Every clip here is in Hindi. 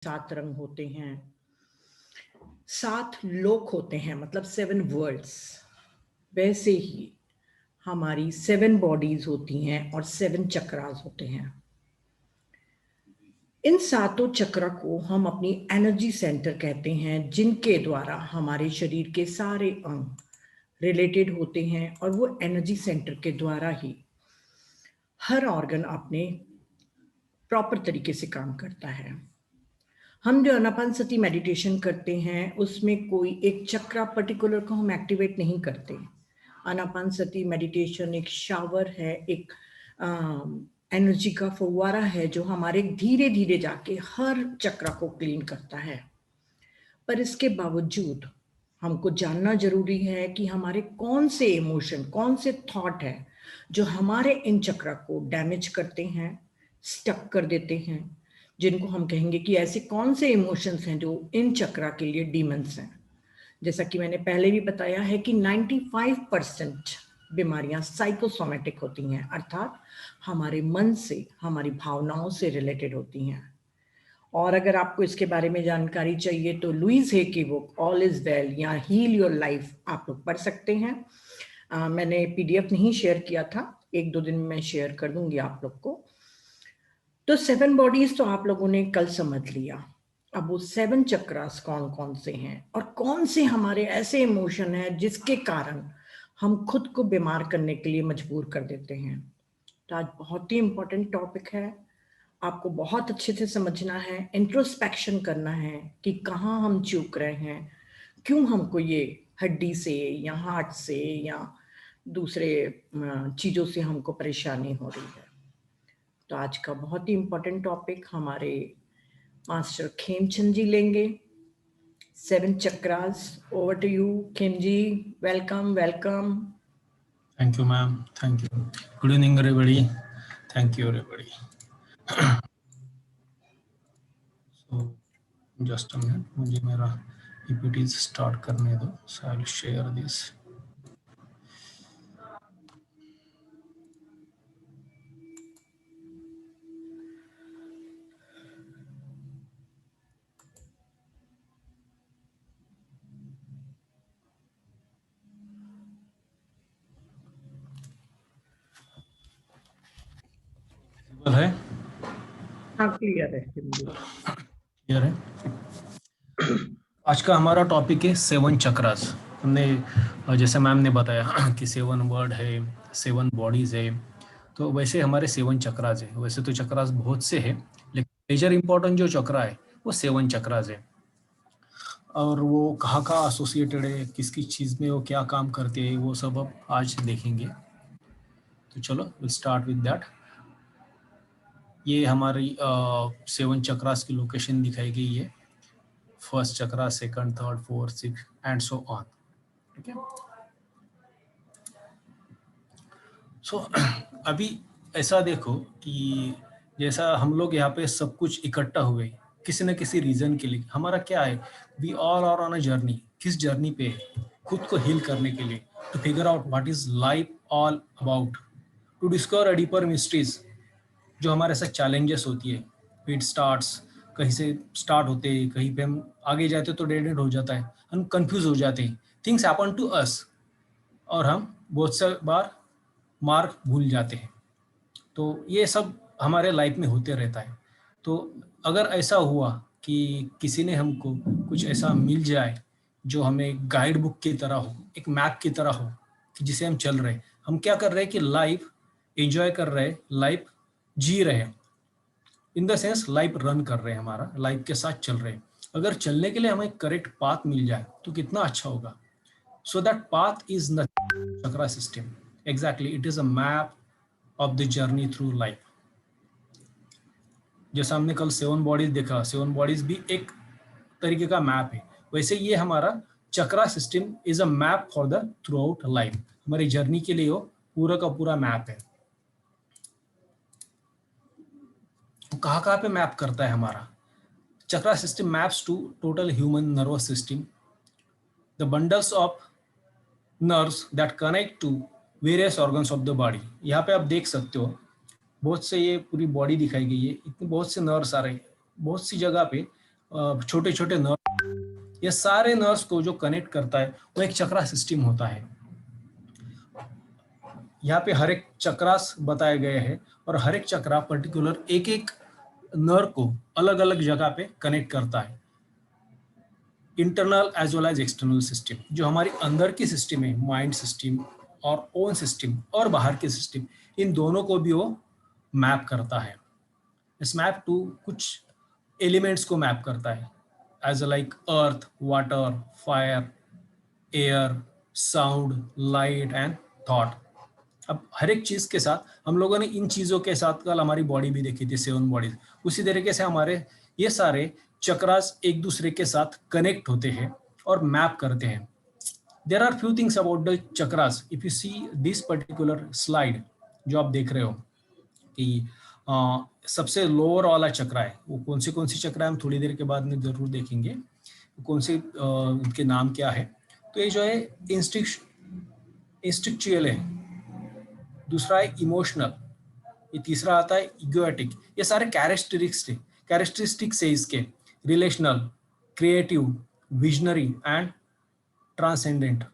7 रंग होते हैं, 7 लोक होते हैं, मतलब 7 वर्ल्ड्स। वैसे ही हमारी 7 बॉडीज होती हैं और 7 चक्रास होते हैं। इन 7 चक्र को हम अपनी एनर्जी सेंटर कहते हैं, जिनके द्वारा हमारे शरीर के सारे अंग रिलेटेड होते हैं और वो एनर्जी सेंटर के द्वारा ही हर ऑर्गन अपने प्रॉपर तरीके से काम करता है। हम जो आनापानसती मेडिटेशन करते हैं उसमें कोई एक चक्र पर्टिकुलर को हम एक्टिवेट नहीं करते। आनापानसती मेडिटेशन एक शावर है, एक एनर्जी का फव्वारा है जो हमारे धीरे धीरे जाके हर चक्र को क्लीन करता है। पर इसके बावजूद हमको जानना जरूरी है कि हमारे कौन से इमोशन, कौन से थॉट है जो हमारे इन चक्र को डैमेज करते हैं, स्टक कर देते हैं, जिनको हम कहेंगे कि ऐसे कौन से इमोशंस हैं जो इन चक्र के लिए डीमंस हैं। जैसा कि मैंने पहले भी बताया है कि 95% बीमारियां साइकोसोमेटिक होती हैं, अर्थात हमारे मन से, हमारी भावनाओं से रिलेटेड होती हैं। और अगर आपको इसके बारे में जानकारी चाहिए तो लुइस हे की बुक ऑल इज वेल या हील योर लाइफ आप लोग पढ़ सकते हैं। मैंने PDF नहीं शेयर किया था, 1-2 दिन में शेयर कर दूंगी आप लोग को। तो 7 बॉडीज तो आप लोगों ने कल समझ लिया। अब वो 7 चक्रास कौन कौन से हैं और कौन से हमारे ऐसे इमोशन हैं जिसके कारण हम खुद को बीमार करने के लिए मजबूर कर देते हैं। तो आज बहुत ही इंपॉर्टेंट टॉपिक है, आपको बहुत अच्छे से समझना है, इंट्रोस्पेक्शन करना है कि कहाँ हम चूक रहे हैं, क्यों हमको ये हड्डी से या हार्ट से या दूसरे चीज़ों से हमको परेशानी हो रही है। तो आज का बहुत ही इंपॉर्टेंट टॉपिक हमारे मास्टर खेमचंद जी लेंगे। 7 chakras, over to you Khem ji. Welcome welcome. Thank you, ma'am. Thank you. Good evening, everybody. Thank you, everybody. So, just a minute. मुझे मेरा PPT start करने दो. So I'll share this. है? हाँ, क्लियर है। क्लियर है। आज का हमारा टॉपिक है 7 चक्रास। हमने जैसे मैम ने बताया कि 7 वर्ड है, 7 बॉडीज है, तो वैसे हमारे 7 चक्रास है। वैसे तो चक्रास बहुत से है, लेकिन मेजर इंपॉर्टेंट जो चक्रा है वो 7 चक्रास है। और वो कहाँ कहाँ एसोसिएटेड है, किस किस चीज़ में वो क्या काम करते हैं, वो सब अब आज देखेंगे। तो चलो विल स्टार्ट विद दैट। ये हमारी 7 चक्रास की लोकेशन दिखाई गई है, first chakra, second, third, fourth, six and so on. ठीक है। सो अभी ऐसा देखो कि जैसा हम लोग यहाँ पे सब कुछ इकट्ठा हुए किसी न किसी रीजन के लिए। हमारा क्या है, we all are on a journey. किस जर्नी पे है? खुद को हील करने के लिए, to figure out what is life all about, to discover a deeper mysteries जो हमारे साथ चैलेंजेस होती है। इट स्टार्ट्स, कहीं से स्टार्ट होते हैं, कहीं पे हम आगे जाते तो डेड एंड हो जाता है, हम कंफ्यूज हो जाते हैं, थिंग्स हैपन टू अस और हम बहुत से बार मार्क भूल जाते हैं। तो ये सब हमारे लाइफ में होते रहता है। तो अगर ऐसा हुआ कि किसी ने हमको कुछ ऐसा मिल जाए जो हमें गाइड बुक की तरह हो, एक मैप की तरह हो, कि जिसे हम चल रहे हैं, हम क्या कर रहे हैं कि लाइफ एंजॉय कर रहे हैं, लाइफ जी रहे हैं, in the sense life run कर रहे हैं, हमारा लाइफ के साथ चल रहे हैं। अगर चलने के लिए हमें करेक्ट पाथ मिल जाए तो कितना अच्छा होगा। So that path is nothing chakra system, exactly it is a map of the journey through life. जैसा हमने कल 7 बॉडीज देखा, 7 बॉडीज भी एक तरीके का मैप है, वैसे ये हमारा chakra system is a map for the throughout life. हमारी जर्नी के लिए वो पूरा का पूरा मैप है। तो कहाँ पे मैप करता है हमारा chakra system? Maps to total human nervous system, the bundles of nerves that connect to various organs of the body. यहाँ पे आप देख सकते हो बहुत से, ये पूरी बॉडी दिखाई गई है, इतने बहुत से नर्व्स आ रहे हैं बहुत सी जगह पे। छोटे छोटे नर्व, ये सारे नर्व्स को जो कनेक्ट करता है वो एक चक्रा सिस्टम होता है। यहाँ पे हर एक चक्रास बताए गए हैं और हर एक चक्रा पर्टिकुलर एक एक नर्व को अलग अलग जगह पे कनेक्ट करता है। Internal as well as external system, जो हमारी अंदर की सिस्टम है, माइंड सिस्टम और ओन सिस्टम और बाहर के सिस्टम, इन दोनों को भी वो मैप करता है। इस मैप टू कुछ एलिमेंट्स को मैप करता है, as like earth, water, fire, air, sound, light and thought. अब हर एक चीज के साथ हम लोगों ने इन चीजों के साथ कल हमारी बॉडी भी देखी थी, 7 बॉडीज, उसी तरीके से हमारे ये सारे चक्रास एक दूसरे के साथ कनेक्ट होते हैं और मैप करते हैं। There are few things about the chakras. If you see this particular slide जो आप देख रहे हो कि सबसे लोअर वाला चक्रा है, वो कौन सी चक्रा है हम थोड़ी देर के बाद में जरूर देखेंगे, कौन से उनके नाम क्या है। तो ये जो है इंस्टिक्चुअल है, दूसरा है इमोशनल, ये तीसरा आता है इगोएटिक। ये सारे कैरेक्टरिस्टिक्स है इसके, relational, creative, visionary and transcendent,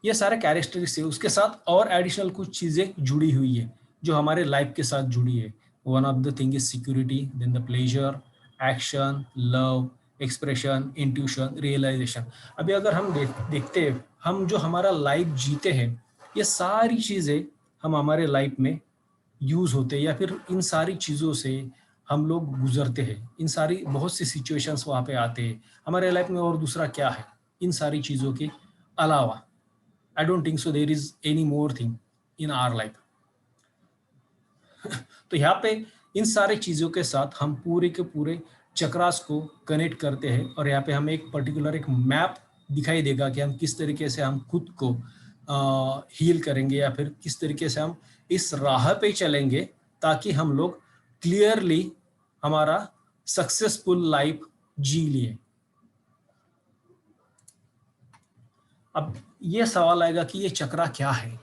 ये सारे कैरेक्टरिस्टिक्स है। उसके साथ और एडिशनल कुछ चीजें जुड़ी हुई है जो हमारे लाइफ के साथ जुड़ी है। One of the thing is security, then the pleasure, action, love, expression, intuition, realization. अभी अगर हम देखते हैं, हम जो हमारा लाइफ जीते हैं, ये सारी चीजें हम हमारे लाइफ में यूज होते हैं या फिर इन सारी चीज़ों से हम लोग गुजरते हैं। इन सारी बहुत सी सिचुएशंस वहाँ पे आते हैं हमारे लाइफ में। और दूसरा क्या है इन सारी चीज़ों के अलावा? I don't think so there is any more thing in our life. तो यहाँ पे इन सारी चीज़ों के साथ हम पूरे के पूरे चक्रास को कनेक्ट करते हैं और यहाँ पे हमें एक पर्टिकुलर एक मैप दिखाई देगा कि हम किस तरीके से हम खुद को हील करेंगे या फिर किस तरीके से हम इस राह पे चलेंगे ताकि हम लोग क्लियरली हमारा सक्सेसफुल लाइफ जी लिए। अब ये सवाल आएगा कि ये चक्रा क्या है?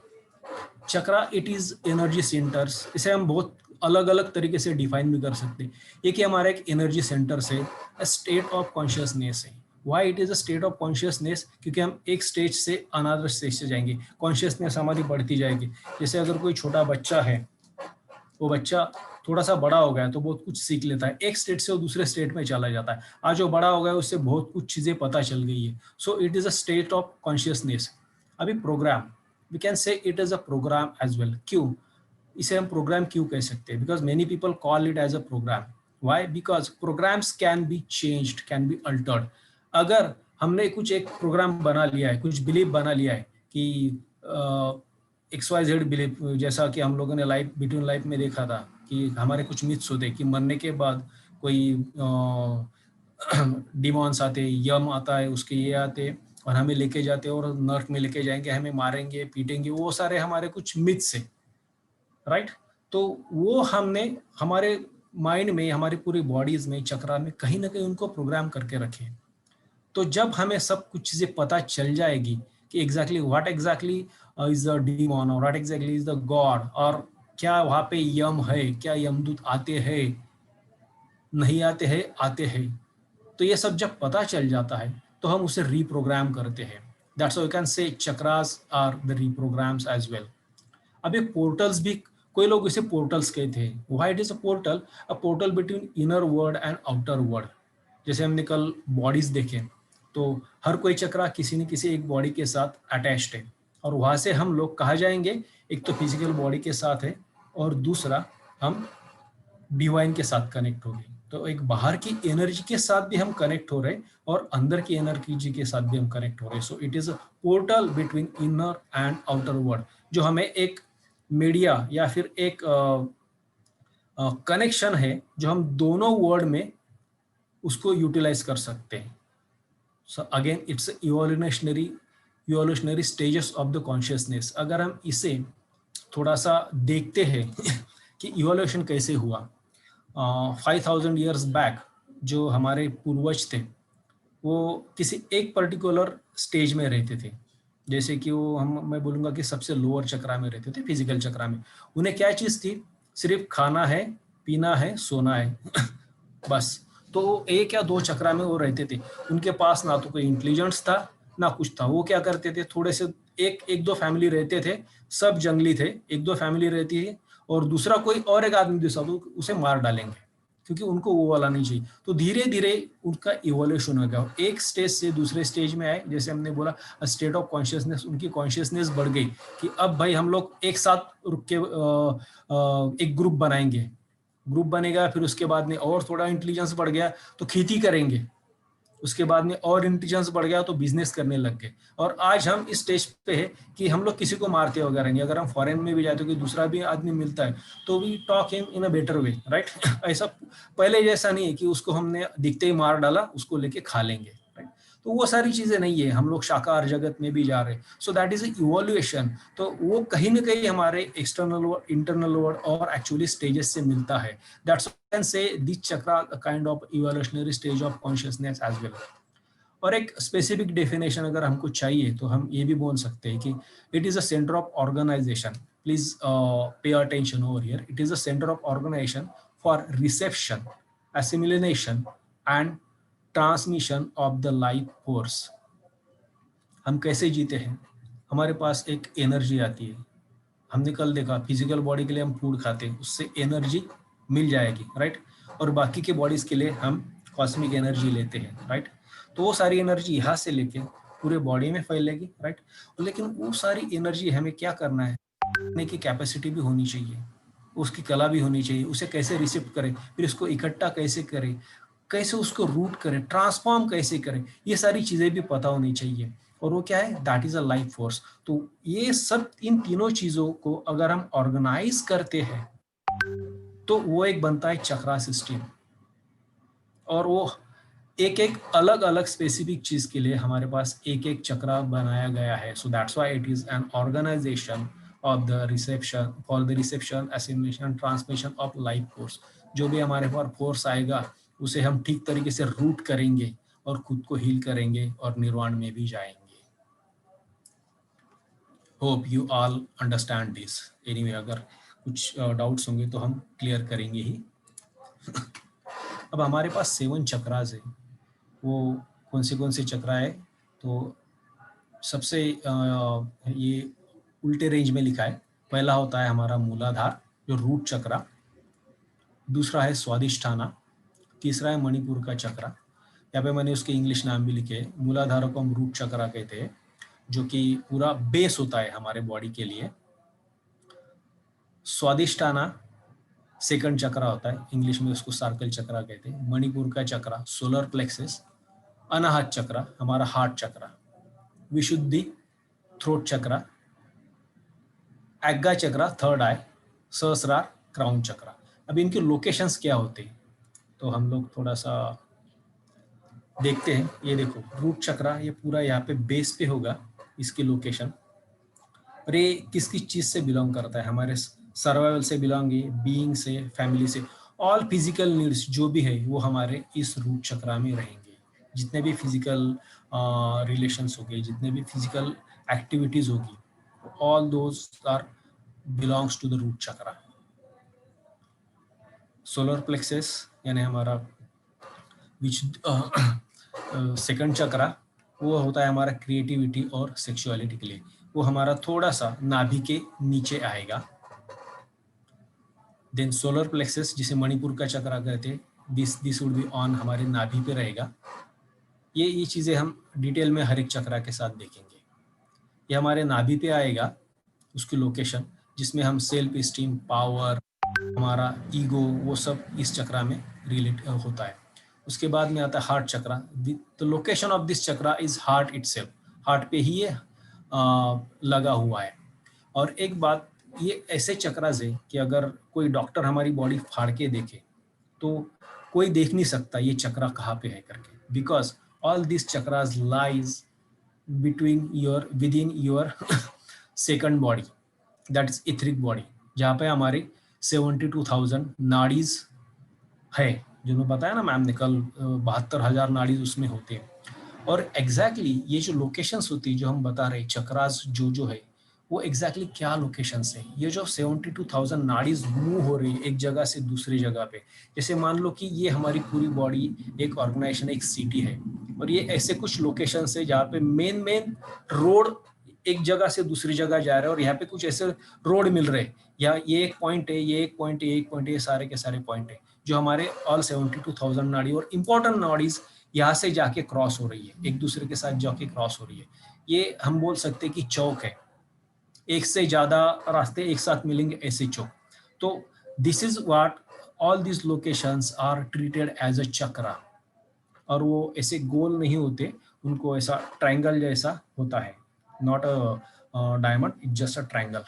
चक्रा इट इज एनर्जी सेंटर्स। इसे हम बहुत अलग अलग तरीके से डिफाइन भी कर सकते हैं। ये कि हमारा एक एनर्जी सेंटर से स्टेट ऑफ कॉन्शियसनेस है। Why it is a state of consciousness? क्योंकि हम एक स्टेज से अनदर स्टेज से जाएंगे, कॉन्शियसनेस हमारी बढ़ती जाएगी। जैसे अगर कोई छोटा बच्चा है, वो बच्चा थोड़ा सा बड़ा हो गया तो बहुत कुछ सीख लेता है, एक स्टेट से वो दूसरे स्टेट में चला जाता है। आज वो बड़ा हो गया, उससे बहुत कुछ चीजें पता चल गई है। So it is a state of consciousness. अभी program, we can say it is a program as well. क्यों इसे हम प्रोग्राम क्यों कह सकते हैं? Because many people call it as a program. Why? Because programs can be changed, can be altered. अगर हमने कुछ एक प्रोग्राम बना लिया है, कुछ बिलीव बना लिया है कि XYZ बिलीव, जैसा कि हम लोगों ने लाइफ बिटवीन लाइफ में देखा था कि हमारे कुछ मिथ्स होते कि मरने के बाद कोई डिमॉन्स आते, यम आता है, उसके ये आते और हमें लेके जाते और नर्क में लेके जाएंगे, हमें मारेंगे, पीटेंगे। वो सारे हमारे कुछ मिथ्स है, राइट? तो वो हमने हमारे माइंड में, हमारी पूरी बॉडीज में, चक्रा में कहीं ना कहीं उनको प्रोग्राम करके रखे। तो जब हमें सब कुछ चीजें पता चल जाएगी कि exactly what exactly is the demon और what exactly is the God, और क्या वहां पे यम है, क्या यमदूत आते हैं, नहीं आते हैं, आते हैं, तो ये सब जब पता चल जाता है तो हम उसे रीप्रोग्राम करते हैं। That's why we can say chakras are the reprograms as well. अब ये पोर्टल्स भी, कोई लोग इसे पोर्टल्स कहते हैं। Why it is a portal between inner world and outer world. जैसे हमने कल बॉडीज देखे, तो हर कोई चक्रा किसी न किसी एक बॉडी के साथ अटैच्ड है और वहां से हम लोग कहा जाएंगे, एक तो फिजिकल बॉडी के साथ है और दूसरा हम डिवाइन के साथ कनेक्ट हो गए। तो एक बाहर की एनर्जी के साथ भी हम कनेक्ट हो रहे और अंदर की एनर्जी के साथ भी हम कनेक्ट हो रहे। सो it is a portal between inner and outer world, जो हमें एक मीडिया या फिर एक कनेक्शन है जो हम दोनों वर्ड में उसको यूटिलाइज कर सकते हैं। So again it's evolutionary stages of the consciousness. अगर हम इसे थोड़ा सा देखते हैं कि इवोल्यूशन कैसे हुआ, 5000 ईयर्स बैक जो हमारे पूर्वज थे वो किसी एक पर्टिकुलर स्टेज में रहते थे। जैसे कि वो मैं बोलूँगा कि सबसे लोअर चक्रा में रहते थे, फिजिकल चक्रा में। उन्हें क्या चीज़ थी? सिर्फ खाना है, पीना है, सोना है बस। तो एक या दो चक्रा में वो रहते थे, उनके पास ना तो कोई इंटेलिजेंस था ना कुछ था। वो क्या करते थे, थोड़े से एक दो फैमिली रहते थे, सब जंगली थे, एक दो फैमिली रहती है और दूसरा कोई और एक आदमी दूसरा तो उसे मार डालेंगे क्योंकि उनको वो वाला नहीं चाहिए। तो धीरे धीरे उनका इवोल्यूशन हो गया, एक स्टेज से दूसरे स्टेज में आए। जैसे हमने बोला स्टेट ऑफ कॉन्शियसनेस, उनकी कॉन्शियसनेस बढ़ गई कि अब भाई हम लोग एक साथ रुक के एक ग्रुप बनाएंगे। ग्रुप बनेगा, फिर उसके बाद में और थोड़ा इंटेलिजेंस बढ़ गया तो खेती करेंगे, उसके बाद में और इंटेलिजेंस बढ़ गया तो बिजनेस करने लग गए। और आज हम इस स्टेज पे है कि हम लोग किसी को मारते वगैरह नहीं। अगर हम फॉरेन में भी जाते हो कि दूसरा भी आदमी मिलता है तो we talk him in a better way, right. ऐसा पहले जैसा नहीं है कि उसको हमने दिखते ही मार डाला, उसको लेके खा लेंगे, राइट। तो वो सारी चीजें नहीं है, हम लोग शाकाहार जगत में भी जा रहे हैं। सो दैट इज इवोल्यूशन। तो वो कहीं ना कहीं हमारे एक्सटर्नल वर्ड, इंटरनल वर्ड और एक्चुअली स्टेजेस से मिलता है। That's can say this chakra a kind of evolutionary stage of consciousness as well। और एक स्पेसिफिक डेफिनेशन अगर हमको चाहिए तो हम ये भी बोल सकते हैं कि it is a center of organization. Please pay attention over here. It is a center of organization for reception, assimilation and transmission of the life force. हम कैसे जीते हैं, हमारे पास एक एनर्जी आती है। हमने कल देखा फिजिकल बॉडी के लिए हम फूड खाते हैं, उससे एनर्जी मिल जाएगी, राइट। और बाकी के बॉडीज के लिए हम कॉस्मिक एनर्जी लेते हैं, राइट। तो वो सारी एनर्जी यहाँ से लेके पूरे बॉडी में फैलेगी, राइट। लेकिन वो सारी एनर्जी हमें क्या करना है, करने की कैपेसिटी भी होनी चाहिए, उसकी कला भी होनी चाहिए। उसे कैसे रिसीव करें, फिर उसको इकट्ठा कैसे करें, कैसे उसको रूट करें, ट्रांसफॉर्म कैसे करें, ये सारी चीजें भी पता होनी चाहिए। और वो क्या है, that is a life force. तो ये सब, इन तीनों चीजों को अगर हम ऑर्गेनाइज करते हैं तो वो एक बनता है चक्रा सिस्टम। और वो एक एक अलग अलग स्पेसिफिक चीज के लिए हमारे पास एक एक चक्रा बनाया गया है। So that's why it is an organization of the reception, for the reception, assimilation, transmission of life force. जो भी हमारे पास फोर्स आएगा उसे हम ठीक तरीके से रूट करेंगे और खुद को हील करेंगे और निर्वाण में भी जाएंगे। Hope you all understand this. Anyway अगर कुछ डाउट्स होंगे तो हम क्लियर करेंगे ही। अब हमारे पास 7 चक्रास है। वो कौन से चक्रा है, तो सबसे ये उल्टे रेंज में लिखा है। पहला होता है हमारा मूलाधार जो रूट चक्रा, दूसरा है स्वादिष्ठाना, तीसरा है मणिपुर का चक्रा। यहाँ पे मैंने उसके इंग्लिश नाम भी लिखे हैं। मूलाधार को हम रूट चक्रा कहते हैं, जो कि पूरा बेस होता है हमारे बॉडी के लिए। स्वादिष्ठाना सेकंड चक्रा होता है, इंग्लिश में उसको सर्कल चक्रा कहते हैं। मणिपुर का चक्रा सोलर प्लेक्सस। अनाहत चक्रा हमारा हार्ट चक्रा। विशुद्धि थ्रोट चक्रा। एग्गा चक्रा थर्ड आई। सहस्रार क्राउन चक्रा। अब इनके लोकेशंस क्या होते हैं तो हम लोग थोड़ा सा देखते हैं। ये देखो रूट चक्रा, ये पूरा यहाँ पे बेस पे होगा इसकी लोकेशन। और ये किस किस चीज से बिलोंग करता है, हमारे सर्वाइवल से बिलोंग है, बीइंग से, फैमिली से। ऑल फिजिकल नीड्स जो भी है वो हमारे इस रूट चक्रा में रहेंगे। जितने भी फिजिकल रिलेशंस हो गए, जितने भी फिजिकल एक्टिविटीज होगी, all those are belongs to the root chakra. Solar plexus यानी हमारा विच सेकंड चक्रा, वो होता है हमारा क्रिएटिविटी और सेक्सुअलिटी के लिए। वो हमारा थोड़ा सा नाभि के नीचे आएगा। देन सोलर प्लेक्सस जिसे मणिपुर का चक्रा कहते हैं, दिस वुड बी ऑन हमारे नाभि पे रहेगा। ये चीजें हम डिटेल में हर एक चक्रा के साथ देखेंगे। ये हमारे नाभि पे आएगा, उसकी लोकेशन, जिसमें हम सेल्फ स्टीम, पावर, हमारा ईगो, वो सब इस चक्रा में रिलेट होता है। उसके बाद में आता है heart chakra. The location of this chakra is heart itself. Heart पे ही ये लगा हुआ है। और एक बात, ये ऐसे चक्रास है कि अगर कोई डॉक्टर हमारी बॉडी फाड़ के देखे तो कोई देख नहीं सकता ये चक्रा कहाँ पे है करके, because all this chakras lies within your second body, that is etheric body, जहाँ पे हमारी 72,000 नाड़ीज है। जो मैं बताया ना मैम ने कल, 72,000 नाड़ीज उसमें होते हैं। और एग्जैक्टली ये जो लोकेशंस होती है जो हम बता रहे चक्रास जो है, वो एग्जैक्टली क्या लोकेशन से, ये जो 72,000 नाड़ीज मूव हो रही है एक जगह से दूसरी जगह पे, जैसे मान लो कि ये हमारी पूरी बॉडी एक ऑर्गेनाइजेशन, एक सिटी है, और ये ऐसे कुछ लोकेशन है जहाँ पे मेन मेन रोड एक जगह से दूसरी जगह जा रहा है, और यहाँ पे कुछ ऐसे रोड मिल रहे हैं, या ये एक पॉइंट है, ये एक पॉइंट है, एक पॉइंट है, ये सारे के सारे पॉइंट है जो हमारे ऑल 72,000 नाड़ी और इंपॉर्टेंट नाड़ीज यहाँ से जाके क्रॉस हो रही है, एक दूसरे के साथ जाके क्रॉस हो रही है। ये हम बोल सकते हैं कि चौक है, एक से ज्यादा रास्ते एक साथ मिलेंगे, ऐसे चौक। तो this is what all this locations are treated as a chakra, और वो ऐसे गोल नहीं होते, उनको ऐसा ट्रायंगल जैसा होता है, not a diamond, it just a triangle.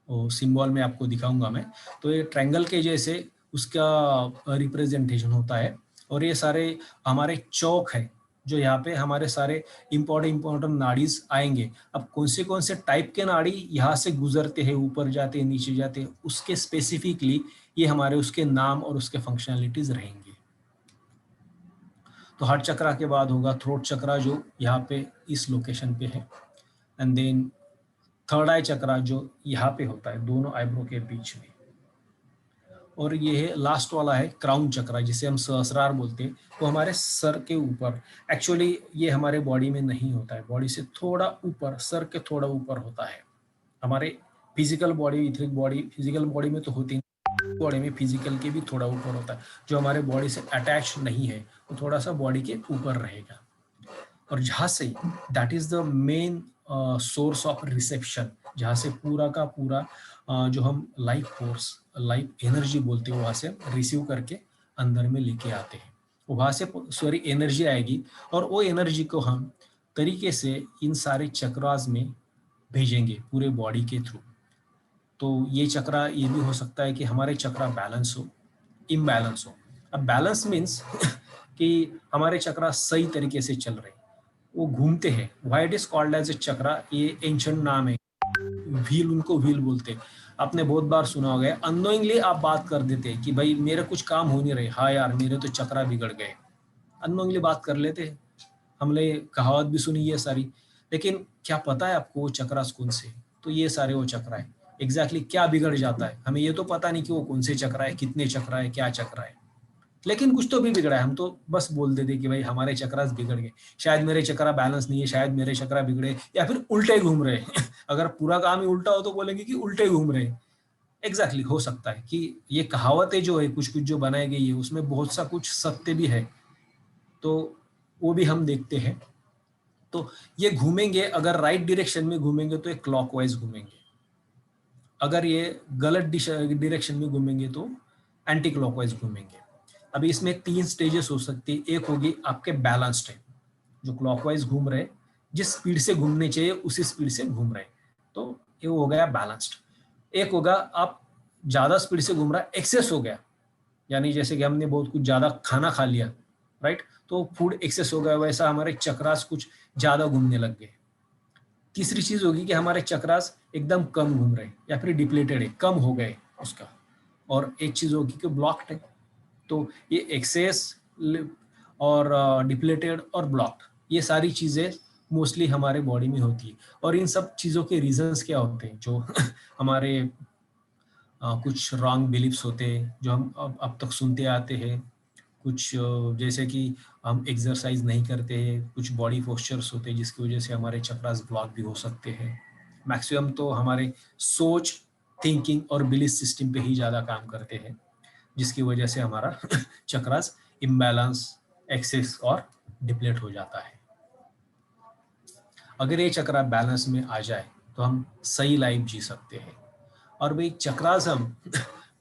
वो सिंबल में आपको दिखाऊंगा मैं। तो ये ट्रायंगल के जैसे उसका रिप्रेजेंटेशन होता है, और ये सारे हमारे चौक है जो यहाँ पे हमारे सारे इम्पोर्टेंट नाड़ीज आएंगे। अब कौन से टाइप के नाड़ी यहाँ से गुजरते हैं, ऊपर जाते हैं, नीचे जाते हैं, उसके स्पेसिफिकली ये हमारे उसके नाम और उसके फंक्शनैलिटीज रहेंगे। तो हार्ट चक्रा के बाद होगा थ्रोट चक्रा, जो यहाँ पे इस लोकेशन पे है, एंड देन थर्ड आई चक्रा जो यहाँ पे होता है दोनों आईब्रो के बीच में, और ये है लास्ट वाला है क्राउन चक्रा, जिसे हम सहस्रार बोलते हैं। वो हमारे सर के ऊपर, एक्चुअली ये हमारे बॉडी में नहीं होता है, बॉडी से थोड़ा ऊपर, सर के थोड़ा ऊपर होता है। हमारे physical body, etheric body, physical body में तो होती नहीं, बॉडी में फिजिकल के भी थोड़ा ऊपर होता है, जो हमारे बॉडी से अटैच नहीं है, वो थोड़ा सा बॉडी के ऊपर रहेगा। और जहाँ say that is the main source of reception, जहाँ से पूरा का पूरा जो हम लाइफ फोर्स, लाइफ एनर्जी बोलते हैं, वहाँ से रिसीव करके अंदर में लेके आते हैं। वहाँ से सॉरी एनर्जी आएगी, और वो एनर्जी को हम तरीके से इन सारे चक्रास में भेजेंगे पूरे बॉडी के थ्रू। तो ये चक्रा ये भी हो सकता है कि हमारे चक्रा बैलेंस हो, इम्बैलेंस हो। अब बैलेंस मीन्स कि हमारे चक्रा सही तरीके से चल रहे, वो घूमते हैं। Why it is called as a chakra, ये एंशिएंट नाम है, व्हील, उनको व्हील बोलते हैं। आपने बहुत बार सुना होगा, अननोइंगली आप बात कर देते हैं कि भाई मेरे कुछ काम हो नहीं रहे, हाँ यार मेरे तो चक्रा बिगड़ गए, अननोइंगली बात कर लेते हैं। हमने कहावत भी सुनी है सारी, लेकिन क्या पता है आपको वो चक्रास कौन से? तो ये सारे वो चक्रा है। एग्जैक्टली क्या बिगड़ जाता है हमें ये तो पता नहीं कि वो कौन से चक्रा है, कितने चक्रा है, क्या चक्रा है, लेकिन कुछ तो भी बिगड़ा है। हम तो बस बोल देते कि भाई हमारे चक्रास बिगड़ गए, शायद मेरे चक्रा बैलेंस नहीं है, शायद मेरे चक्रा बिगड़े, या फिर उल्टे घूम रहे हैं। अगर पूरा काम ही उल्टा हो तो बोलेंगे कि उल्टे घूम रहे हैं। एग्जैक्टली हो सकता है कि ये कहावतें जो है कुछ कुछ जो बनाई गई है उसमें बहुत सा कुछ सत्य भी है, तो वो भी हम देखते हैं। तो ये घूमेंगे, अगर राइट डायरेक्शन में घूमेंगे तो ये क्लॉकवाइज घूमेंगे, अगर ये गलत डायरेक्शन में घूमेंगे तो एंटी क्लॉकवाइज घूमेंगे। अभी इसमें 3 स्टेजेस हो सकती है। एक होगी आपके बैलेंस्ड है, जो क्लॉकवाइज घूम रहे, जिस स्पीड से घूमने चाहिए उसी स्पीड से घूम रहे, तो ये हो गया बैलेंस्ड। एक होगा आप ज्यादा स्पीड से घूम रहा है, एक्सेस हो गया, यानी जैसे कि हमने बहुत कुछ ज्यादा खाना खा लिया, राइट, तो फूड एक्सेस हो गया, वैसा हमारे चक्रास कुछ ज्यादा घूमने लग गए। तीसरी चीज होगी कि हमारे चक्रास एकदम कम घूम रहे या फिर डिप्लेटेड है, कम हो गए उसका। और एक चीज होगी कि ब्लॉक्ड है। तो ये एक्सेस और डिप्लेटेड और ब्लॉक्ड, ये सारी चीजें मोस्टली हमारे बॉडी में होती है। और इन सब चीजों के रीजंस क्या होते हैं, जो हमारे कुछ रॉन्ग बिलीव्स होते हैं जो हम अब तक सुनते आते हैं, कुछ जैसे कि हम एक्सरसाइज नहीं करते हैं, कुछ बॉडी पोस्चर्स होते हैं जिसकी वजह से हमारे चक्रास ब्लॉक भी हो सकते हैं। मैक्सिमम तो हमारे सोच, थिंकिंग और बिलीफ सिस्टम पे ही ज़्यादा काम करते हैं, जिसकी वजह से हमारा चक्रास इम्बैलेंस, एक्सेस और डिप्लेट हो जाता है। अगर ये चक्रा बैलेंस में आ जाए तो हम सही लाइफ जी सकते हैं। और भाई चक्रास हम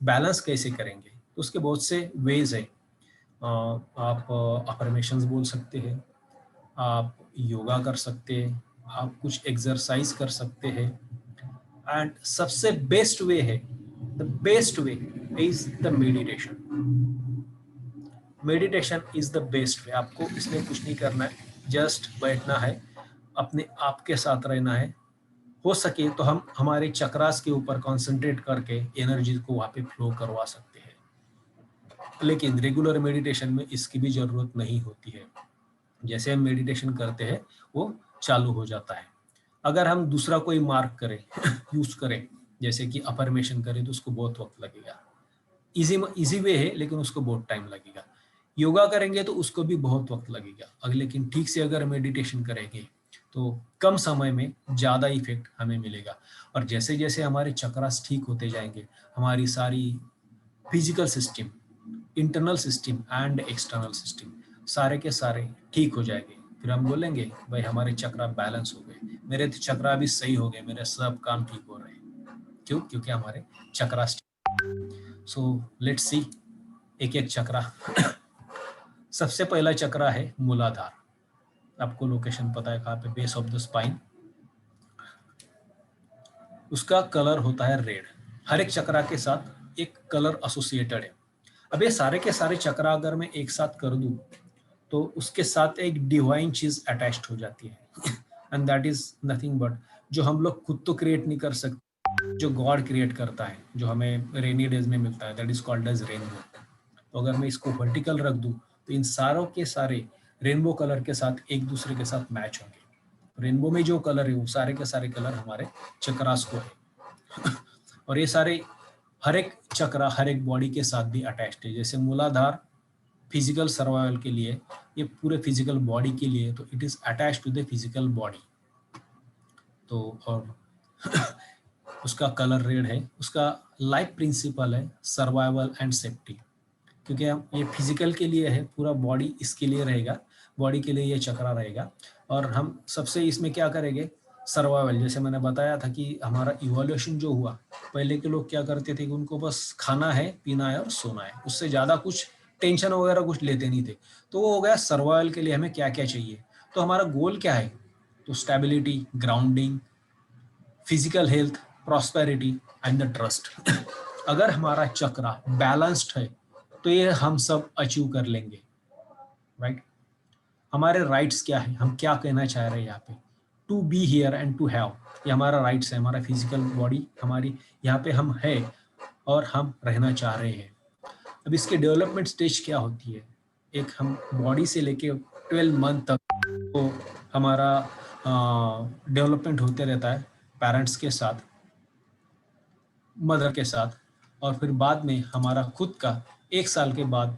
बैलेंस कैसे करेंगे, तो उसके बहुत से वेज है। आप अफर्मेशंस बोल सकते हैं, आप योगा कर सकते हैं, आप कुछ एक्सरसाइज कर सकते हैं, एंड सबसे बेस्ट वे है, the best way is the meditation. Meditation is the best way. आपको इसमें कुछ नहीं करना है, जस्ट बैठना है, अपने आप के साथ रहना है। हो सके तो हम हमारे चक्रास के ऊपर कंसंट्रेट करके एनर्जी को वहाँ पे फ्लो करवा सकते हैं, लेकिन रेगुलर मेडिटेशन में इसकी भी जरूरत नहीं होती है। जैसे हम मेडिटेशन करते हैं वो चालू हो जाता है। अगर हम दूसरा कोई मार्क करें यूज करें, जैसे कि अफर्मेशन करें, तो उसको बहुत वक्त लगेगा। इजी वे है लेकिन उसको बहुत टाइम लगेगा। योगा करेंगे तो उसको भी बहुत वक्त लगेगा, लेकिन ठीक से अगर मेडिटेशन करेंगे तो कम समय में ज़्यादा इफेक्ट हमें मिलेगा। और जैसे जैसे हमारे चक्रास ठीक होते जाएंगे, हमारी सारी physical system, internal system and external system सारे के सारे ठीक हो जाएंगे। फिर हम बोलेंगे भाई हमारे चक्रा बैलेंस हो गए, मेरे तो चक्रा भी सही हो गए, मेरे सब काम ठीक हो रहे हैं। क्यों? क्योंकि हमारे चक्रा। सो लेट्स सी एक एक चक्रा। सबसे पहला चक्रा है मूलाधार। आपको लोकेशन पता है कहाँ पे? Base of the spine. उसका कलर होता है रेड। हर एक चक्रा के साथ एक कलर एसोसिएटेड है। अब ये सारे के सारे चक्रा अगर मैं एक साथ कर दूं तो उसके साथ एक डिवाइन चीज अटैच्ड हो जाती है and that is nothing but, जो हम लोग खुद तो क्रिएट नहीं कर सकते, जो गॉड क्रिएट करता है, जो हमें रेनी डेज में मिलता है, that is called as rainbow. तो अगर मैं इसको वर्टिकल रख दूं तो इन सारों के सारे रेनबो कलर के साथ एक दूसरे के साथ मैच होंगे। रेनबो में जो कलर है वो सारे के सारे कलर हमारे चक्रास को है और ये सारे हर एक चक्रा हर एक बॉडी के साथ भी अटैच्ड है। जैसे मूलाधार फिजिकल सर्वाइवल के लिए, ये पूरे फिजिकल बॉडी के लिए, तो it is attached to the physical body. तो और उसका कलर रेड है। उसका लाइफ प्रिंसिपल है सर्वाइवल एंड सेफ्टी, क्योंकि ये फिजिकल के लिए है, पूरा बॉडी इसके लिए रहेगा, बॉडी के लिए ये चक्रा रहेगा। और हम सबसे इसमें क्या करेंगे? सर्वाइवल। जैसे मैंने बताया था कि हमारा इवोल्यूशन जो हुआ, पहले के लोग क्या करते थे कि उनको बस खाना है, पीना है और सोना है, उससे ज़्यादा कुछ टेंशन वगैरह कुछ लेते नहीं थे। तो वो हो गया सर्वाइवल के लिए हमें क्या क्या चाहिए। तो हमारा गोल क्या है? तो stability, grounding, physical health, prosperity and the trust. अगर हमारा चक्रा बैलेंस्ड है तो ये हम सब अचीव कर लेंगे, राइट? हमारे राइट्स क्या है, हम क्या कहना चाह रहे हैं यहाँ पे? To be here and to have, ये हमारा राइट्स है। हमारा फिजिकल बॉडी हमारी यहाँ पे हम है और हम रहना चाह रहे हैं। अब इसके डेवलपमेंट स्टेज क्या होती है? एक हम बॉडी से लेके 12 मंथ तक तो हमारा डेवलपमेंट होते रहता है पेरेंट्स के साथ, मदर के साथ, और फिर बाद में हमारा खुद का 1 साल के बाद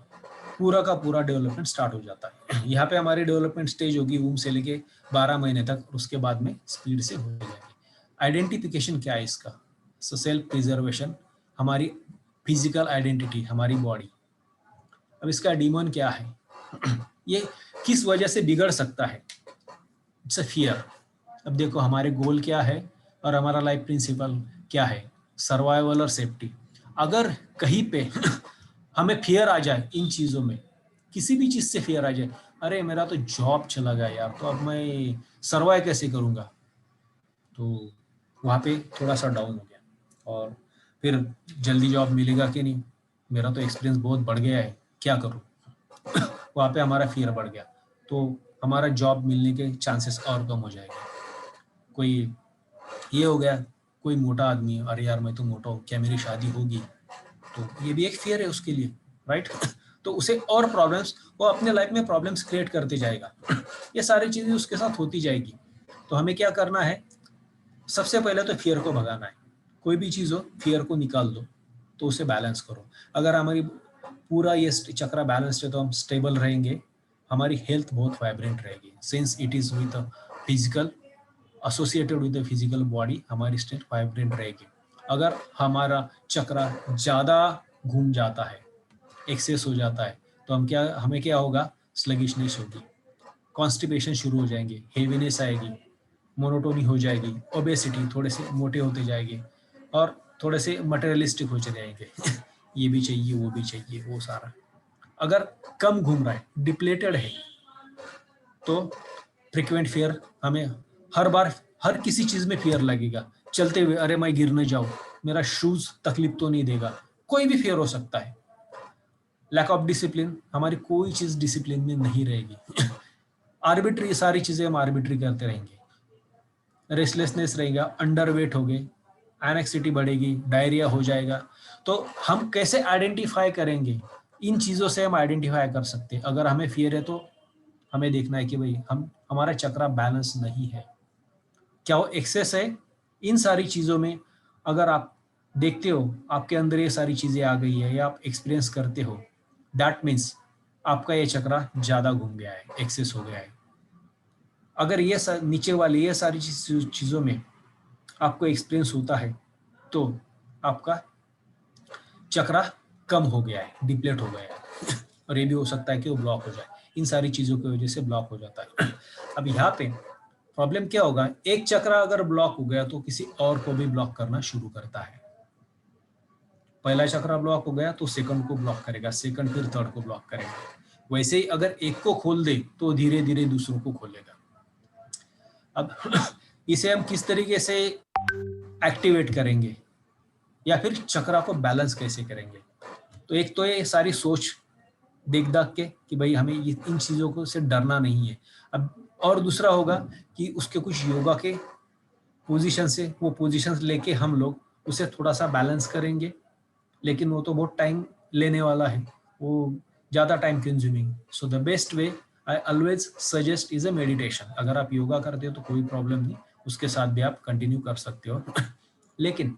पूरा का पूरा डेवलपमेंट स्टार्ट हो जाता है। यहाँ पे हमारी डेवलपमेंट स्टेज होगी वूम से लेके 12 महीने तक, उसके बाद में स्पीड से हो जाएगी। आइडेंटिफिकेशन क्या है इसका? सेल्फ प्रिजर्वेशन, हमारी फिजिकल आइडेंटिटी, हमारी बॉडी। अब इसका डीमन क्या है? ये किस वजह से बिगड़ सकता है? It's a fear. अब देखो हमारे गोल क्या है और हमारा लाइफ प्रिंसिपल क्या है? सर्वाइवल और सेफ्टी। अगर कहीं पे हमें फियर आ जाए इन चीज़ों में, किसी भी चीज़ से फियर आ जाए, अरे मेरा तो जॉब चला गया यार, तो अब मैं सर्वाइव कैसे करूँगा? तो वहाँ पे थोड़ा सा डाउन हो गया। और फिर जल्दी जॉब मिलेगा कि नहीं, मेरा तो एक्सपीरियंस बहुत बढ़ गया है, क्या करूँ? वहाँ पे हमारा फियर बढ़ गया, तो हमारा जॉब मिलने के चांसेस और कम हो जाएंगे। कोई ये हो गया, कोई मोटा आदमी, अरे यार मैं तो मोटा हूँ, क्या मेरी शादी होगी? तो ये भी एक फियर है उसके लिए, राइट? तो उसे और प्रॉब्लम्स, वो अपने लाइफ में प्रॉब्लम्स क्रिएट करते जाएगा। ये सारी चीजें उसके साथ होती जाएगी। तो हमें क्या करना है? सबसे पहले तो फियर को भगाना है। कोई भी चीज हो, फियर को निकाल दो, तो उसे बैलेंस करो। अगर हमारी पूरा ये चक्रा बैलेंस्ड है तो हम स्टेबल रहेंगे, हमारी हेल्थ बहुत वाइब्रेंट रहेगी, since it is with physical associated with the physical body, हमारी स्टेट वाइब्रेंट रहेगी। अगर हमारा चक्रा ज़्यादा घूम जाता है, एक्सेस हो जाता है, तो हमें क्या होगा? स्लगिशनेस होगी, कॉन्स्टिपेशन शुरू हो जाएंगे, हेवीनेस आएगी, मोनोटोनी हो जाएगी, ओबेसिटी, थोड़े से मोटे होते जाएंगे और थोड़े से मटेरियलिस्टिक हो जाएंगे ये भी चाहिए, वो भी चाहिए, वो सारा। अगर कम घूम रहा है, डिप्लेटेड है, तो फ्रिक्वेंट फियर, हमें हर बार हर किसी चीज में फियर लगेगा। चलते हुए अरे मैं गिर न जाऊं, मेरा शूज तकलीफ तो नहीं देगा, कोई भी फियर हो सकता है। लैक ऑफ डिसिप्लिन, हमारी कोई चीज डिसिप्लिन में नहीं रहेगी आर्बिट्री, सारी चीजें हम आर्बिट्री करते रहेंगे। रेस्टलेसनेस रहेगा, अंडरवेट हो गए, एनेक्सिटी बढ़ेगी, डायरिया हो जाएगा। तो हम कैसे आइडेंटिफाई करेंगे? इन चीजों से हम आइडेंटिफाई कर सकते हैं। अगर हमें फियर है तो हमें देखना है कि भाई हमारा चक्रा बैलेंस नहीं है, क्या वो एक्सेस है? इन सारी चीज़ों में अगर आप देखते हो आपके अंदर ये सारी चीज़ें आ गई है या आप एक्सपीरियंस करते हो, दैट मीन्स आपका ये चक्रा ज़्यादा घूम गया है, एक्सेस हो गया है। अगर ये नीचे वाली ये सारी चीज़ों में आपको एक्सपीरियंस होता है तो आपका चक्रा कम हो गया है, डिप्लेट हो गया है और ये भी हो सकता है कि वो ब्लॉक हो जाए। इन सारी चीज़ों की वजह से ब्लॉक हो जाता है। अब यहाँ पे प्रॉब्लम क्या होगा, एक चक्रा अगर ब्लॉक हो गया तो किसी और को भी ब्लॉक करना शुरू करता है। पहला चक्रा ब्लॉक हो गया तो सेकंड को ब्लॉक करेगा, सेकंड फिर थर्ड को ब्लॉक करेगा। वैसे ही अगर एक को खोल दे तो धीरे धीरे दूसरों को खोलेगा। अब इसे हम किस तरीके से एक्टिवेट करेंगे या फिर चक्रा को बैलेंस कैसे करेंगे? तो एक तो ये सारी सोच देख दाख के कि भाई हमें इन चीज़ों को से डरना नहीं है। अब और दूसरा होगा कि उसके कुछ योगा के पोजीशन से वो पोजीशंस लेके हम लोग उसे थोड़ा सा बैलेंस करेंगे, लेकिन वो तो बहुत टाइम लेने वाला है, वो ज़्यादा time consuming. So the best way I always suggest is a meditation. अगर आप योगा करते हो तो कोई प्रॉब्लम नहीं, उसके साथ भी आप कंटिन्यू कर सकते हो लेकिन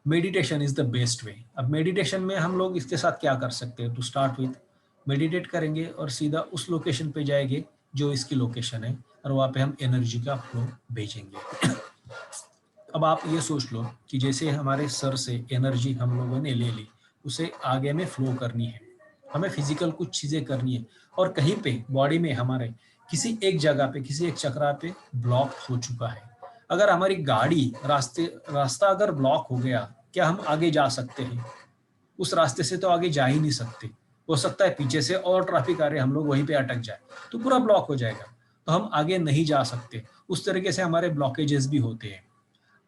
meditation is the best way. अब मेडिटेशन में हम लोग इसके साथ क्या कर सकते हैं? टू स्टार्ट विथ मेडिटेट करेंगे और सीधा उस लोकेशन पे जाएंगे जो इसकी लोकेशन है और वहाँ पे हम एनर्जी का फ्लो भेजेंगे। अब आप ये सोच लो कि जैसे हमारे सर से एनर्जी हम लोगों ने ले ली, उसे आगे में फ्लो करनी है, हमें फिजिकल कुछ चीज़ें करनी है और कहीं पे बॉडी में हमारे किसी एक जगह पे किसी एक चक्रा पे ब्लॉक हो चुका है। अगर हमारी गाड़ी रास्ता अगर ब्लॉक हो गया, क्या हम आगे जा सकते हैं? उस रास्ते से तो आगे जा ही नहीं सकते। हो सकता है पीछे से और ट्रैफिक आ रहे, हम लोग वहीं पे अटक जाए तो पूरा ब्लॉक हो जाएगा, तो हम आगे नहीं जा सकते। उस तरीके से हमारे ब्लॉकेजेस भी होते हैं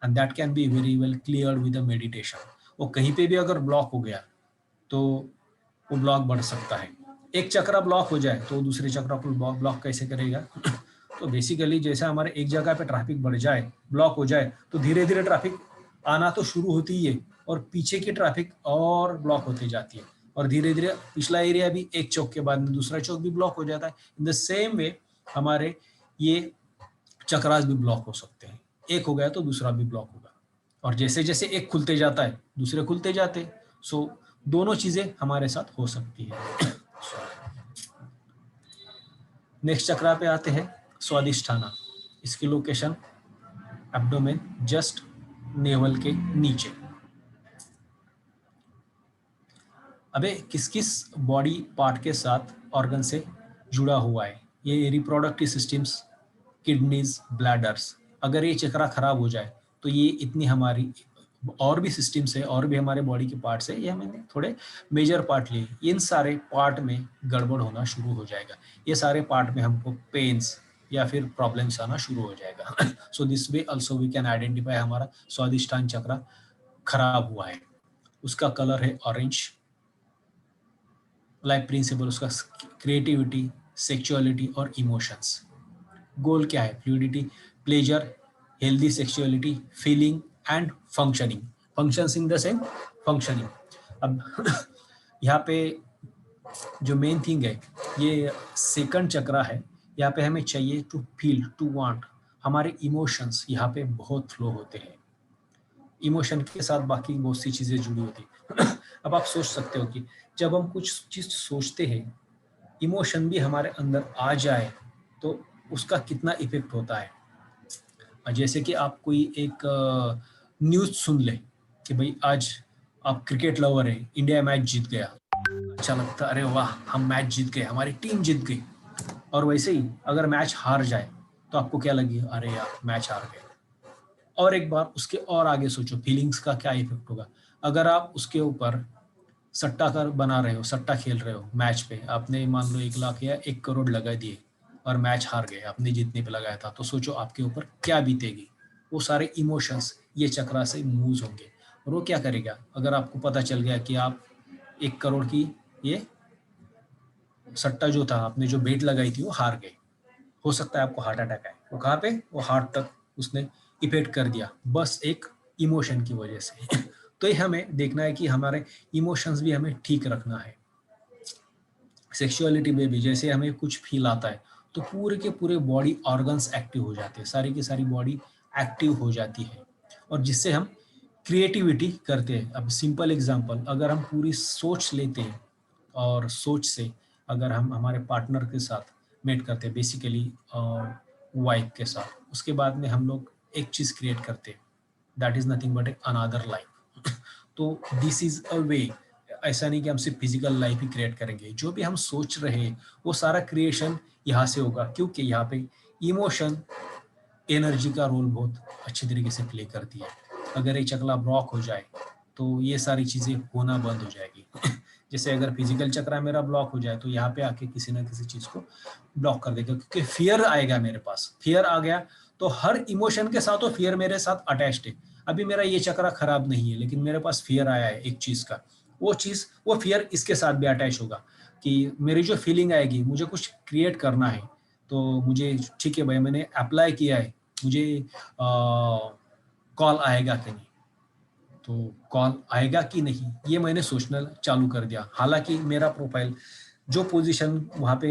and that can be very well clear with a meditation. वो कहीं पे भी अगर ब्लॉक हो गया तो वो ब्लॉक बढ़ सकता है। एक चक्रा ब्लॉक हो जाए तो दूसरे चक्रा को ब्लॉक कैसे करेगा? तो बेसिकली जैसे हमारे एक जगह पे ट्रैफिक बढ़ जाए, ब्लॉक हो जाए, तो धीरे धीरे ट्रैफिक आना तो शुरू होती ही है और पीछे की ट्रैफिक और ब्लॉक होती जाती है और धीरे धीरे पिछला एरिया भी एक चौक के बाद में दूसरा चौक भी ब्लॉक हो जाता है। इन द सेम वे हमारे ये चक्रास भी ब्लॉक हो सकते हैं। एक हो गया तो दूसरा भी ब्लॉक होगा और जैसे जैसे एक खुलते जाता है दूसरे खुलते जाते। सो दोनों चीजें हमारे साथ हो सकती है। नेक्स्ट चक्रा पे आते हैं, स्वादिष्ठाना। इसकी लोकेशन एब्डोमेन, जस्ट नेवल के नीचे। अबे किस किस बॉडी पार्ट के साथ ऑर्गन से जुड़ा हुआ है? ये रिप्रोडक्टिव सिस्टम्स, किडनीज, ब्लैडर्स। अगर ये चक्रा खराब हो जाए तो ये इतनी हमारी और भी सिस्टम्स है और भी हमारे बॉडी के पार्ट्स है, ये मैंने थोड़े मेजर पार्ट लिए, इन सारे पार्ट में गड़बड़ होना शुरू हो जाएगा। ये सारे पार्ट में हमको पेन्स या फिर प्रॉब्लम्स आना शुरू हो जाएगा। So this way also we can identify हमारा स्वादिष्ठान चक्रा खराब हुआ है। उसका कलर है ऑरेंज। लाइफ प्रिंसिपल उसका क्रिएटिविटी, सेक्सुअलिटी और इमोशंस। गोल क्या है? Fluidity, pleasure, healthy sexuality, feeling and functioning. Functions in the same functioning. अब यहाँ पे जो मेन थिंग है, ये सेकंड चक्रा है। यहाँ पे हमें चाहिए टू फील, टू वांट। हमारे इमोशंस यहाँ पे बहुत फ्लो होते हैं। इमोशन के साथ बाकी बहुत सी चीज़ें जुड़ी होती है। अब आप सोच सकते हो कि जब हम कुछ चीज़ सोचते हैं, इमोशन भी हमारे अंदर आ जाए तो उसका कितना इफेक्ट होता है। जैसे कि आप कोई एक न्यूज़ सुन ले कि भाई आज आप क्रिकेट लवर है, इंडिया मैच जीत गया, अच्छा लगता है, अरे वाह हम मैच जीत गए, हमारी टीम जीत गई। और वैसे ही अगर मैच हार जाए तो आपको क्या लगे? अरे यार मैच हार गए। और एक बार उसके और आगे सोचो, फीलिंग्स का क्या इफेक्ट होगा। अगर आप उसके ऊपर सट्टा कर बना रहे हो, सट्टा खेल रहे हो मैच पे, आपने मान लो 1 लाख या 1 करोड़ लगा दिए और मैच हार गए, आपने जीतने पे लगाया था, तो सोचो आपके ऊपर क्या बीतेगी। वो सारे इमोशंस ये चक्रा से मूव होंगे और वो क्या करेगा? अगर आपको पता चल गया कि आप 1 करोड़ की ये सट्टा जो था, आपने जो बेट लगाई थी वो हार गए, हो सकता है आपको हार्ट अटैक आए। वो कहाँ पे? वो हार्ट तक उसने इफेक्ट कर दिया, बस एक इमोशन की वजह से। तो ये हमें देखना है कि हमारे इमोशंस भी हमें ठीक रखना है। सेक्सुअलिटी में भी जैसे हमें कुछ फील आता है तो पूरे के पूरे बॉडी ऑर्गन्स एक्टिव हो जाते हैं, सारी की सारी बॉडी एक्टिव हो जाती है, और जिससे हम क्रिएटिविटी करते हैं। अब सिंपल एग्जांपल, अगर हम पूरी सोच लेते हैं और सोच से अगर हम हमारे पार्टनर के साथ मेट करते हैं, बेसिकली वाइफ के साथ, उसके बाद में हम लोग एक चीज क्रिएट करते हैं, that is nothing but another life. तो दिस इज अ वे, ऐसा नहीं कि हम सिर्फ फिजिकल लाइफ ही क्रिएट करेंगे, जो भी हम सोच रहे हैं वो सारा क्रिएशन यहाँ से होगा, क्योंकि यहाँ पे इमोशन एनर्जी का रोल बहुत अच्छी तरीके से प्ले करती है। अगर एक चक्रा ब्लॉक हो जाए तो ये सारी चीजें होना बंद हो जाएगी। जैसे अगर फिजिकल चक्रा मेरा ब्लॉक हो जाए तो यहाँ पे आके किसी ना किसी चीज को ब्लॉक कर देगा, क्योंकि फियर आएगा मेरे पास। फियर आ गया तो हर इमोशन के साथ वो फियर मेरे साथ अटैच्ड है। अभी मेरा ये चक्रा खराब नहीं है, लेकिन मेरे पास फियर आया है एक चीज का, वो फियर इसके साथ भी अटैच होगा कि मेरी जो फीलिंग आएगी, मुझे कुछ क्रिएट करना है, तो मुझे ठीक है भाई, मैंने अप्लाई किया है, मुझे कॉल आएगा कि नहीं, तो कॉल आएगा कि नहीं ये मैंने सोचना चालू कर दिया। हालांकि मेरा प्रोफाइल जो पोजीशन वहाँ पे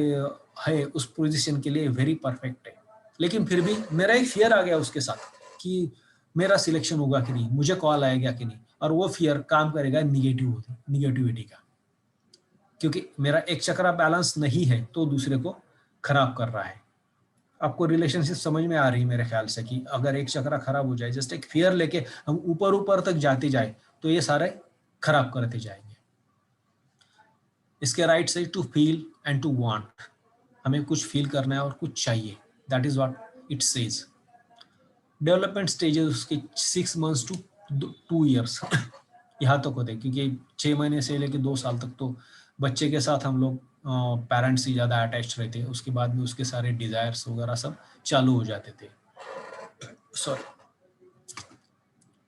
है उस पोजीशन के लिए वेरी परफेक्ट है, लेकिन फिर भी मेरा एक फियर आ गया उसके साथ कि मेरा सिलेक्शन होगा कि नहीं, मुझे कॉल आएगा कि नहीं, और वो फियर काम करेगा निगेटिविटी का, क्योंकि मेरा एक चक्रा बैलेंस नहीं है तो दूसरे को खराब कर रहा है। आपको रिलेशनशिप समझ में आ रही है मेरे ख्याल से, कि अगर एक चक्रा खराब हो जाए, जस्ट एक फियर लेके हम ऊपर ऊपर तक जाते जाए तो ये सारे खराब करते जाएंगे। इसके राइट से to feel and to want, हमें कुछ फील करना है और कुछ चाहिए, that is what it says. Development stages उसके 6 मंथ्स टू 2 ईयर्स यहाँ तक होते हैं, क्योंकि 6 महीने से लेकर 2 साल तक तो बच्चे के साथ हम लोग पेरेंट्स ही ज़्यादा अटैच रहते हैं, उसके बाद में उसके सारे डिजायर्स वगैरह सब चालू हो जाते थे। सॉरी,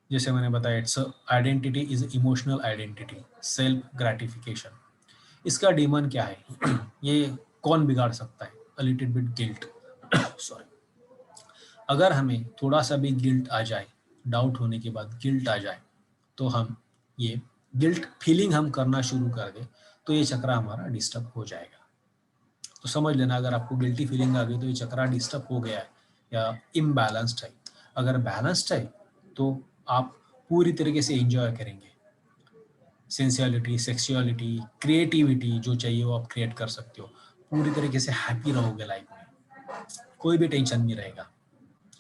जैसे मैंने बताया, it's identity is emotional identity, self gratification. इसका डीमन क्या है ये कौन बिगाड़ सकता है? A little bit guilt. Sorry, अगर हमें थोड़ा सा भी गिल्ट आ जाए, डाउट होने के बाद गिल्ट आ जाए, तो हम ये गिल्ट फीलिंग हम करना शुरू कर दें, तो ये चक्रा हमारा डिस्टर्ब हो जाएगा। तो समझ लेना, अगर आपको गिल्टी फीलिंग आ गई तो ये चक्रा डिस्टर्ब हो गया है या इम्बैलेंस्ड है। अगर बैलेंस्ड है तो आप पूरी तरीके से एंजॉय करेंगे, सेंसुअलिटी, सेक्सुअलिटी, क्रिएटिविटी जो चाहिए वो आप क्रिएट कर सकते हो, पूरी तरीके से हैप्पी रहोगे लाइफ में, कोई भी टेंशन नहीं रहेगा।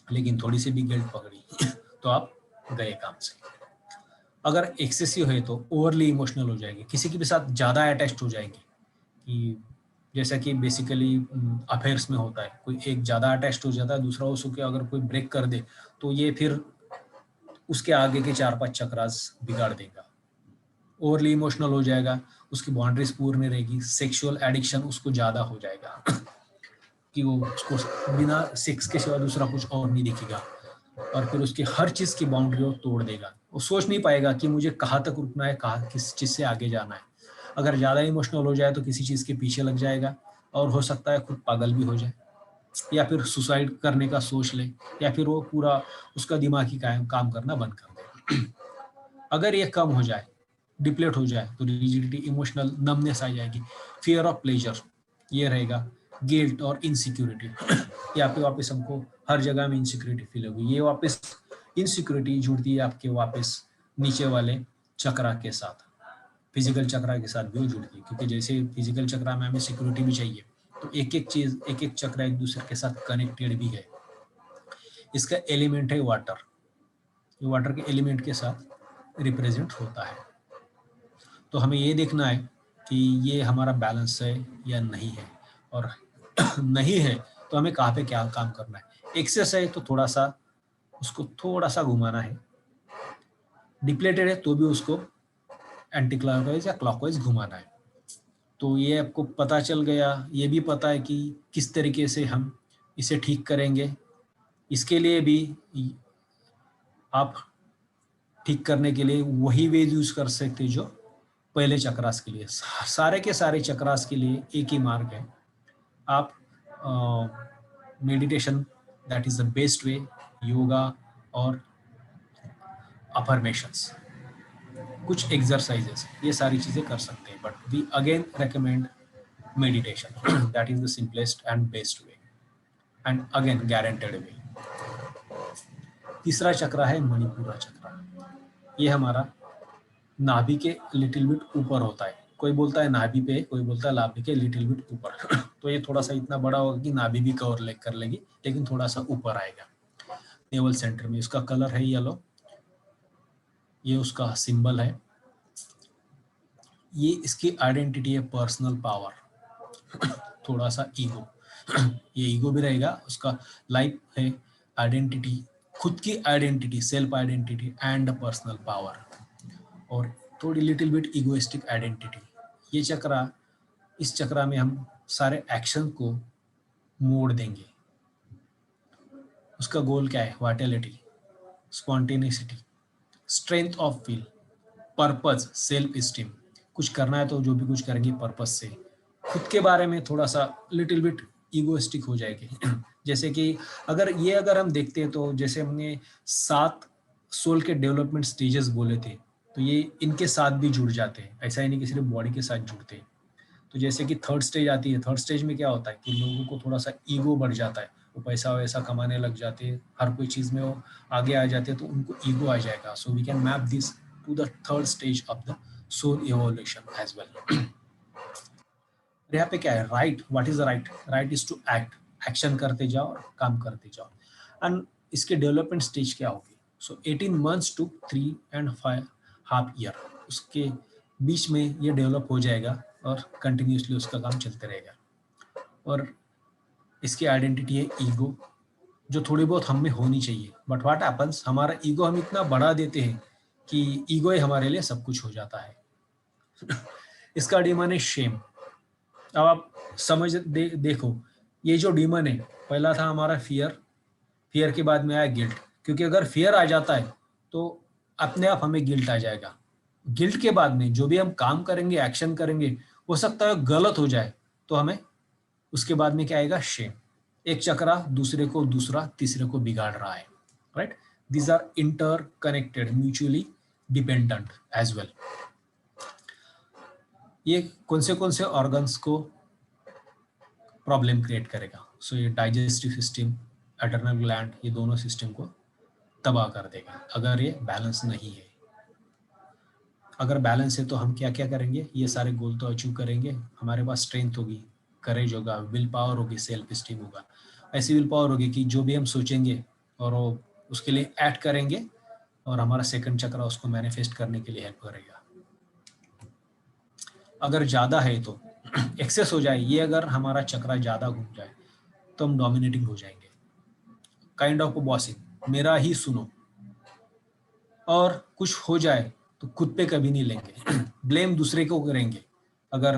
लेकिन थोड़ी सी भी गिल्ट पकड़ी तो आप गए काम से। अगर एक्सेसिव है तो ओवरली इमोशनल हो जाएंगे, किसी के भी साथ ज़्यादा अटैच्ड हो जाएंगे, कि जैसा कि बेसिकली अफेयर्स में होता है, कोई एक ज़्यादा अटैच्ड हो जाता है, दूसरा उसको अगर कोई ब्रेक कर दे तो ये फिर उसके आगे के 4-5 चक्रास बिगाड़ देगा। ओवरली इमोशनल हो जाएगा, उसकी बाउंड्रीज पूरी नहीं रहेगी, सेक्सुअल एडिक्शन उसको ज़्यादा हो जाएगा कि वो उसको बिना सेक्स के सिवा दूसरा कुछ और नहीं दिखेगा, और फिर उसकी हर चीज़ की बाउंड्री वो तोड़ देगा। वो सोच नहीं पाएगा कि मुझे कहाँ तक रुकना है, कहाँ किस चीज़ से आगे जाना है। अगर ज़्यादा इमोशनल हो जाए तो किसी चीज़ के पीछे लग जाएगा, और हो सकता है खुद पागल भी हो जाए, या फिर सुसाइड करने का सोच ले, या फिर वो पूरा उसका दिमाग ही काम करना बंद कर दे। अगर ये कम हो जाए, डिप्लेट हो जाए, तो रिजिडिटी, इमोशनल नमनेस आ जाएगी, फियर ऑफ प्लेजर ये रहेगा, गिल्ट और इनसिक्योरिटी या फिर वापस हमको हर जगह में इनसिक्योरिटी फील होगी। ये वापस इनसिक्योरिटी जुड़ती है आपके वापस नीचे वाले चक्रा के साथ, फिजिकल चक्रा के साथ भी जुड़ती है, क्योंकि जैसे फिजिकल चक्रा में हमें सिक्योरिटी भी चाहिए, तो एक एक चीज, एक एक चक्रा एक दूसरे के साथ कनेक्टेड भी है। इसका एलिमेंट है वाटर, ये वाटर के एलिमेंट के साथ रिप्रेजेंट होता है। तो हमें ये देखना है कि ये हमारा बैलेंस है या नहीं है, और नहीं है तो हमें कहाँ पे क्या काम करना है। एक्सेस है तो थोड़ा सा उसको थोड़ा सा घुमाना है, डिप्लेटेड है तो भी उसको एंटी क्लॉकवाइज या क्लॉकवाइज घुमाना है। तो ये आपको पता चल गया, ये भी पता है कि किस तरीके से हम इसे ठीक करेंगे। इसके लिए भी आप ठीक करने के लिए वही वेज यूज कर सकते जो पहले चक्रास के लिए। सारे के सारे चक्रास के लिए एक ही मार्ग है, आप meditation, that is the best way, yoga और अफर्मेशंस, कुछ एक्सरसाइजेस, ये सारी चीज़ें कर सकते हैं, but we again recommend meditation, that is the simplest and best way. And again guaranteed way. तीसरा चक्र है मणिपुरा चक्र। ये हमारा नाभि के लिटिल बिट ऊपर होता है। कोई बोलता है नाभि पे, कोई बोलता है नाभि के लिटिल बिट ऊपर। तो ये थोड़ा सा इतना बड़ा होगा कि नाभि भी कवर कर लेगी, लेकिन थोड़ा सा ऊपर आएगा नेवल सेंटर में। इसका कलर है येलो, ये उसका सिंबल है। ये इसकी आइडेंटिटी है पर्सनल पावर, थोड़ा सा ईगो। ये ईगो भी रहेगा उसका। लाइफ है आइडेंटिटी, खुद की identity, self identity and personal power, और थोड़ी लिटिल बिट इगोइस्टिक आइडेंटिटी। ये चक्रा, इस चक्रा में हम सारे एक्शन को मोड़ देंगे। उसका गोल क्या है? Vitality, spontaneity, strength of will, purpose, self esteem. कुछ करना है तो जो भी कुछ करेंगे पर्पस से। खुद के बारे में थोड़ा सा लिटिल बिट इगोइस्टिक हो जाएगी। जैसे कि अगर हम देखते हैं तो जैसे हमने 7 सोल के डेवलपमेंट स्टेजेस बोले थे, तो ये इनके साथ भी जुड़ जाते हैं। ऐसा ही नहीं कि सिर्फ बॉडी के साथ जुड़ते हैं। तो जैसे कि थर्ड स्टेज आती है, थर्ड स्टेज में क्या होता है कि लोगों को थोड़ा सा ईगो बढ़ जाता है, वो पैसा वैसा कमाने लग जाते हैं, हर कोई चीज़ में वो आगे आ जाते हैं, तो उनको ईगो आ जाएगा। So we can map this to the third stage of the soul evolution as well. यहाँ पे क्या है? Right, what is the right? Right is to act, action करते जाओ और काम करते जाओ। एंड इसके डेवलपमेंट स्टेज क्या होगी? सो 18 मंथ्स टू 3.5 ईयर, उसके बीच में ये डेवलप हो जाएगा और कंटिन्यूसली उसका काम चलते रहेगा। और इसकी आइडेंटिटी है ईगो, जो थोड़ी बहुत हम में होनी चाहिए। बट व्हाट हैपन्स, हमारा ईगो हम इतना बढ़ा देते हैं कि ईगो ही हमारे लिए सब कुछ हो जाता है। इसका डीमन है शेम। अब आप देखो, ये जो डीमन है, पहला था हमारा फियर, फियर के बाद में आया गिल्ट। क्योंकि अगर फियर आ जाता है तो अपने आप हमें गिल्ट आ जाएगा। गिल्ट के बाद में जो भी हम काम करेंगे, एक्शन करेंगे, हो सकता है गलत हो जाए, तो हमें उसके बाद में क्या आएगा? शेम। एक चक्रा दूसरे को, दूसरा तीसरे को बिगाड़ रहा है, right? These are interconnected, mutually dependent as well. ये कौन से ऑर्गन्स को प्रॉब्लम क्रिएट करेगा? सो ये डाइजेस्टिव सिस्टम, एडर्नल ग्लैंड, ये दोनों सिस्टम को तबाह कर देगा अगर ये बैलेंस नहीं है। अगर बैलेंस है तो हम क्या क्या करेंगे? ये सारे गोल तो अचीव करेंगे। हमारे पास स्ट्रेंथ होगी, करेज होगा, विल पावर होगी, सेल्फ स्टीम होगा। ऐसी विल पावर होगी कि जो भी हम सोचेंगे और वो उसके लिए एक्ट करेंगे, और हमारा सेकंड चक्र उसको मैनिफेस्ट करने के लिए हेल्प करेगा। अगर ज़्यादा है तो एक्सेस हो जाए, ये अगर हमारा चक्रा ज़्यादा घूम जाए तो हम डोमिनेटिंग हो जाएंगे, काइंड ऑफ बॉसिंग, मेरा ही सुनो। और कुछ हो जाए तो खुद पे कभी नहीं लेंगे, ब्लेम दूसरे को करेंगे। अगर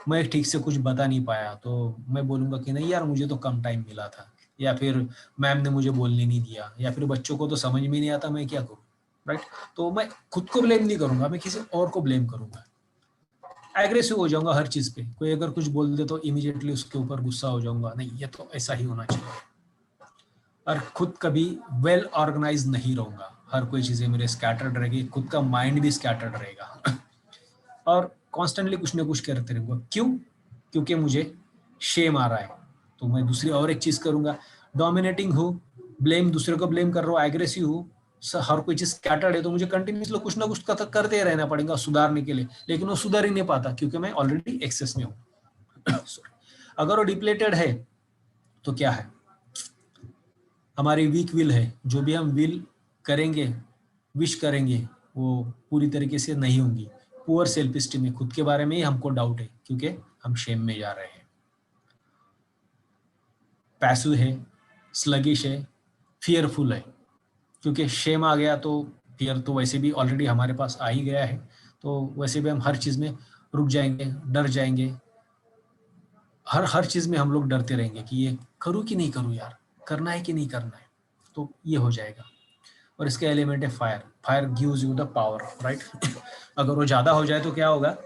मैं ठीक से कुछ बता नहीं पाया तो मैं बोलूँगा कि नहीं यार, मुझे तो कम टाइम मिला था, या फिर मैम ने मुझे बोलने नहीं दिया, या फिर बच्चों को तो समझ में नहीं आता, मैं क्या करूँ, राइट? तो मैं खुद को ब्लेम नहीं करूँगा, मैं किसी और को ब्लेम करूँगा। एग्रेसिव हो जाऊंगा हर चीज पे। कोई अगर कुछ बोल दे तो इमीडिएटली उसके ऊपर गुस्सा हो जाऊंगा, नहीं ये तो ऐसा ही होना चाहिए। और खुद कभी वेल ऑर्गेनाइज नहीं रहूंगा, हर कोई चीजें मेरे स्कैटर्ड रहेगी, खुद का माइंड भी स्कैटर्ड रहेगा। और कॉन्स्टेंटली कुछ ना कुछ करते रहूंगा। क्यों? क्योंकि मुझे शेम आ रहा है, तो मैं दूसरी और एक चीज करूंगा। डोमिनेटिंग हूँ, ब्लेम, दूसरे को ब्लेम कर रहा हूँ, एग्रेसिव हूँ, हर कोई चीज स्कैटर्ड है, तो मुझे कंटिन्यूसली कुछ ना कुछ करते रहना पड़ेगा सुधारने के लिए। लेकिन वो सुधार ही नहीं पाता क्योंकि मैं ऑलरेडी एक्सेस में हूँ। अगर वो डिप्लेटेड है तो क्या है? हमारी वीक विल है, जो भी हम विल करेंगे, विश करेंगे, वो पूरी तरीके से नहीं होंगी। पुअर सेल्फ स्टीम है, खुद के बारे में ही हमको डाउट है क्योंकि हम शेम में जा रहे हैं। पैसिव है, स्लगिश है, फियरफुल है, क्योंकि शेम आ गया तो फियर तो वैसे भी ऑलरेडी हमारे पास आ ही गया है, तो वैसे भी हम हर चीज़ में रुक जाएंगे, डर जाएंगे। हर चीज़ में हम लोग डरते रहेंगे कि ये करूँ कि नहीं करूँ यार, करना है कि नहीं करना है, तो ये हो जाएगा। और इसका एलिमेंट है fire. Fire gives you the power, right? अगर वो ज़्यादा हो जाए तो क्या होगा?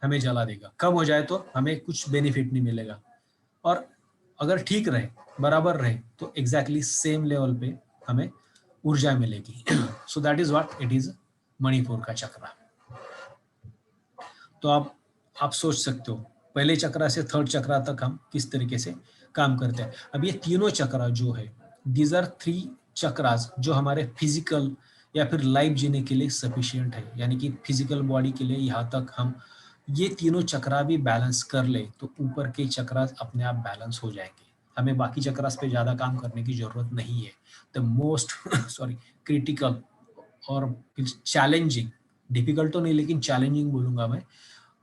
हमें जला देगा। कम हो जाए तो हमें कुछ बेनिफिट नहीं मिलेगा। और अगर ठीक रहे, बराबर रहे, तो एग्जैक्टली सेम लेवल पे हमें ऊर्जा मिलेगी। सो that is what it is, Manipur का चक्र। तो आप सोच सकते हो पहले चक्रा से थर्ड चक्रा तक हम किस तरीके से काम करते हैं। अब ये तीनों चक्रा जो है, दीज आर 3 चक्रास जो हमारे फिजिकल या फिर लाइफ जीने के लिए सफिशिएंट है, यानी कि फिजिकल बॉडी के लिए यहाँ तक हम ये तीनों चक्रा भी बैलेंस कर ले तो ऊपर के चक्रास अपने आप बैलेंस हो जाएंगे। हमें बाकी चक्रास पे ज़्यादा काम करने की ज़रूरत नहीं है। द मोस्ट सॉरी क्रिटिकल और चैलेंजिंग, डिफिकल्ट तो नहीं लेकिन चैलेंजिंग बोलूँगा मैं,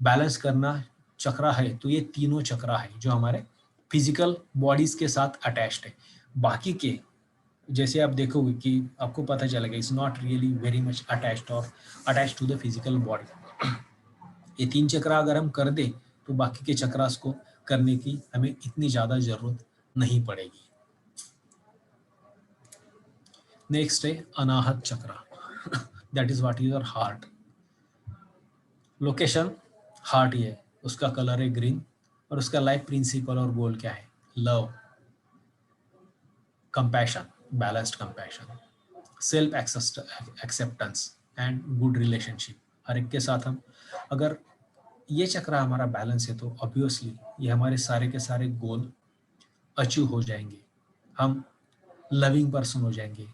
बैलेंस करना चक्रा है तो ये तीनों चक्रा है जो हमारे फिजिकल बॉडीज के साथ अटैच्ड है। बाकी के जैसे आप देखोगे कि आपको पता चलेगा it's not really very much attached और attached to the physical body. ये 3 चक्रा अगर हम कर दें तो बाकी के चक्रास को करने की हमें इतनी ज़्यादा ज़रूरत नहीं पड़ेगी। नेक्स्ट है Anahata chakra, that is what is your heart. Location heart ही है, उसका कलर है ग्रीन और उसका लाइफ प्रिंसिपल और गोल क्या है? Love, compassion, balanced compassion, self acceptance and good relationship. हर एक के साथ हम अगर ये चक्र हमारा बैलेंस है तो ऑब्वियसली ये हमारे सारे के सारे गोल अचीव हो जाएंगे। हम लविंग पर्सन हो जाएंगे,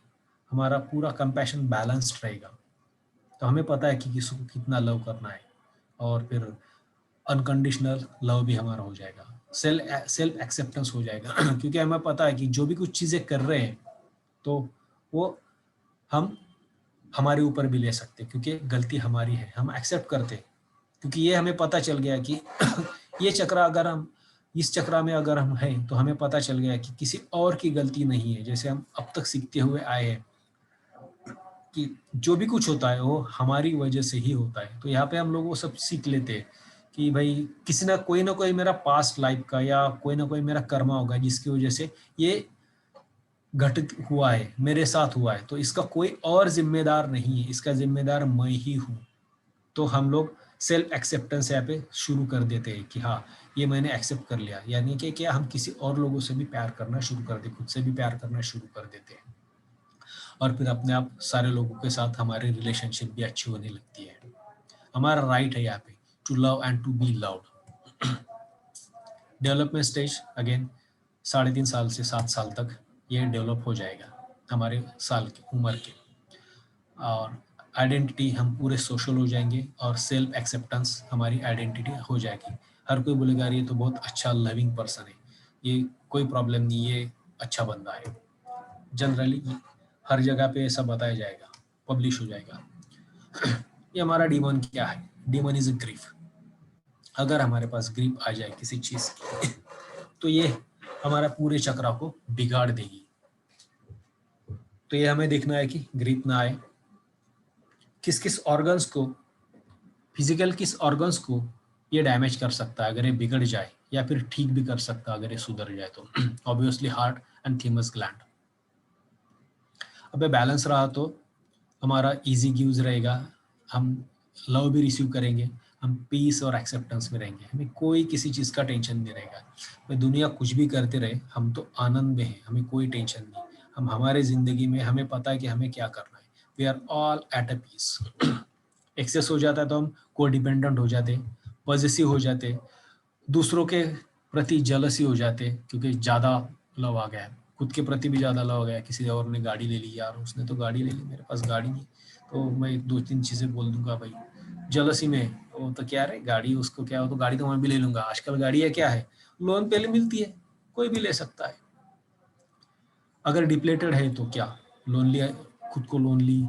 हमारा पूरा कंपैशन बैलेंस्ड रहेगा। तो हमें पता है कि किसी को कितना लव करना है और फिर अनकंडीशनल लव भी हमारा हो जाएगा, सेल्फ एक्सेप्टेंस हो जाएगा क्योंकि हमें पता है कि जो भी कुछ चीज़ें कर रहे हैं तो वो हम हमारे ऊपर भी ले सकते हैं क्योंकि गलती हमारी है, हम एक्सेप्ट करते हैं क्योंकि ये हमें पता चल गया कि ये चक्र अगर हम इस चक्र में अगर हम हैं तो हमें पता चल गया कि किसी और की गलती नहीं है। जैसे हम अब तक सीखते हुए आए हैं कि जो भी कुछ होता है वो हमारी वजह से ही होता है। तो यहाँ पे हम लोग वो सब सीख लेते हैं कि भाई किसी ना कोई मेरा पास्ट लाइफ का या कोई ना कोई मेरा कर्मा होगा जिसकी वजह से ये घटित हुआ है, मेरे साथ हुआ है, तो इसका कोई और जिम्मेदार नहीं है, इसका जिम्मेदार मैं ही हूँ। तो हम लोग सेल्फ एक्सेप्टेंस यहाँ पे शुरू कर देते हैं कि हाँ ये मैंने एक्सेप्ट कर लिया, यानी कि क्या हम किसी और लोगों से भी प्यार करना शुरू कर देते, खुद से भी प्यार करना शुरू कर देते हैं और फिर अपने आप सारे लोगों के साथ हमारी रिलेशनशिप भी अच्छी होने लगती है। हमारा राइट है यहाँ पे to love and to be loved. Development stage again 3.5 साल से 7 साल तक ये डेवलप हो जाएगा हमारे साल की उम्र के, और आइडेंटिटी हम पूरे सोशल हो जाएंगे और सेल्फ एक्सेप्टेंस हमारी आइडेंटिटी हो जाएगी। हर कोई बोलेगा ये तो बहुत अच्छा लविंग पर्सन है, ये कोई प्रॉब्लम नहीं, ये अच्छा बंदा है। जनरली हर जगह पे ऐसा बताया जाएगा, पब्लिश हो जाएगा। ये हमारा डीमन क्या है? Demon is grief. अगर हमारे पास ग्रीफ आ जाए किसी चीज की तो ये हमारा पूरे चक्रा को बिगाड़ देगी। तो ये हमें देखना है कि ग्रीफ ना आए। किस किस ऑर्गन्स को, फिजिकल किस ऑर्गन्स को ये डैमेज कर सकता है अगर ये बिगड़ जाए, या फिर ठीक भी कर सकता है अगर ये सुधर जाए तो ऑब्वियसली हार्ट एंड थीमस ग्लैंड। अब बैलेंस रहा तो हमारा इजी गिव्स रहेगा, हम लव भी रिसीव करेंगे, हम पीस और एक्सेप्टेंस में रहेंगे, हमें कोई किसी चीज़ का टेंशन नहीं रहेगा। भाई दुनिया कुछ भी करते रहे हम तो आनंद में हैं, हमें कोई टेंशन नहीं। हम हमारे ज़िंदगी में हमें पता है कि हमें क्या करना है, we are all at a peace. Access हो जाता है तो हम को डिपेंडेंट हो जाते, पॉजिटिव हो जाते, दूसरों के प्रति जलसी हो जाते क्योंकि ज़्यादा लव आ गया है, खुद के प्रति भी ज़्यादा लव आ गया। किसी और ने गाड़ी ले ली, यार उसने तो गाड़ी ले ली, मेरे पास गाड़ी नहीं, तो मैं 2-3 चीज़ें बोल दूंगा भाई जलसी में, वो तो क्या रहे गाड़ी, उसको क्या हो तो गाड़ी तो मैं भी ले लूंगा। आजकल गाड़ी है क्या है, लोन पे मिलती है, कोई भी ले सकता है। अगर डिप्लेटेड है तो क्या लोनली, खुद को लोनली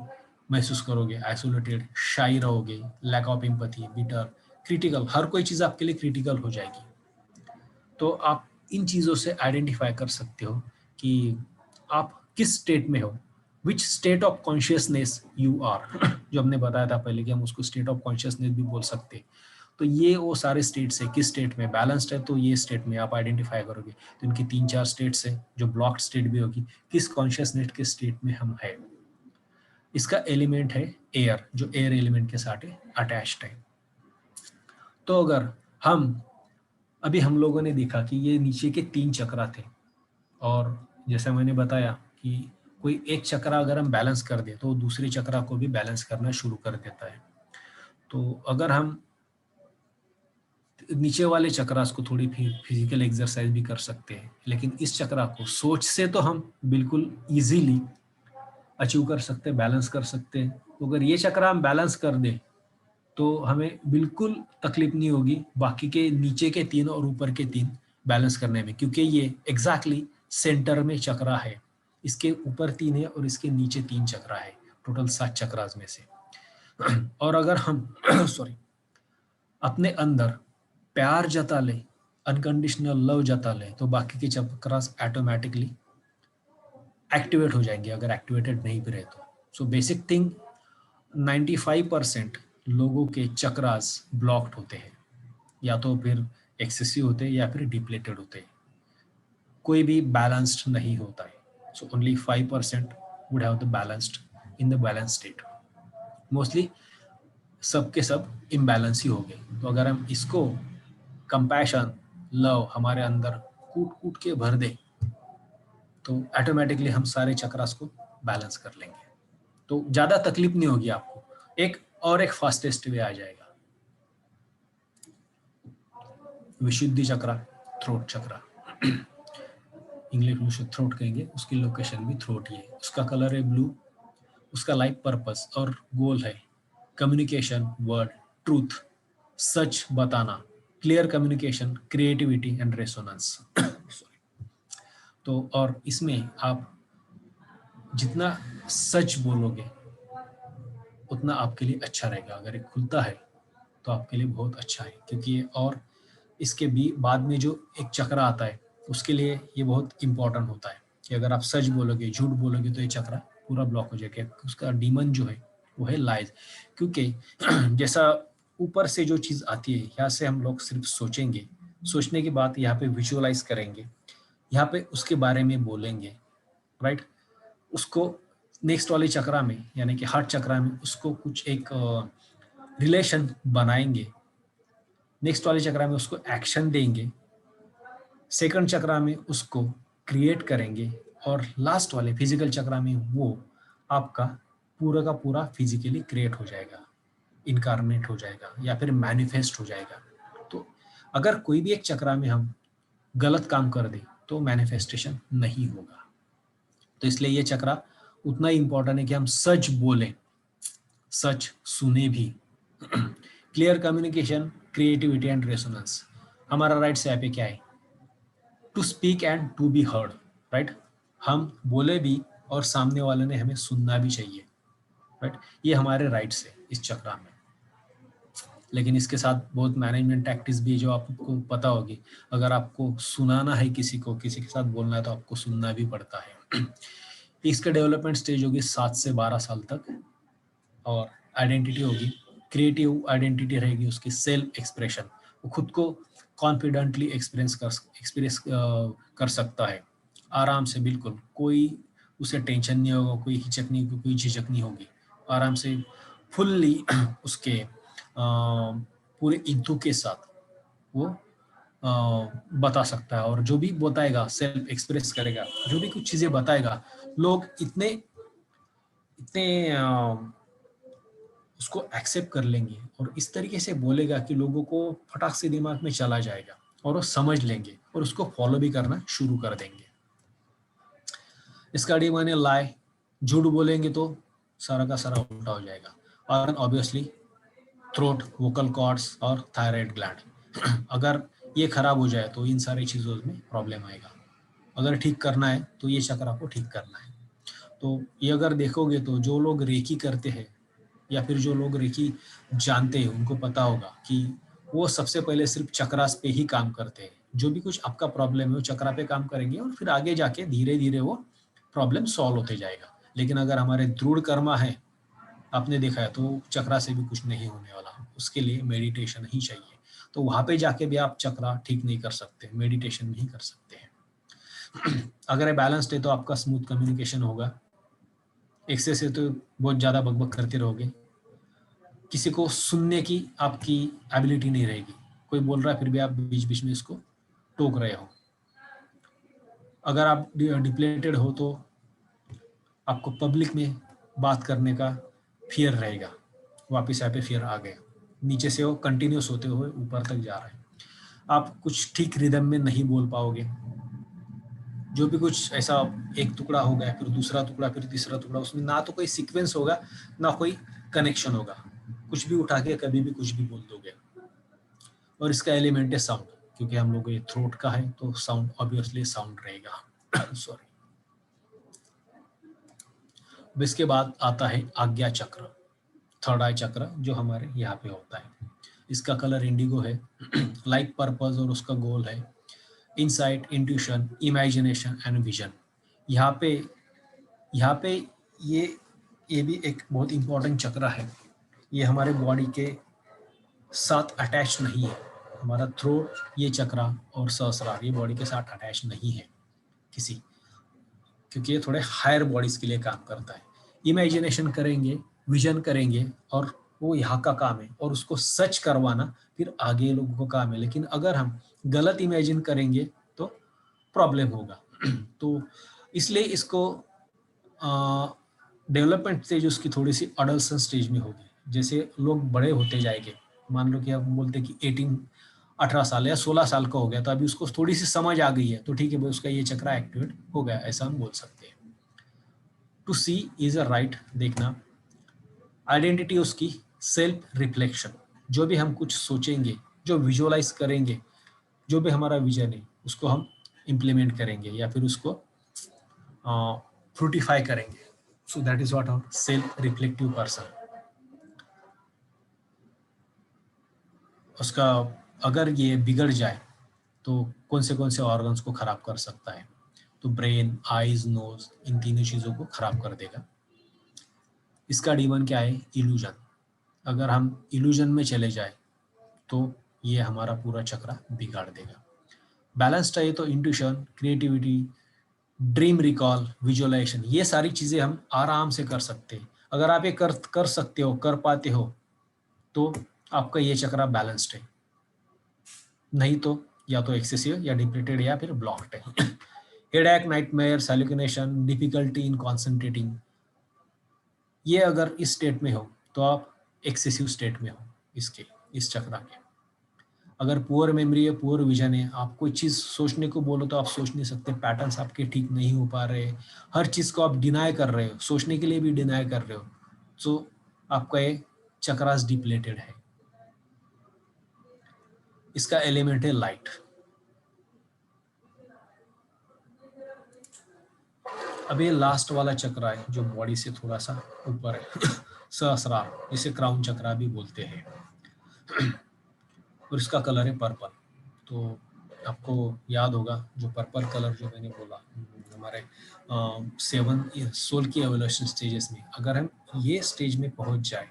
महसूस करोगे, आइसोलेटेड, शाई रहोगे, lack of empathy, bitter, critical, हर कोई चीज़ आपके लिए क्रिटिकल हो जाएगी। तो आप इन चीज़ों से आइडेंटिफाई कर सकते हो कि आप किस स्टेट में हो, which state of consciousness you are. जो हमने बताया था पहले कि हम उसको स्टेट ऑफ कॉन्शियसनेस भी बोल सकते हैं। तो ये वो सारे स्टेट्स है, किस स्टेट में बैलेंस्ड है तो ये स्टेट में आप आइडेंटिफाई करोगे। तो इनकी 3-4 स्टेट्स है, जो ब्लॉक्ड स्टेट भी होगी, किस कॉन्शियसनेस के स्टेट में हम है। इसका एलिमेंट है एयर, जो एयर एलिमेंट के साथ अटैच्ड है। तो अगर हम अभी हम लोगों ने देखा कि ये नीचे के 3 चक्रा थे, और जैसा मैंने बताया कि कोई एक चक्रा अगर हम बैलेंस कर दे तो दूसरे चक्रा को भी बैलेंस करना शुरू कर देता है। तो अगर हम नीचे वाले चक्रास को थोड़ी फिजिकल एक्सरसाइज भी कर सकते हैं, लेकिन इस चक्रा को सोच से तो हम बिल्कुल इजीली अचीव कर सकते हैं, बैलेंस कर सकते हैं। तो अगर ये चक्रा हम बैलेंस कर दें तो हमें बिल्कुल तकलीफ नहीं होगी बाकी के नीचे के 3 और ऊपर के 3 बैलेंस करने में, क्योंकि ये एग्जैक्टली सेंटर में चक्रा है। इसके ऊपर 3 है और इसके नीचे 3 चक्रा है, टोटल 7 चक्रास में से। और अगर हम सॉरी अपने अंदर प्यार जता ले, अनकंडीशनल लव जता ले, तो बाकी के चक्रास ऑटोमेटिकली एक्टिवेट हो जाएंगे, अगर एक्टिवेटेड नहीं भी रहे तो। सो बेसिक थिंग, 95% लोगों के चक्रास ब्लॉक्ड होते हैं, या तो फिर एक्सेसिव होते हैं या फिर डिप्लेटेड होते हैं, कोई भी बैलेंस्ड नहीं होता है। So only 5% would have the balanced in the balance state. Mostly सब के सब इम्बैलेंस ही हो गए। तो अगर हम इसको कंपैशन, लव हमारे अंदर कूट कूट के भर दे तो ऑटोमेटिकली हम सारे चक्रास को बैलेंस कर लेंगे, तो ज्यादा तकलीफ नहीं होगी आपको। एक फास्टेस्ट वे आ जाएगा, विशुद्धि चक्रा, थ्रोट चक्रा, इंग्लिश में उसे थ्रोट कहेंगे, उसकी लोकेशन भी थ्रोट ही है, उसका कलर है ब्लू, उसका लाइफ पर्पस और गोल है कम्युनिकेशन, वर्ड, ट्रूथ, सच बताना, clear communication, creativity and resonance. तो और इसमें आप जितना सच बोलोगे उतना आपके लिए अच्छा रहेगा। अगर ये खुलता है तो आपके लिए बहुत अच्छा है, क्योंकि ये और इसके भी बाद में जो एक चक्रा आता है उसके लिए ये बहुत इंपॉर्टेंट होता है कि अगर आप सच बोलोगे, झूठ बोलोगे तो ये चक्रा पूरा ब्लॉक हो जाएगा। उसका डीमन जो है वो है लाइज, क्योंकि जैसा ऊपर से जो चीज आती है यहाँ से हम लोग सिर्फ सोचेंगे, सोचने के बाद यहाँ पे विजुअलाइज करेंगे, यहाँ पे उसके बारे में बोलेंगे, राइट। उसको नेक्स्ट वाले चक्रा में यानी कि हार्ट चक्रा में उसको कुछ एक रिलेशन बनाएंगे, नेक्स्ट वाले चक्रा में उसको एक्शन देंगे, सेकंड चक्रा में उसको क्रिएट करेंगे, और लास्ट वाले फिजिकल चक्रा में वो आपका पूरा का पूरा फिजिकली क्रिएट हो जाएगा, इनकारनेट हो जाएगा या फिर मैनिफेस्ट हो जाएगा। तो अगर कोई भी एक चक्रा में हम गलत काम कर दें तो मैनिफेस्टेशन नहीं होगा। तो इसलिए ये चक्रा उतना ही इंपॉर्टेंट है कि हम सच बोलें, सच सुने भी। Clear communication, creativity and resonance. हमारा राइट से यहाँ पे क्या है? To speak and to be heard, right. हम बोले भी और सामने वाले ने हमें सुनना भी चाहिए, राइट। ये हमारे राइट्स है इस चक्रा में। लेकिन इसके साथ बहुत मैनेजमेंट टैक्टिक्स भी जो आपको पता होगी। अगर आपको सुनाना है किसी को, किसी के साथ बोलना है, तो आपको सुनना भी पड़ता है। इसका डेवलपमेंट स्टेज होगी 7 से 12 साल तक, और आइडेंटिटी होगी, क्रिएटिव आइडेंटिटी रहेगी उसकी, सेल्फ एक्सप्रेशन, वो खुद को कॉन्फिडेंटली एक्सपीरियंस कर सकता है आराम से, बिल्कुल कोई उसे टेंशन नहीं होगा, कोई हिचक नहीं, कोई झिझक नहीं होगी, आराम से फुल्ली उसके पूरे ईगो के साथ वो बता सकता है। और जो भी बताएगा, सेल्फ एक्सप्रेस करेगा, जो भी कुछ चीजें बताएगा, लोग इतने इतने उसको एक्सेप्ट कर लेंगे और इस तरीके से बोलेगा कि लोगों को फटाक से दिमाग में चला जाएगा और वो समझ लेंगे और उसको फॉलो भी करना शुरू कर देंगे। इसका डी माने लाई, झूठ बोलेंगे तो सारा का सारा उल्टा हो जाएगा। और ऑब्वियसली थ्रोट, वोकल कॉर्ड्स और थायराइड ग्लैंड, अगर ये खराब हो जाए तो इन सारी चीज़ों में प्रॉब्लम आएगा। अगर ठीक करना है तो ये चक्र को ठीक करना है। तो ये अगर देखोगे तो जो लोग रेकी करते हैं या फिर जो लोग रेकी जानते हैं, उनको पता होगा कि वो सबसे पहले सिर्फ चक्रास पे ही काम करते हैं। जो भी कुछ आपका प्रॉब्लम है वो चक्रा पे काम करेंगे और फिर आगे जाके धीरे धीरे वो प्रॉब्लम सॉल्व होते जाएगा। लेकिन अगर हमारे दृढ़ कर्मा है, आपने देखा है, तो चक्रा से भी कुछ नहीं होने वाला, उसके लिए मेडिटेशन ही चाहिए। तो वहां पे जाके भी आप चक्रा ठीक नहीं कर सकते, मेडिटेशन नहीं कर सकते हैं। अगर ये बैलेंस्ड है तो आपका स्मूथ कम्युनिकेशन होगा। एक्सेस से तो बहुत ज्यादा बकबक करते रहोगे, किसी को सुनने की आपकी एबिलिटी नहीं रहेगी, कोई बोल रहा है फिर भी आप बीच बीच में इसको टोक रहे हो। अगर आप डिप्लेटेड हो तो आपको पब्लिक में बात करने का फियर रहेगा। वापिस यहाँ पे फियर आ गया, नीचे से वो कंटिन्यूस होते हुए ऊपर तक जा रहा है। आप कुछ ठीक रिदम में नहीं बोल पाओगे। जो भी कुछ ऐसा एक टुकड़ा हो गया, फिर दूसरा टुकड़ा, फिर तीसरा टुकड़ा, उसमें ना तो कोई सीक्वेंस होगा ना कोई कनेक्शन होगा, कुछ भी उठा के कभी भी कुछ भी बोल दोगे। और इसका एलिमेंट है साउंड, क्योंकि हम लोग ये थ्रोट का है तो साउंड ऑब्वियसली साउंड रहेगा। सॉरी। इसके बाद आता है आज्ञा चक्र, थर्ड आई चक्र, जो हमारे यहाँ पे होता है। इसका कलर इंडिगो है। लाइफ पर्पस और उसका गोल है insight, intuition, imagination and vision. यहाँ पे ये भी एक बहुत इंपॉर्टेंट चक्र है। ये हमारे बॉडी के साथ अटैच नहीं है। हमारा थ्रोट, ये चक्रा और सहस्रार, ये बॉडी के साथ अटैच नहीं है किसी, क्योंकि ये थोड़े हायर बॉडीज के लिए काम करता है। इमेजिनेशन करेंगे, विजन करेंगे, और वो यहाँ का काम है, और उसको सच करवाना फिर आगे लोगों को काम है। लेकिन अगर हम गलत इमेजिन करेंगे तो प्रॉब्लम होगा। तो इसलिए इसको डेवलपमेंट स्टेज उसकी थोड़ी सी अडल्सन स्टेज में होगी। जैसे लोग बड़े होते जाएंगे, मान लो कि आप बोलते हैं कि 18 साल या 16 साल का हो गया, तो अभी उसको थोड़ी सी समझ आ गई है, तो ठीक है भाई, उसका ये चक्रा एक्टिवेट हो गया, ऐसा हम बोल सकते हैं। To see is a right, देखना। आइडेंटिटी उसकी सेल्फ रिफ्लेक्शन, जो भी हम कुछ सोचेंगे, जो विजुअलाइज करेंगे, जो भी हमारा विजन है, उसको हम इम्प्लीमेंट करेंगे या फिर उसको फ्रूटिफाई करेंगे। So that is what our self reflective person. उसका अगर ये बिगड़ जाए तो कौन से ऑर्गन्स को खराब कर सकता है, तो ब्रेन, आईज, नोज, इन तीनों चीज़ों को खराब कर देगा। इसका डीमन क्या है? इल्यूजन। अगर हम इल्यूजन में चले जाए तो ये हमारा पूरा चक्रा बिगाड़ देगा। बैलेंस चाहिए तो intuition, creativity, dream recall, visualisation, ये सारी चीज़ें हम आराम से कर सकते हैं। अगर आप ये कर सकते हो, कर पाते हो, तो आपका ये चक्रा बैलेंस्ड है। नहीं तो या तो एक्सेसिव या डिप्लीटेड या फिर ब्लॉक्ड है। Headache, nightmare, hallucination, difficulty in concentrating, ये अगर इस स्टेट में हो तो आप एक्सेसिव स्टेट में हो इस चक्रा के। अगर पुअर मेमोरी है, पुअर विजन है, आप कोई चीज़ सोचने को बोलो तो आप सोच नहीं सकते, पैटर्न्स आपके ठीक नहीं हो पा रहे, हर चीज़ को आप डिनाई कर रहे हो, सोचने के लिए भी डिनाई कर रहे हो, तो आपका ये चक्रास डिप्लेटेड है। इसका एलिमेंट है लाइट। अब ये लास्ट वाला चक्रा है जो बॉडी से थोड़ा सा ऊपर है, सहस्रार, जिसे क्राउन चक्रा भी बोलते हैं। और इसका कलर है पर्पल। तो आपको याद होगा जो पर्पल कलर जो मैंने बोला, हमारे 7 सोल की एवोल्यूशन स्टेजेस में, अगर हम ये स्टेज में पहुंच जाए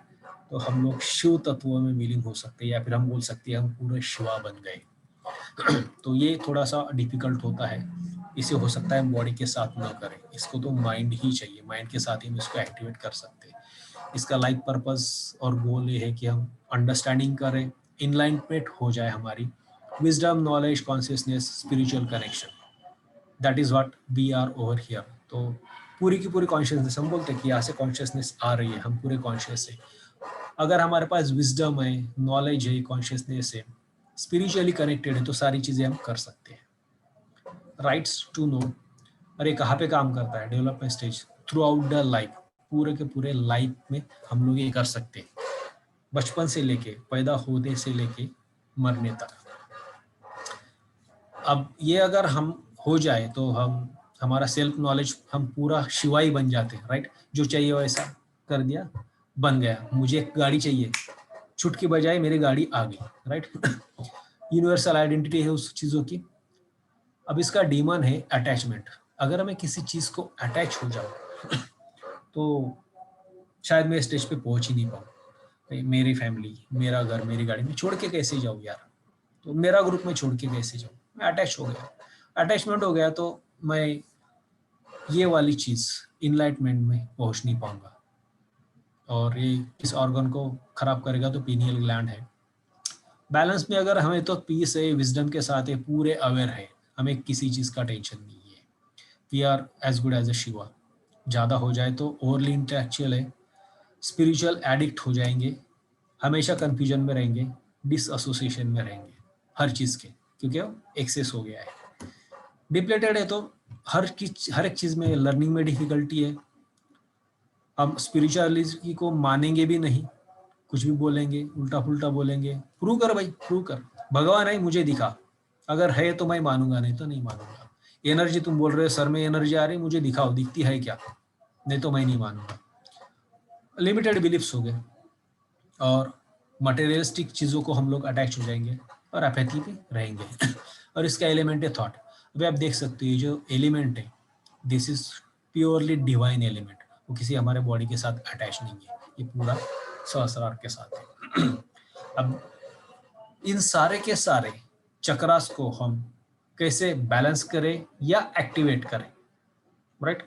तो हम लोग शिव तत्वों में विलीन हो सकते हैं, या फिर हम बोल सकते हैं हम पूरे शिवा बन गए। तो ये थोड़ा सा डिफिकल्ट होता है, इसे हो सकता है बॉडी के साथ ना करें, इसको तो माइंड ही चाहिए, माइंड के साथ ही हम इसको एक्टिवेट कर सकते हैं। इसका लाइफ पर्पस और गोल ये है कि हम अंडरस्टैंडिंग करें, इनलाइनमेंट हो जाए हमारी, wisdom, knowledge, consciousness, spiritual connection, that is what we are over here. तो पूरी की पूरी कॉन्शियसनेस, हम बोलते हैं कि यहाँ से कॉन्शियसनेस आ रही है, हम पूरे कॉन्शियस है। अगर हमारे पास विजडम है, नॉलेज है, कॉन्शियसनेस है, स्पिरिचुअली कनेक्टेड है, तो सारी चीज़ें हम कर सकते हैं। राइट्स टू नो, अरे कहाँ पे काम करता है? Development stage, through out the life, पूरे के पूरे लाइफ में हम लोग ये कर सकते हैं, बचपन से लेके, पैदा होने से लेके मरने तक। अब ये अगर हम हो जाए तो हमारा सेल्फ नॉलेज, हम पूरा शिवाई बन जाते हैं, राइट? जो चाहिए वैसा कर दिया, बन गया। मुझे एक गाड़ी चाहिए, छुट की बजाय मेरी गाड़ी आ गई, राइट? यूनिवर्सल आइडेंटिटी है उस चीज़ों की। अब इसका डीमन है अटैचमेंट। अगर मैं किसी चीज़ को अटैच हो जाऊँ तो शायद मैं स्टेज पे पहुंच ही नहीं पाऊँ। मेरी फैमिली, मेरा घर, मेरी गाड़ी में छोड़ के कैसे जाऊँ यार? तो मेरा ग्रुप में छोड़ के कैसे जाऊँ? मैं अटैच हो गया, अटैचमेंट हो गया, तो मैं ये वाली चीज़ इनलाइटमेंट में पहुंच नहीं पाऊंगा। और ये इस ऑर्गन को खराब करेगा तो पीनियल ग्लैंड है। बैलेंस में अगर हमें तो पीस है, विजडम के साथ है, पूरे अवेयर है, हमें किसी चीज़ का टेंशन नहीं है। We are as good as a Shiva. ज़्यादा हो जाए तो ओवरली इंटेलेक्चुअल है, स्पिरिचुअल एडिक्ट हो जाएंगे, हमेशा कन्फ्यूजन में रहेंगे, डिसएसोसिएशन में रहेंगे हर चीज़ के। क्योंकि वो एक्सेस हो गया है। डिप्लेटेड है तो हर एक चीज में, लर्निंग में डिफिकल्टी है। हम स्पिरिचुअलिटी को मानेंगे भी नहीं, कुछ भी बोलेंगे, उल्टा पुल्टा बोलेंगे। प्रूव कर भाई, प्रूव कर, भगवान है मुझे दिखा, अगर है तो मैं मानूंगा, नहीं तो नहीं मानूंगा। एनर्जी तुम बोल रहे हो सर में एनर्जी आ रही, मुझे दिखाओ दिखती है क्या, नहीं तो मैं नहीं मानूंगा। लिमिटेड बिलीफ्स हो गए और मटेरियलिस्टिक चीज़ों को हम लोग अटैच हो जाएंगे और अपैथी पे रहेंगे। और इसका एलिमेंट है थॉट। अभी आप देख सकते हो ये जो एलिमेंट है, this is purely divine element, वो किसी हमारे बॉडी के साथ अटैच नहीं है, ये पूरा सहस्रार के साथ है। अब इन सारे के सारे चक्रास को हम कैसे बैलेंस करें या एक्टिवेट करें, राइट?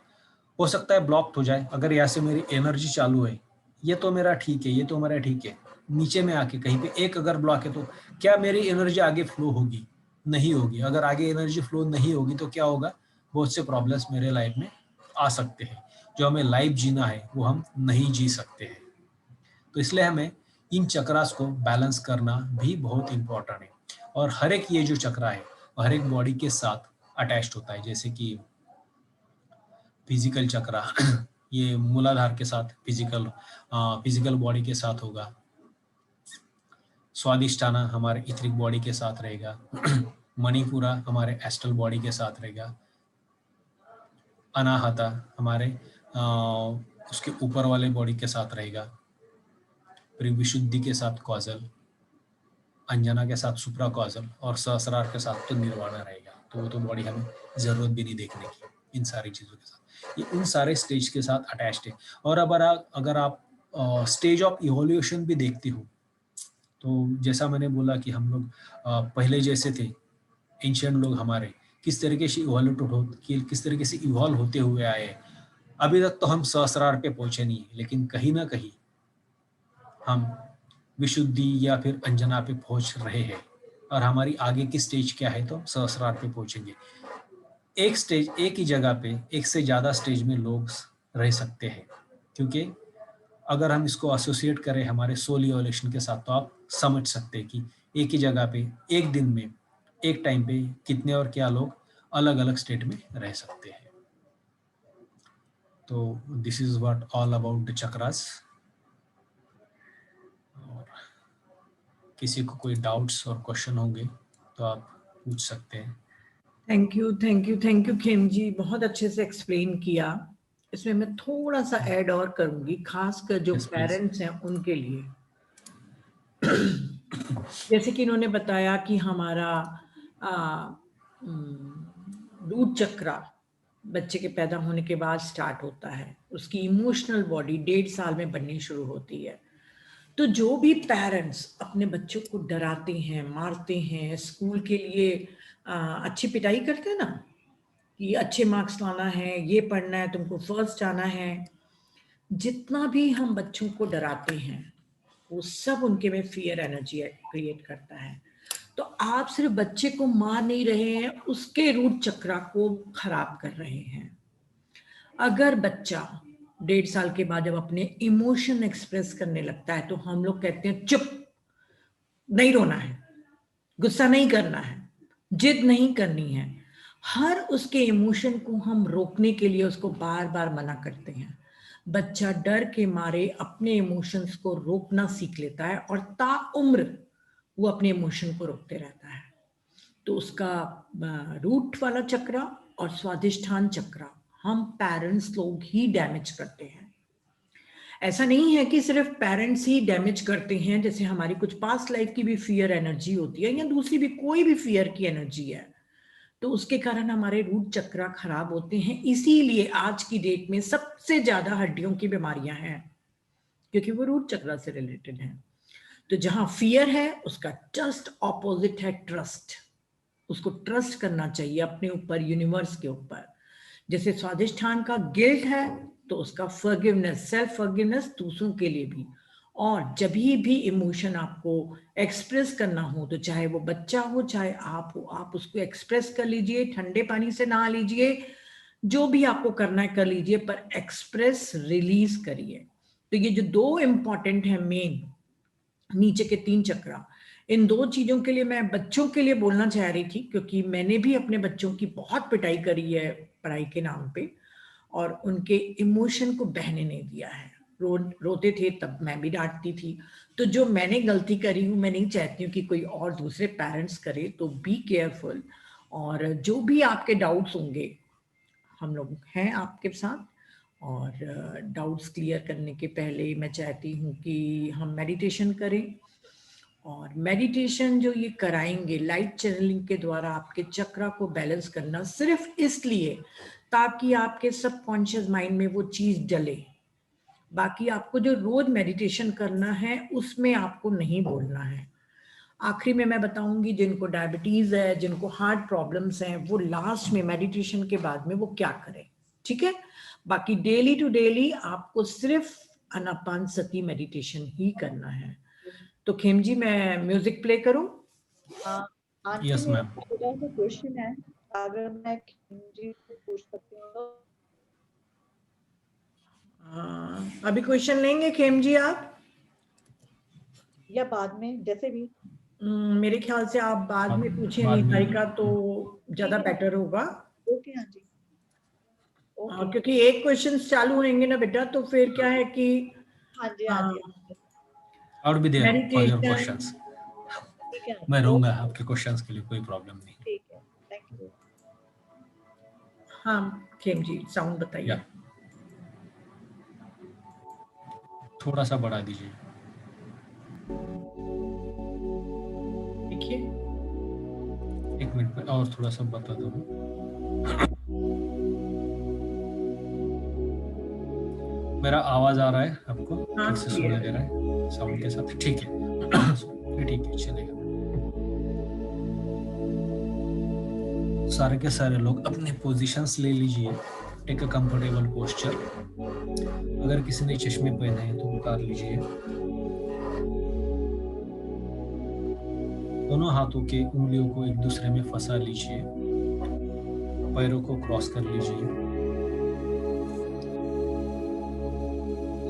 हो सकता है ब्लॉक हो जाए, अगर यहाँ से मेरी एनर्जी चालू है, ये तो मेरा ठीक है, ये तो मेरा ठीक है, नीचे में आके कहीं पे एक अगर ब्लॉक है तो क्या मेरी एनर्जी आगे फ्लो होगी? नहीं होगी। अगर आगे एनर्जी फ्लो नहीं होगी तो क्या होगा? बहुत से प्रॉब्लम्स मेरे लाइफ में आ सकते हैं। जो हमें लाइफ जीना है वो हम नहीं जी सकते हैं। तो इसलिए हमें इन चक्रास को बैलेंस करना भी बहुत इंपॉर्टेंट है। और हर एक ये जो चक्रा है हर एक बॉडी के साथ अटैच्ड होता है। जैसे कि फिजिकल चक्रा ये मूलाधार के साथ फिजिकल बॉडी के साथ होगा। स्वादिष्ठाना हमारे इथरिक बॉडी के साथ रहेगा। मणिपुरा हमारे एस्ट्रल बॉडी के साथ रहेगा। अनाहता हमारे उसके ऊपर वाले बॉडी के साथ रहेगा। फिर विशुद्धि के साथ कॉजल, अंजना के साथ सुप्रा कॉजल और सहस्रार के साथ तो निर्वाणा रहेगा। तो वो तो बॉडी हमें जरूरत भी नहीं देखने की इन सारी चीज़ों के साथ। ये उन सारे स्टेज के साथ अटैच्ड है। और अगर आप स्टेज ऑफ इवोल्यूशन भी देखते हो तो जैसा मैंने बोला कि हम लोग पहले जैसे थे, एंशिएंट लोग हमारे किस तरीके से किस तरीके से इवॉल्व होते हुए आए। अभी तक तो हम सहस्रार पे पहुंचे नहीं, लेकिन कहीं ना कहीं हम विशुद्धि या फिर अंजना पे पहुंच रहे हैं। और हमारी आगे की स्टेज क्या है तो हम सहस्रार पे पहुंचेंगे। एक ही जगह पे एक से ज्यादा स्टेज में लोग रह सकते हैं, क्योंकि अगर हम इसको एसोसिएट करें हमारे सोल इवोल्यूशन के साथ तो आप समझ सकते हैं कि एक ही जगह पे एक दिन में एक टाइम पे कितने और क्या लोग अलग अलग स्टेट में रह सकते हैं। तो this is what all about the chakras. और किसी को कोई डाउट्स और क्वेश्चन होंगे तो आप पूछ सकते हैं। Thank you, thank you, thank you Khem ji, बहुत अच्छे से एक्सप्लेन किया। इसमें मैं थोड़ा सा ऐड और करूंगी, खासकर जो Yes, please. पेरेंट्स हैं उनके लिए। जैसे कि इन्होंने बताया कि हमारा रूट चक्रा बच्चे के पैदा होने के बाद स्टार्ट होता है, उसकी इमोशनल बॉडी 1.5 साल में बननी शुरू होती है। तो जो भी पेरेंट्स अपने बच्चों को डराते हैं, मारते हैं, स्कूल के लिए अच्छी पिटाई करते हैं ना, कि अच्छे मार्क्स लाना है, ये पढ़ना है, तुमको फर्स्ट आना है, जितना भी हम बच्चों को डराते हैं वो सब उनके में फियर एनर्जी क्रिएट करता है। तो आप सिर्फ बच्चे को मार नहीं रहे हैं, उसके रूट चक्रा को खराब कर रहे हैं। अगर बच्चा 1.5 साल के बाद जब अपने इमोशन एक्सप्रेस करने लगता है तो हम लोग कहते हैं चुप, नहीं रोना है, गुस्सा नहीं करना है, जिद नहीं करनी है। हर उसके इमोशन को हम रोकने के लिए उसको बार बार मना करते हैं। बच्चा डर के मारे अपने इमोशंस को रोकना सीख लेता है और ताउम्र वो अपने इमोशन को रोकते रहता है। तो उसका रूट वाला चक्रा और स्वादिष्ठान चक्रा हम पेरेंट्स लोग ही डैमेज करते हैं। ऐसा नहीं है कि सिर्फ पेरेंट्स ही डैमेज करते हैं, जैसे हमारी कुछ पास्ट लाइफ की भी फियर एनर्जी होती है या दूसरी भी कोई भी फियर की एनर्जी है, तो उसके कारण हमारे रूट चक्रा खराब होते हैं। इसीलिए आज की डेट में सबसे ज्यादा हड्डियों की बीमारियां हैं, क्योंकि वो रूट चक्रा से रिलेटेड है। तो जहां फियर है उसका जस्ट ऑपोजिट है ट्रस्ट। उसको ट्रस्ट करना चाहिए अपने ऊपर, यूनिवर्स के ऊपर। जैसे स्वादिष्ठान का गिल्ट है तो उसका फॉरगिवनेस, सेल्फ फॉरगिवनेस दूसरों के लिए भी। और जब भी इमोशन आपको एक्सप्रेस करना हो, तो चाहे वो बच्चा हो चाहे आप हो, आप उसको एक्सप्रेस कर लीजिए, ठंडे पानी से नहा लीजिए, जो भी आपको करना है कर लीजिए, पर एक्सप्रेस रिलीज करिए। तो ये जो 2 इंपॉर्टेंट है मेन, नीचे के 3 चक्रा, इन 2 चीज़ों के लिए मैं बच्चों के लिए बोलना चाह रही थी, क्योंकि मैंने भी अपने बच्चों की बहुत पिटाई करी है पढ़ाई के नाम पे और उनके इमोशन को बहने नहीं दिया है। रोते थे तब मैं भी डाँटती थी। तो जो मैंने गलती करी हूँ, मैं नहीं चाहती हूँ कि कोई और दूसरे पेरेंट्स करे, तो बी केयरफुल। और जो भी आपके डाउट्स होंगे, हम लोग हैं आपके साथ। और डाउट्स क्लियर करने के पहले मैं चाहती हूँ कि हम मेडिटेशन करें। और मेडिटेशन जो ये कराएंगे लाइट चैनलिंग के द्वारा आपके चक्रा को बैलेंस करना, सिर्फ इसलिए ताकि आपके सबकॉन्शियस माइंड में वो चीज डले। बाकी आपको जो रोज मेडिटेशन करना है उसमें आपको नहीं बोलना है। आखिरी में मैं बताऊंगी जिनको डायबिटीज है, जिनको हार्ट प्रॉब्लम्स हैं, वो लास्ट में मेडिटेशन के बाद में वो क्या करें। ठीक है। बाकी डेली टू डेली आपको सिर्फ अनापानसती मेडिटेशन ही करना है। तो खेम जी, मैं म्यूजिक प्ले करूं? आंटी यस मेरा मैम। छोटा सा क्वेश्चन है, अगर मैं खेम जी को पूछ सकती हूँ तो? अभी क्वेश्चन लेंगे खेम जी आप? या बाद में, जैसे भी। मेरे ख्याल से आप बाद में पूछे बाद में। निहारिका तो ज्यादा ठीक है, बेटर होगा। Okay aunty, okay. क्योंकि एक क्वेश्चन चालू होंगे ना बेटा, तो फिर क्या है कि हाँ जी, हाँ जी, और भी there for your meditation. Questions. ठीक है मैं आंटी, रहूंगा ओके, आपके क्वेश्चंस के लिए, कोई प्रॉब्लम नहीं। ठीक है, थैंक यू। हाँ खेम जी, साउंड या बताइए। थोड़ा सा बढ़ा दीजिए। देखिए, एक मिनट में और थोड़ा सा बता दो। मेरा आवाज आ रहा है आपको? हाँ ठीक से सुनाई दे क्लियर। रहा है साउंड के साथ? ठीक है। फिर ठीक है, चलेगा। सारे के सारे लोग अपने पोजीशंस ले लीजिए। Take a comfortable posture. अगर किसी ने चश्मे पहने हैं तो उतार लीजिए। दोनों हाथों के उंगलियों को एक दूसरे में फंसा लीजिए। पैरों को क्रॉस कर लीजिए।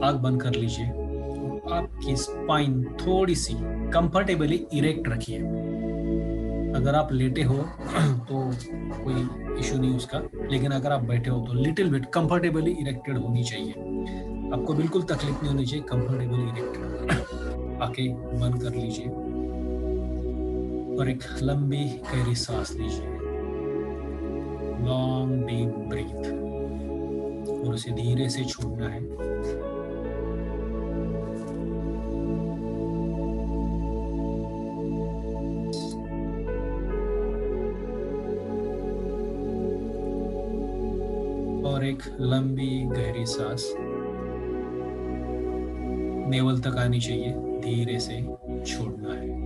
आंख बंद कर लीजिए। आपकी स्पाइन थोड़ी सी कंफर्टेबली इरेक्ट रखिए। अगर आप लेटे हो तो कोई इशू नहीं उसका, लेकिन अगर आप बैठे हो तो लिटिल बिट कंफर्टेबली इरेक्टेड होनी चाहिए। आपको बिल्कुल तकलीफ नहीं होनी चाहिए, कंफर्टेबली इरेक्टेड। आंखें बंद कर लीजिए और एक लंबी गहरी सांस लीजिए। लॉन्ग डीप ब्रीथ, और उसे धीरे से छोड़ना है। और एक लंबी गहरी सांस नेवल तक आनी चाहिए, धीरे से छोड़ना है।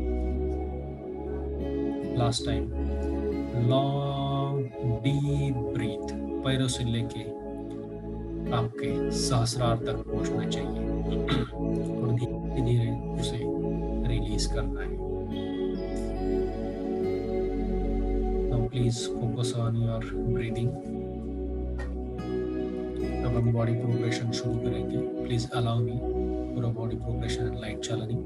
Last time, long deep breath, पैरों से लेके आपके सहस्रार तक पहुंचना चाहिए और धीरे धीरे उसे रिलीज करना है। Now please focus on your breathing. अब हम बॉडी प्रोग्रेशन शुरू करेंगे। प्लीज अलाउ मी पूरा body progression and light channelling.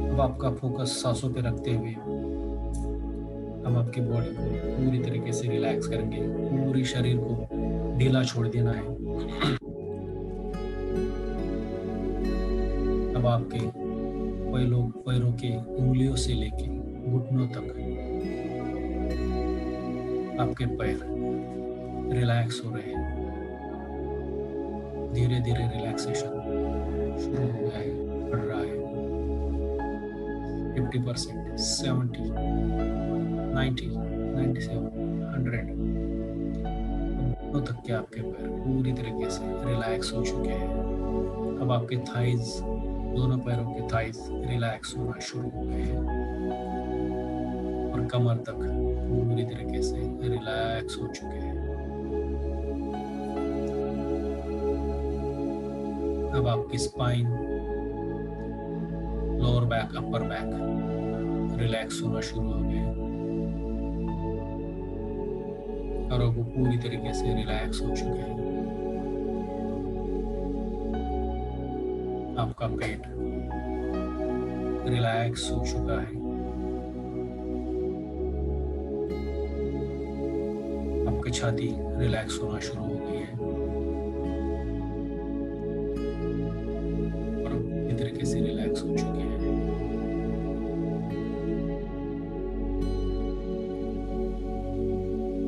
अब आपका फोकस सांसों पे रखते हुए हम आपके बॉडी को पूरी तरीके से रिलैक्स करेंगे। पूरी शरीर को ढीला छोड़ देना है। अब आपके पैरों के उंगलियों से लेके घुटनों तक आपके पैर रिलैक्स हो रहे हैं। धीरे धीरे रिलैक्सेशन शुरू हो गया है, बढ़ रहा है। 50%, 70, 90, 97, 100 तक के आपके पैर पूरी तरीके से रिलैक्स हो चुके हैं। अब आपके थाइज, दोनों पैरों के थाइज रिलैक्स होना शुरू हो गए हैं और कमर तक पूरी तरीके से रिलैक्स हो चुके हैं। अब आपकी spine, lower back, upper back relax होना शुरू हो गए और वो पूरी तरीके से रिलैक्स हो चुके हैं। आपका पेट रिलैक्स हो चुका है, आपकी छाती रिलैक्स होना शुरू हो गई है और पूरी तरीके से रिलैक्स हो चुके हैं।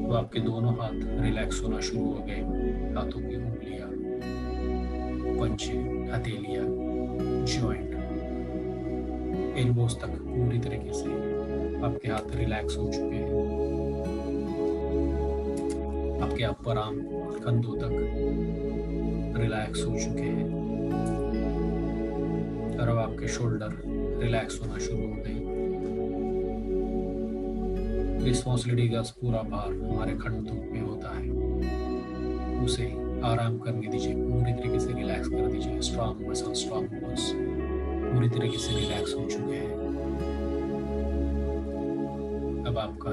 तो आपके दोनों हाथ रिलैक्स होना शुरू हो गए, हाथों की उंगलियां, पंजे, हथेलियां, जॉइंट, एल्बोस तक पूरी तरीके से आपके हाथ रिलैक्स हो चुके हैं। आपके अपर आर्म, कंधों तक रिलैक्स हो चुके हैं और अब आपके शोल्डर रिलैक्स होना शुरू हो गए। रिस्पॉन्सिबिलिटी का पूरा भार हमारे कंधों पे होता है, उसे आराम करने दीजिए, पूरी तरीके से रिलैक्स कर दीजिए। स्ट्रॉन्ग मसल, स्ट्रॉन्ग बोन्स पूरी तरीके से रिलैक्स हो चुके हैं। अब आपका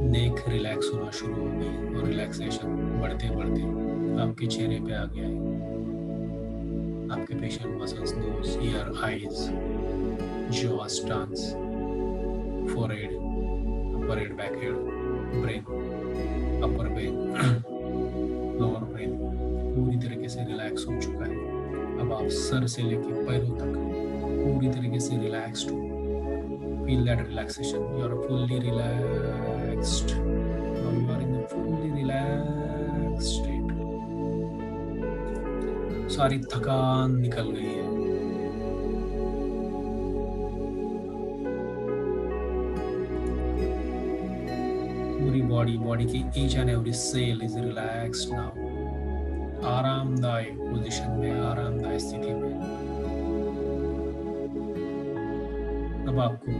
नेक रिलैक्स होना शुरू हो गई और रिलैक्सेशन बढ़ते बढ़ते आपके चेहरे पे आ गया है। आपके facial muscles, nose, ear, eyes, jaw, stance, forehead, upper head, back head, brain, upper brain, lower brain पूरी तरीके से रिलैक्स हो चुका है। अब आप सर से लेकर पैरों तक पूरी तरीके से रिलैक्स्ड हो। Feel that relaxation. You are fully relaxed. Now you are in a fully relaxed state. सारी थकान निकल गई है। पूरी बॉडी की each and every cell is relaxed now. आरामदायक पोजीशन में, आरामदायक स्थिति में। अब आपको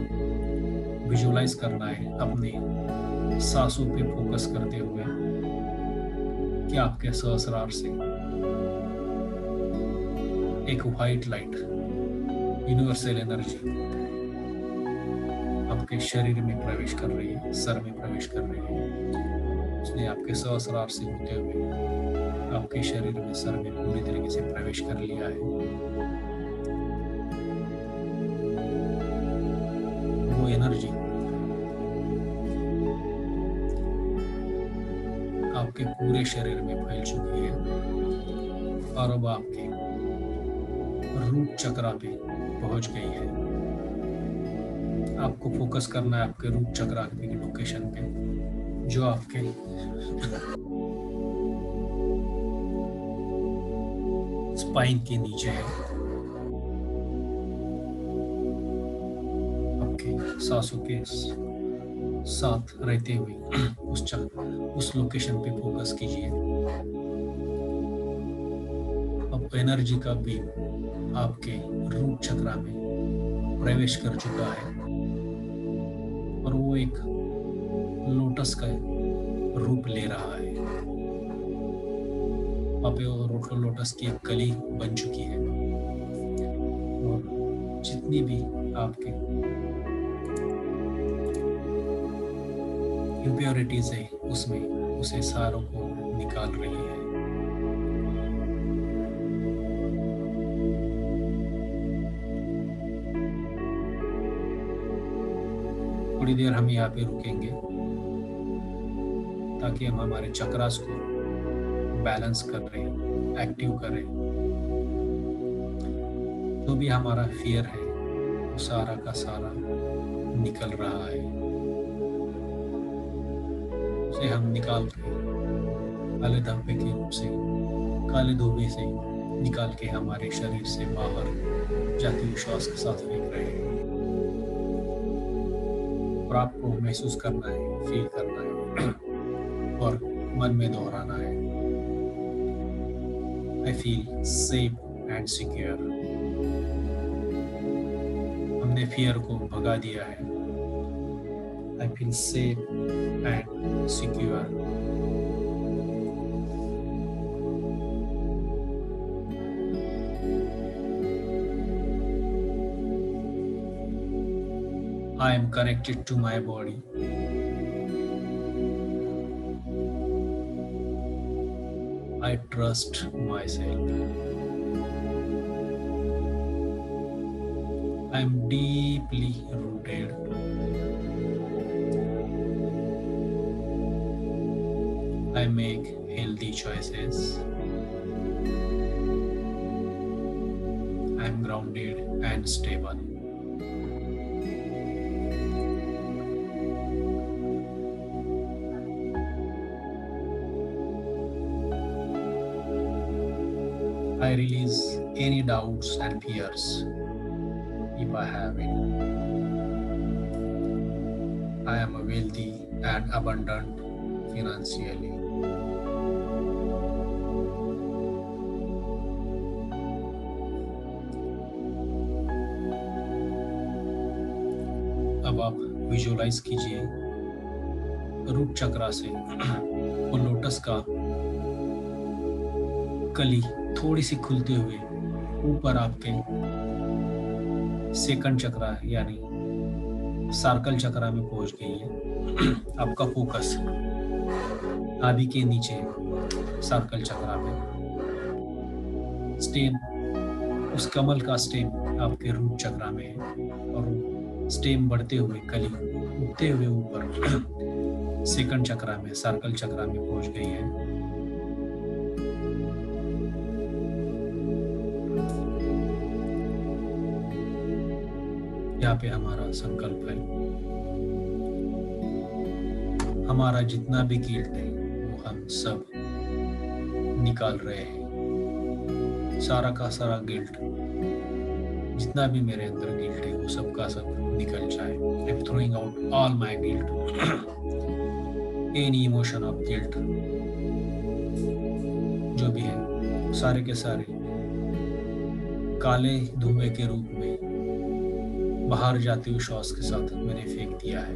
विजुअलाइज करना है अपने सांसों पे फोकस करते हुए कि आपके सहस्रार से एक व्हाइट लाइट, यूनिवर्सल एनर्जी आपके शरीर में प्रवेश कर रही है, सर में प्रवेश कर रही है। उसने आपके सहस्रार से होते हुए आपके शरीर में, सर में पूरी तरीके से प्रवेश कर लिया है। एनर्जी आपके पूरे शरीर में फैल चुकी है और अब आपके रूट चक्रा पे पहुंच गई है। आपको फोकस करना है आपके रूट चक्रा की लोकेशन पे, जो आपके स्पाइन के नीचे है। सांसों के साथ रहते हुए उस लोकेशन पे फोकस कीजिए। अब एनर्जी का बीम आपके रूट चक्रा में प्रवेश कर चुका है और वो एक लोटस का रूप ले रहा है। वहाँ पे लोटस की एक कली बन चुकी है और जितनी भी आपके इम्प्योरिटीज है उसमें उसे सारों को निकाल रही है। थोड़ी देर हम यहाँ पे रुकेंगे ताकि हम हमारे चक्रास को बैलेंस कर रहे, एक्टिव करें। जो भी हमारा फियर है वो सारा का सारा निकल रहा है, उसे हम निकाल रहे काले धब्बे के रूप से, काले धब्बे से निकाल के हमारे शरीर से बाहर जाती हुई श्वास के साथ फेंक रहे हैं। और आपको महसूस करना है, फील करना है और मन में दोहराना है, I feel safe and secure. हमने फियर को भगा दिया है। I feel safe and secure. I am connected to my body. I trust myself. I am deeply rooted. I make healthy choices. I am grounded and stable. I release any doubts and fears if I have it. I am wealthy and abundant financially. अब आप विजुअलाइज कीजिए रूट चक्रा से वो लोटस का कली थोड़ी सी खुलते हुए ऊपर आपके सेकंड चक्रा यानी सर्कल चक्रा में पहुंच गई है। आपका फोकस नाभि के नीचे सर्कल चक्रा पे, स्टेम उस कमल का स्टेम आपके रूट चक्रा में है और स्टेम बढ़ते हुए कली उठते हुए ऊपर सेकंड चक्रा में सर्कल चक्रा में पहुंच गई है। यहाँ पे हमारा संकल्प है, हमारा जितना भी गिल्ट है वो हम सब निकाल रहे हैं। सारा का सारा गिल्ट, जितना भी मेरे अंदर गिल्ट है वो सब का सब निकल जाए। I am throwing out all my guilt, any emotion of guilt जो भी है, सारे के सारे काले धुएं के रूप में बाहर जाते हुए श्वास के साथ मैंने फेंक दिया है।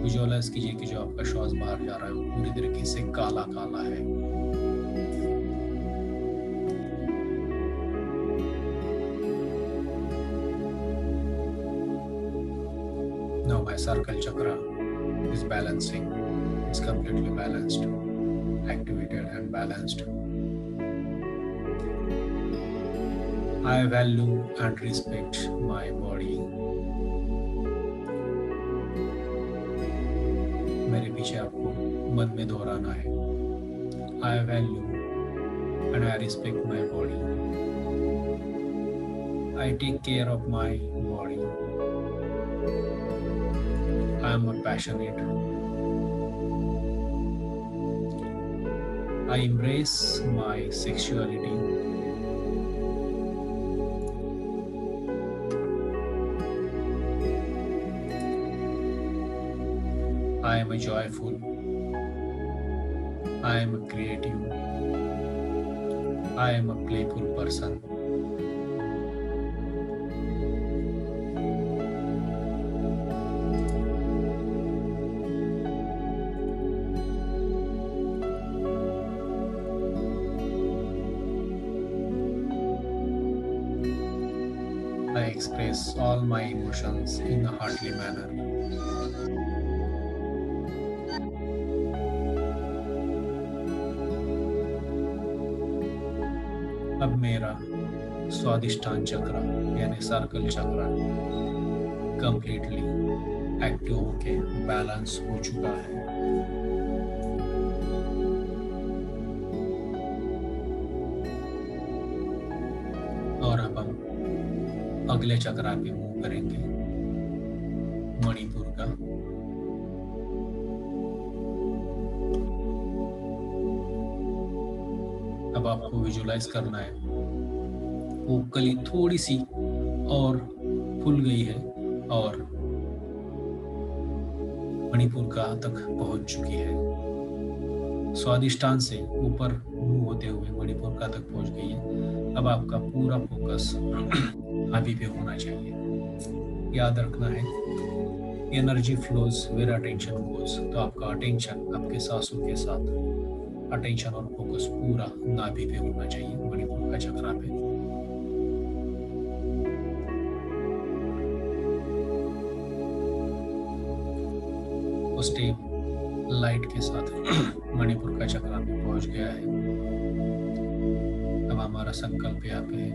विजुअलाइज कीजिए कि जो आपका श्वास बाहर जा रहा है वो पूरी तरीके से काला काला है। Now my circle chakra is balancing. It's completely balanced, activated and balanced. I value and respect my body. मेरे पीछे आपको मन में दोहराना है। I value and I respect my body. I take care of my body. I am passionate. I embrace my sexuality. I am a joyful. I am a creative. I am a playful person. I express all my emotions in a heartly manner. अब मेरा स्वादिष्टान चक्र यानी सर्कल चक्र कंप्लीटली एक्टिव होके बैलेंस हो चुका है। और अब हम अगले चक्र पे मूव करेंगे, मणिपुर का। अब आपको विजुलाइज करना है वो कली थोड़ी सी और फूल गई है और मणिपुर का तक पहुंच चुकी है। स्वादिष्टान से ऊपर मूव होते हुए मणिपुर का तक पहुंच गई है। अब आपका पूरा फोकस नाभि पे होना चाहिए। याद रखना है, energy flows where attention goes. तो आपका अटेंशन आपके सांसों के साथ अटेंशन और फोकस पूरा नाभि पे होना चाहिए, मणिपुर का चक्रा पे। उस स्टेप लाइट के साथ मणिपुर का चक्रा पे पहुंच गया है। अब हमारा संकल्प यहाँ पे है,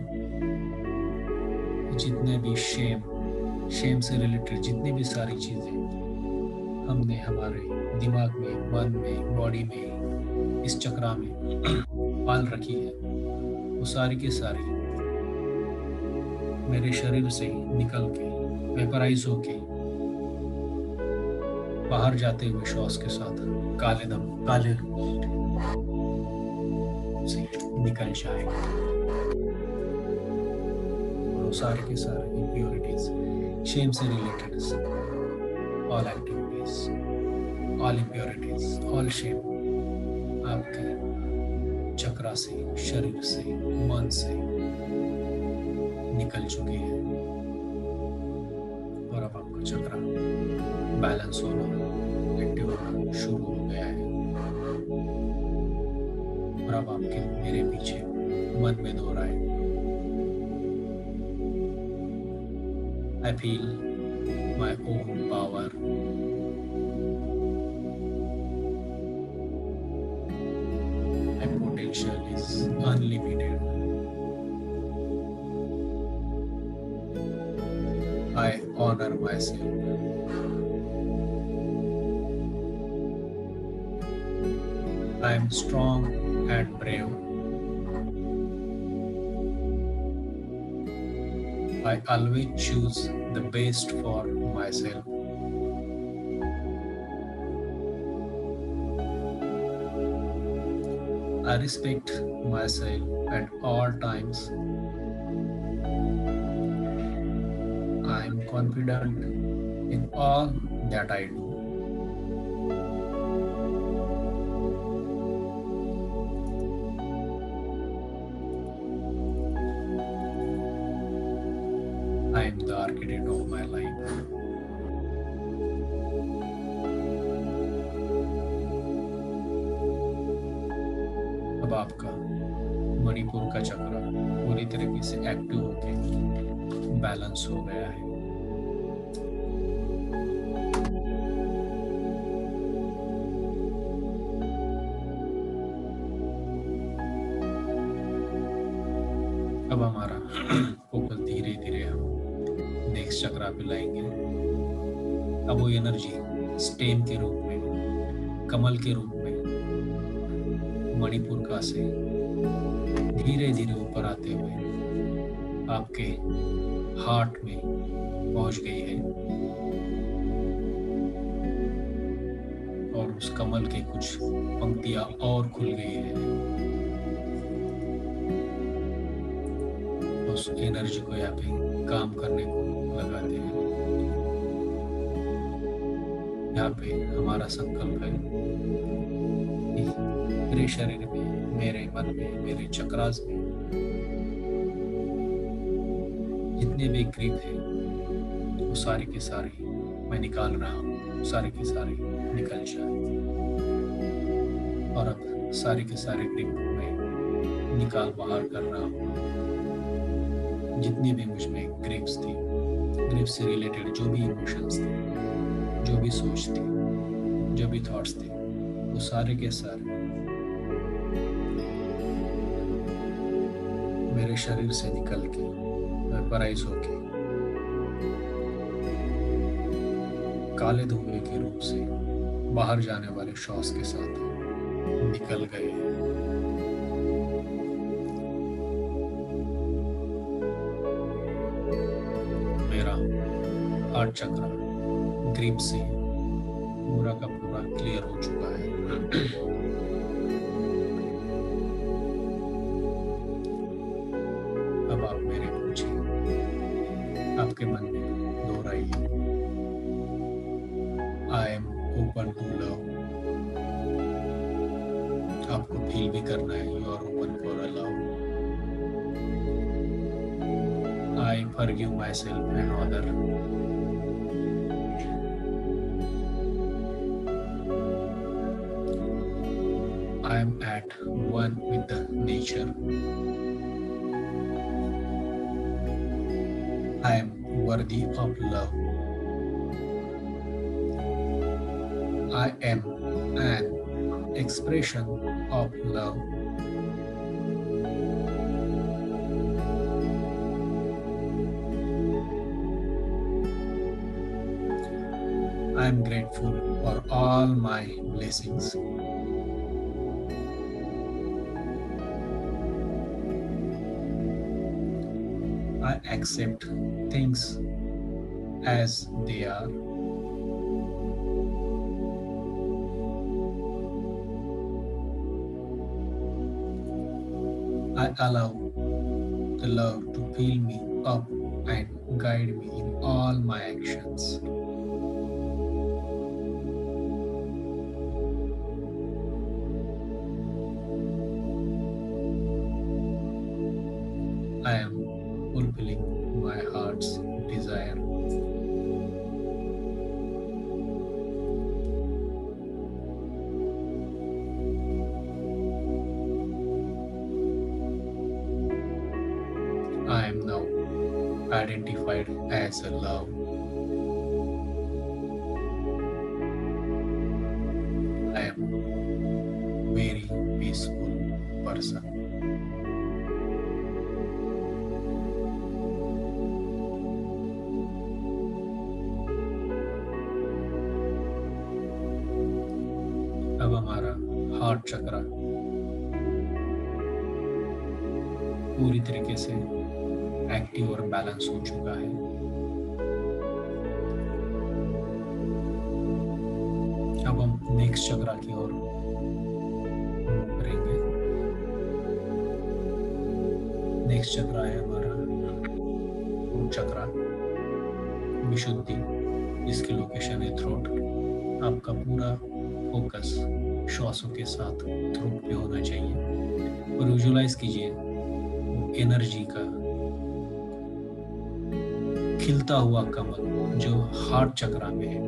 जितने भी शेम शेम से रिलेटेड जितनी भी सारी चीजें हमने हमारे दिमाग में, मन में, बॉडी में, इस चक्रा में पाल रखी है, वो सारी की सारी मेरे शरीर से निकल के वेपराइज होके बाहर जाते हुए श्वास के साथ काले से निकल जाएगा। और वो सारे के सारे इम्प्योरिटीज, शेम से related all activities, all impurities, all shame आपके चक्रा से, शरीर से, मन से निकल चुकी है। और अब आपका चक्रा बैलेंस होना, एक्टिव होना शुरू हो गया है। और अब आपके मेरे पीछे मन में दोहराए, I feel my own power. My potential is unlimited. I honor myself. I am strong and brave. I always choose the best for myself. I respect myself at all times. I am confident in all that I do. I am the architect of my life. अब आपका मणिपुर का चक्र पूरी तरीके से एक्टिव होके बैलेंस हो गया है। अब हमारा फोकस धीरे धीरे हम नेक्स्ट चक्रा पे लाएंगे। अब वो एनर्जी स्टेम के रूप में, कमल के रूप में मणिपुर का से धीरे धीरे ऊपर आते हुए आपके हार्ट में पहुंच गई है। और उस कमल के कुछ पंक्तियां और खुल गई है। उस एनर्जी को यहाँ पे काम करने को लगाते हैं। यहाँ पे हमारा संकल्प है कि मेरे शरीर में, मेरे मन में, मेरे चक्रास में जितने भी ग्रिप है वो सारे के सारे मैं निकाल रहा हूँ, सारे के सारे निकल जाए। और अब सारे के सारे ग्रिप मैं निकाल बाहर कर रहा हूँ। जितनी भी मुझ में ग्रिप्स थी, ग्रिप से रिलेटेड जो भी इमोशंस थे, जो भी सोच थी, जो भी थॉट्स थे, वो सारे के सारे मेरे शरीर से निकल के वेपराइज होके काले धुएं के रूप से बाहर जाने वाले श्वास के साथ निकल गए हैं। हार्ट चक्र ग्रिप से पूरा का पूरा क्लियर हो चुका है। अब आप मेरे पूछे, आपके मन में दोहराइए, I am open to love. आपको फील भी करना है, you are open for a love. I forgive myself and other. I am at one with the nature. I am worthy of love. I am an expression of love. I am grateful for all my blessings. I accept things as they are. I allow the love to fill me up and guide me in all my actions. I am fulfilling my heart's desire. I am now identified as a love. I am very peaceful person. अब हमारा हार्ट चक्रा पूरी तरीके से एक्टिव और बैलेंस हो चुका है। अब हम नेक्स्ट चक्रा की ओर मूव करेंगे। नेक्स्ट चक्रा है हमारा रूट चक्रा, विशुद्धि, जिसकी लोकेशन है थ्रोट। आपका पूरा फोकस श्वासों के साथ थ्रोट पे होना चाहिए और विजुलाइज कीजिए एनर्जी का खिलता हुआ कमल जो हार्ट चक्रा में है,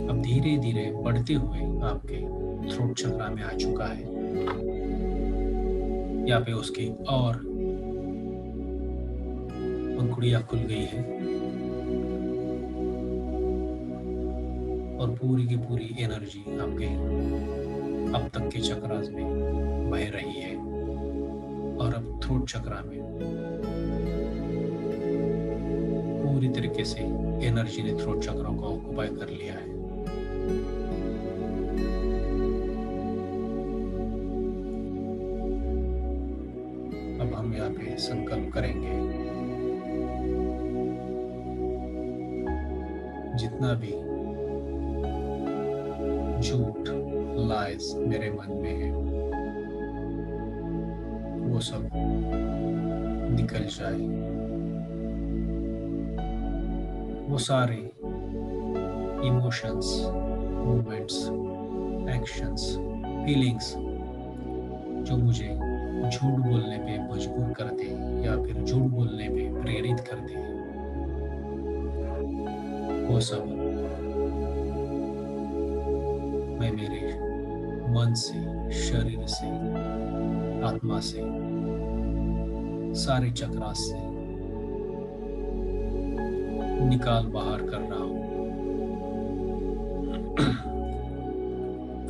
अब धीरे धीरे बढ़ते हुए आपके थ्रोट चक्रा में आ चुका है। यहाँ पे उसकी और पंखुड़ियां खुल गई है और पूरी की पूरी एनर्जी आपके अब तक के चक्रास में बह रही है और अब थ्रोट चक्रा में पूरी तरीके से एनर्जी ने थ्रोट चक्रों को ऑक्युपाई कर लिया है। अब हम यहाँ पे संकल्प करेंगे, जितना भी झूठ लाइज मेरे मन में है वो सब निकल जाए। वो सारे इमोशंस, मूवमेंट्स, एक्शंस, फीलिंग्स जो मुझे झूठ बोलने पे मजबूर करते हैं या फिर झूठ बोलने पे प्रेरित करते हैं, वो सब मैं मेरे मन से, शरीर से, आत्मा से, सारे चक्रास से निकाल बाहर कर रहा हूं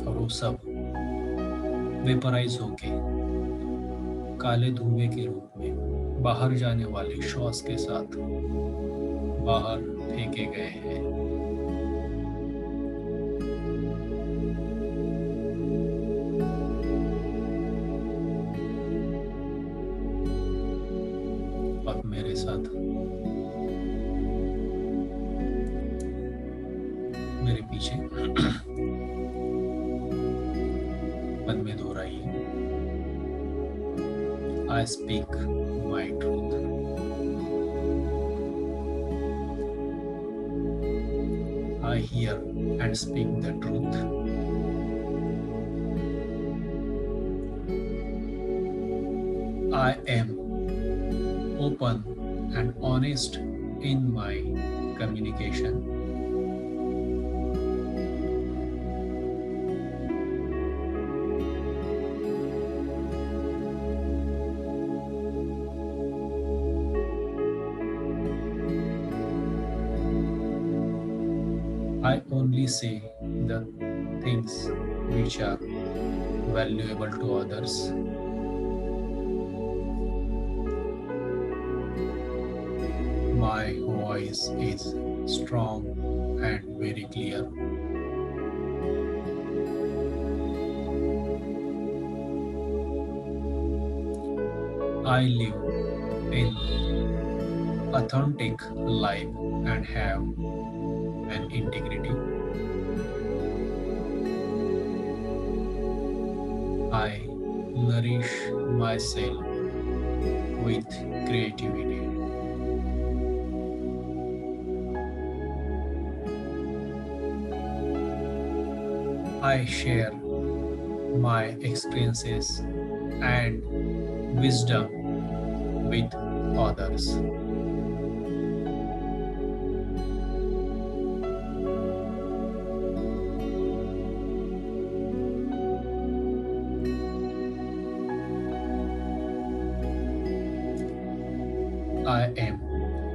और वो सब वेपराइज होके काले धुएं के रूप में बाहर जाने वाले श्वास के साथ बाहर फेंके गए हैं। अब मेरे साथ मेरे पीछे मन में दोहराइए, I speak my truth. I hear and speak the truth. I am open and honest in my communication. I only say the things which are valuable to others. My voice is strong and very clear. I live in authentic life and have an integrity. I nourish myself with creativity. I share my experiences and wisdom with others. I am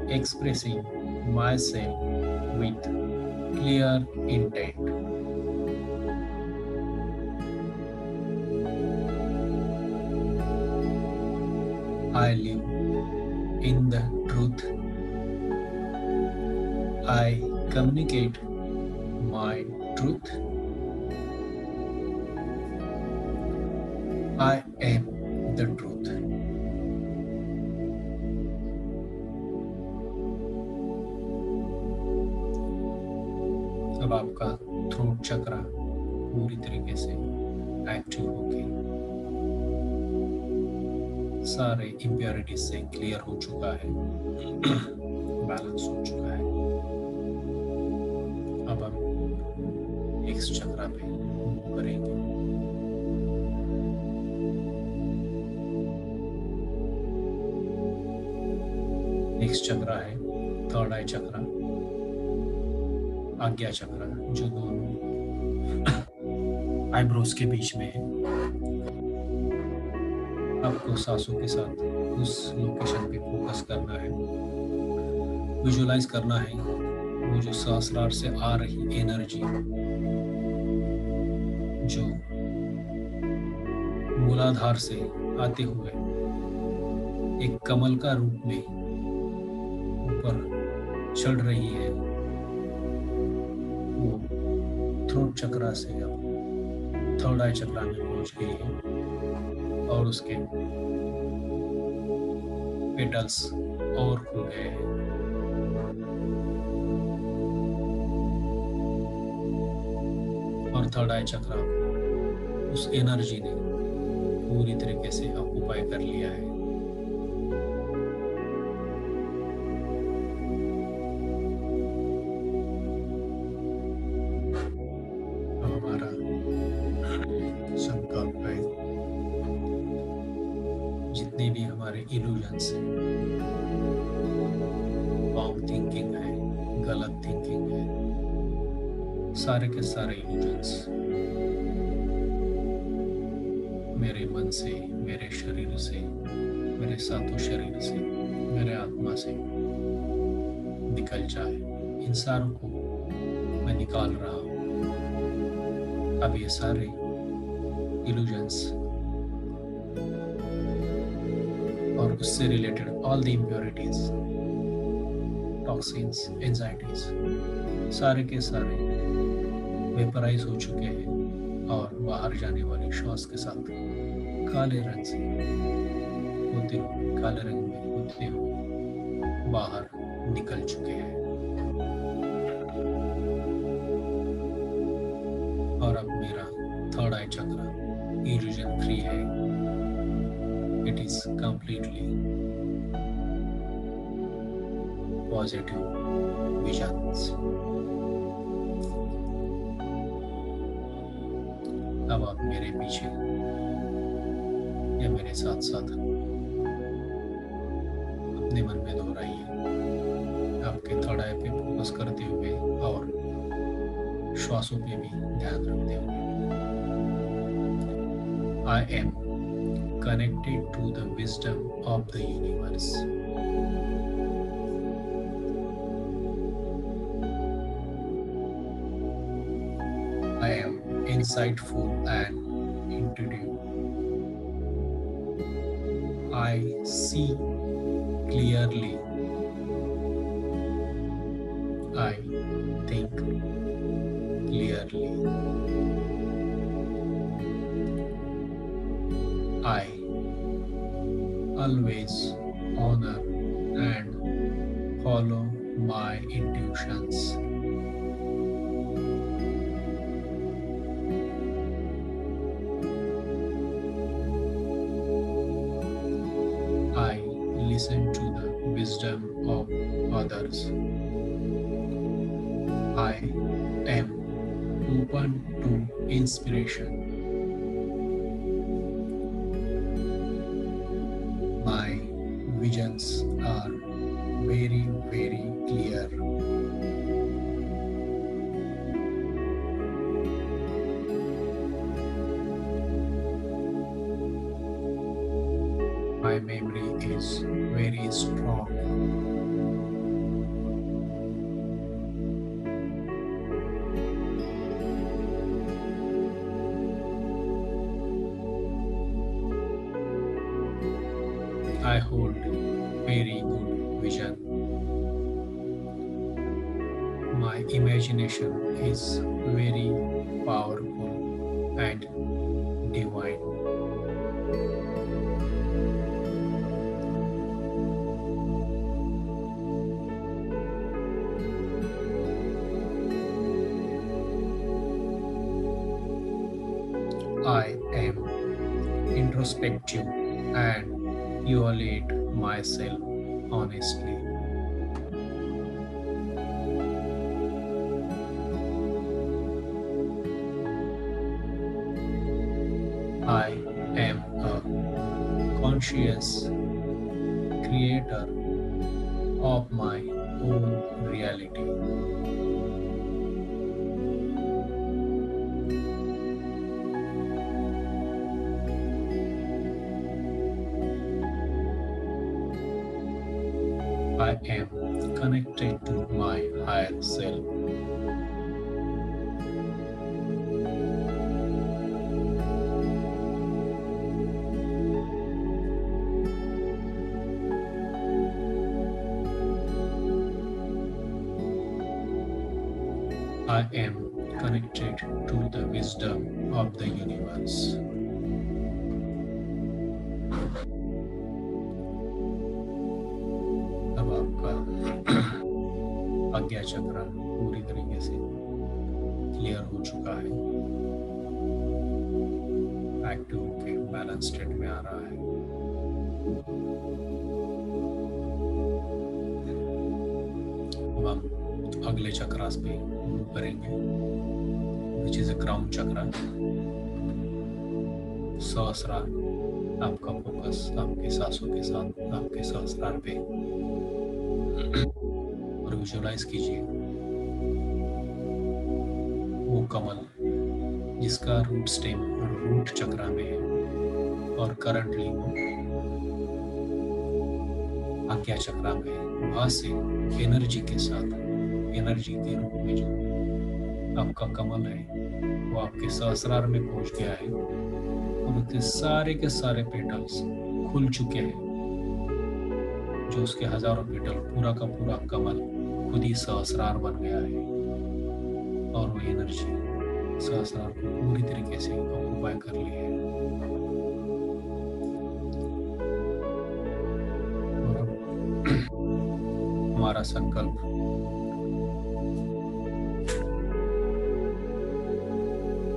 expressing myself with clear intent. I live in the truth. I communicate my truth. I am the truth. अब आपका थ्रोट चक्रा पूरी तरीके से एक्टिव होके सारे इम्प्योरिटीज से क्लियर हो चुका है, बैलेंस हो चुका है। अब हम इस चक्रा पे मूव करेंगे। नेक्स्ट चक्रा है थर्ड आई चक्रा, आज्ञा चक्रा, जो दोनों आईब्रोज के बीच में है। आपको सांसों के साथ उस लोकेशन पे फोकस करना है, विजुअलाइज करना है वो जो सहस्रार से आ रही एनर्जी जो मूलाधार से आते हुए एक कमल का रूप में ऊपर चढ़ रही है, वो थ्रोट चक्रा से अब थर्ड आई चक्रा में पहुंच गई है और उसके पेटल्स और खुल गए हैं। और थर्ड आई चक्रा उस एनर्जी ने पूरी तरीके से ऑक्युपाई कर लिया है। हमारा संकल्प है जितने भी हमारे इल्यूजन्स हैं, रॉन्ग थिंकिंग है, गलत थिंकिंग है, सारे के सारे इल्यूजन्स मेरे मन से, मेरे शरीर से, मेरे सातों शरीर से, मेरे आत्मा से निकल जाए। इन सारों को मैं निकाल रहा हूँ। अब ये सारे इल्यूजन्स और उससे related all the impurities, toxins, anxieties, सारे के सारे वेपराइज हो चुके हैं और बाहर जाने वाली श्वास के साथ काले रंग से होते हुए, काले रंग में होते हुए बाहर निकल चुके हैं। और अब मेरा थर्ड आई चक्रा इल्यूजन फ्री है। It is completely positive visions. अब आप मेरे पीछे या मेरे साथ साथ अपने मन में दोहराइए, आपके थर्ड आई पे फोकस करते हुए और श्वासों पे भी ध्यान रखते हुए। I am connected to the wisdom of the universe. I am insightful and intuitive. I see clearly. I think clearly. I always honor and follow my intuitions. I listen to the wisdom of others. I am open to inspiration. My visions are very, very clear. My memory is very strong. I hold very good vision. My imagination is very powerful and divine. I am introspective and evaluate myself honestly. I am a conscious creator of my own reality. I am connected to my higher self. I am connected to the wisdom of the universe. अब आपका आज्ञा चक्र पूरी तरीके से क्लियर हो चुका है, एक्टिव होके बैलेंस स्टेट में आ रहा है। अब हम अगले चक्रास पे मूव करेंगे, विच इज अ क्राउन चक्रा। सहस्रार, आपका फोकस आपके सांसों के साथ आपके सहस्रार पे, और विजुअलाइज कीजिए वो कमल जिसका रूट स्टेम रूट चक्रा में है और करंटली वो आज्ञा चक्रा में है। वहां से एनर्जी के साथ, एनर्जी के रूप में जो आपका कमल है वो आपके सहस्रार में पहुंच गया है और उसके के सारे पेटल्स खुल चुके हैं। जो उसके हजारों पेटल, पूरा का पूरा कमल खुद ही सहस्रार बन गया है और वो एनर्जी सहस्रार को पूरी तरीके से ऑक्युपाई कर ली है। और हमारा संकल्प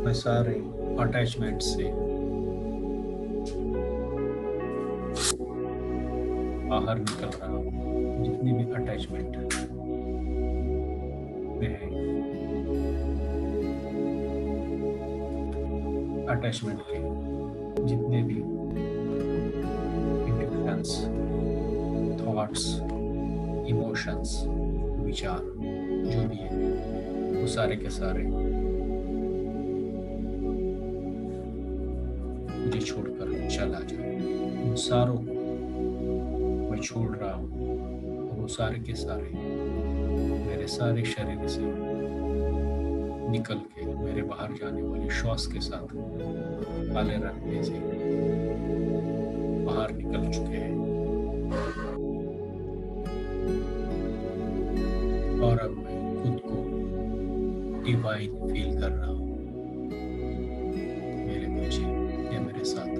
मैं सारे अटैचमेंट से बाहर निकल रहा हूँ। जितनी भी अटैचमेंट में है, अटैचमेंट के जितने भी इंट्यूशंस, थॉट्स, इमोशंस, विचार जो भी है वो सारे के सारे मुझे छोड़कर चला जाए। उन सारों को मैं छोड़ रहा हूँ और वो सारे के सारे मेरे सारे शरीर से निकल के मेरे बाहर जाने वाली श्वास के साथ काले रंग में से बाहर निकल चुके हैं। और अब मैं खुद को डिवाइन फील कर रहा हूँ। मेरे पीछे या मेरे साथ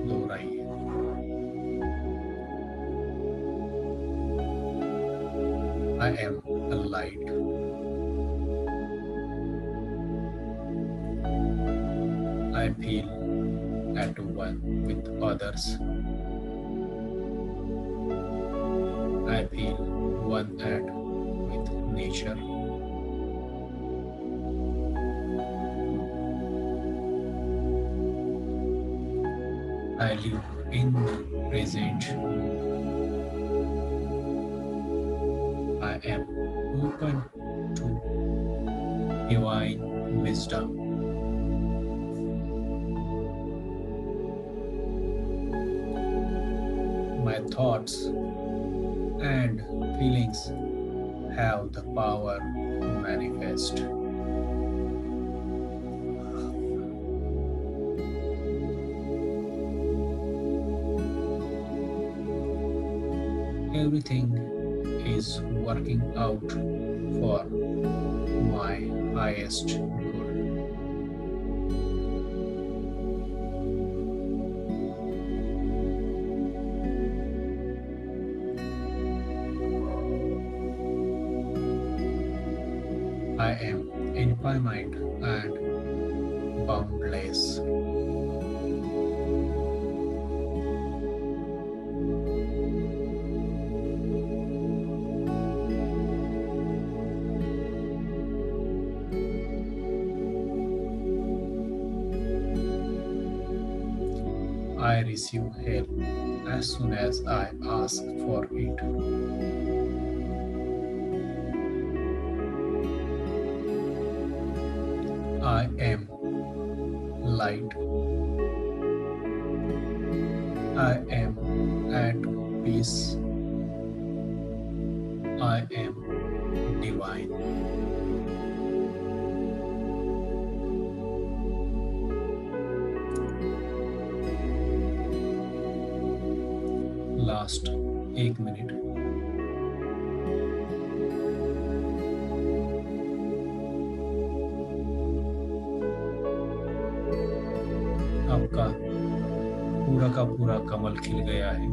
दोहराइए। I am a light. I feel at one with others. I feel one at with nature. I live in the present. I am open to divine wisdom. My thoughts and feelings have the power to manifest. Everything is working out for my highest good. I am infinite and boundless. I receive help as soon as I ask for it. I am light. I am at peace. I am divine. Last 1 minute. आपका पूरा का पूरा कमल खिल गया है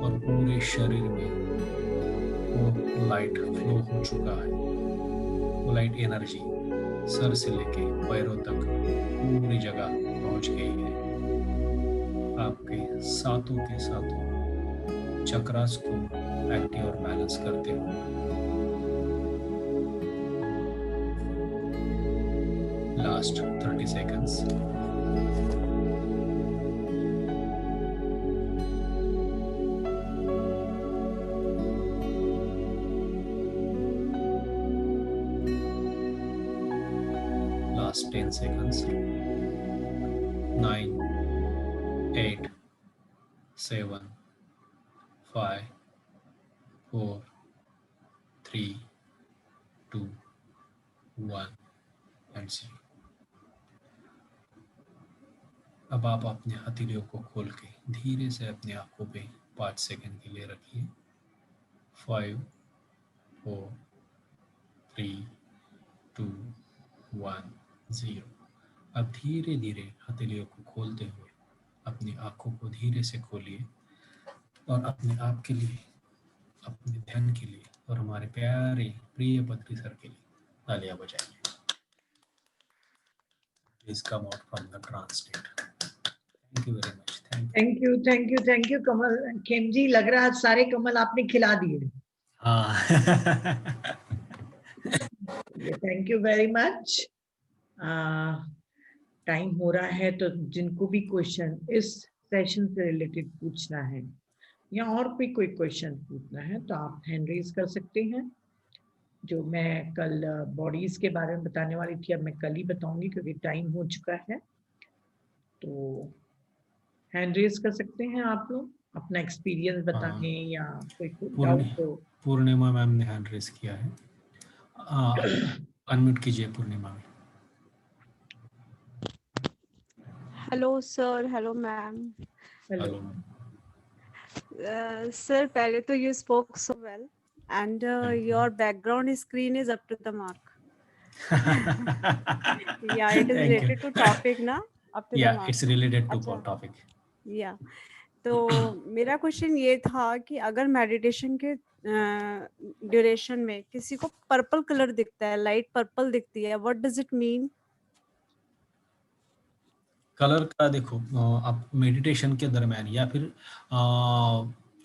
और पूरे शरीर में वो लाइट फ्लो हो चुका है। वो लाइट एनर्जी सर से लेके पैरों तक पूरी जगह पहुंच गई है। आपके सातों के सातों चक्रास को एक्टिव और बैलेंस करते हो। Last 30 seconds. Last 10 seconds. 9, 8, 7, 5, 4, 3, 2, 1 and 0. अब आप अपने हथेलियों को खोल के धीरे से अपने आंखों पे 5 सेकंड के लिए रखिए। 5, 4, 3, 2, 1, 0। अब धीरे धीरे हथेलियों को खोलते हुए अपनी आंखों को धीरे से खोलिए और अपने आप के लिए, अपने ध्यान के लिए और हमारे प्यारे प्रिय पत्री सर के लिए तालियां बजाइए। Please come out from the trance state. Thank you very much. Thank you Kamal Khem ji. लग रहा है सारे कमल आपने खिला दिए। हाँ। Thank you very much. Time हो रहा है तो जिनको भी क्वेश्चन इस सेशन से रिलेटेड पूछना है या और भी कोई क्वेश्चन पूछना है तो आप हैंड रेज कर सकते हैं। जो मैं कल बॉडीज के बारे में बताने वाली थी अब मैं कल ही बताऊंगी क्योंकि टाइम हो चुका है। तो हैंड रेज कर सकते हैं आप लोग, अपना एक्सपीरियंस बताएं या कोई डाउट हो। पूर्णिमा मैम ने हैंड रेज किया है। अनम्यूट कीजिए Purnima ma'am. Hello sir, hello ma'am. Hello sir, पहले तो you spoke so well and your background screen is up to the mark. Yeah, it is Thank you. related to topic ना, up to the Yeah, mark. it's related to अच्छा, topic. या तो मेरा क्वेश्चन ये था कि अगर मेडिटेशन के ड्यूरेशन में किसी को पर्पल कलर दिखता है, लाइट पर्पल दिखती है, what does it mean? Colour का देखो, आप मेडिटेशन के दरम्यान या फिर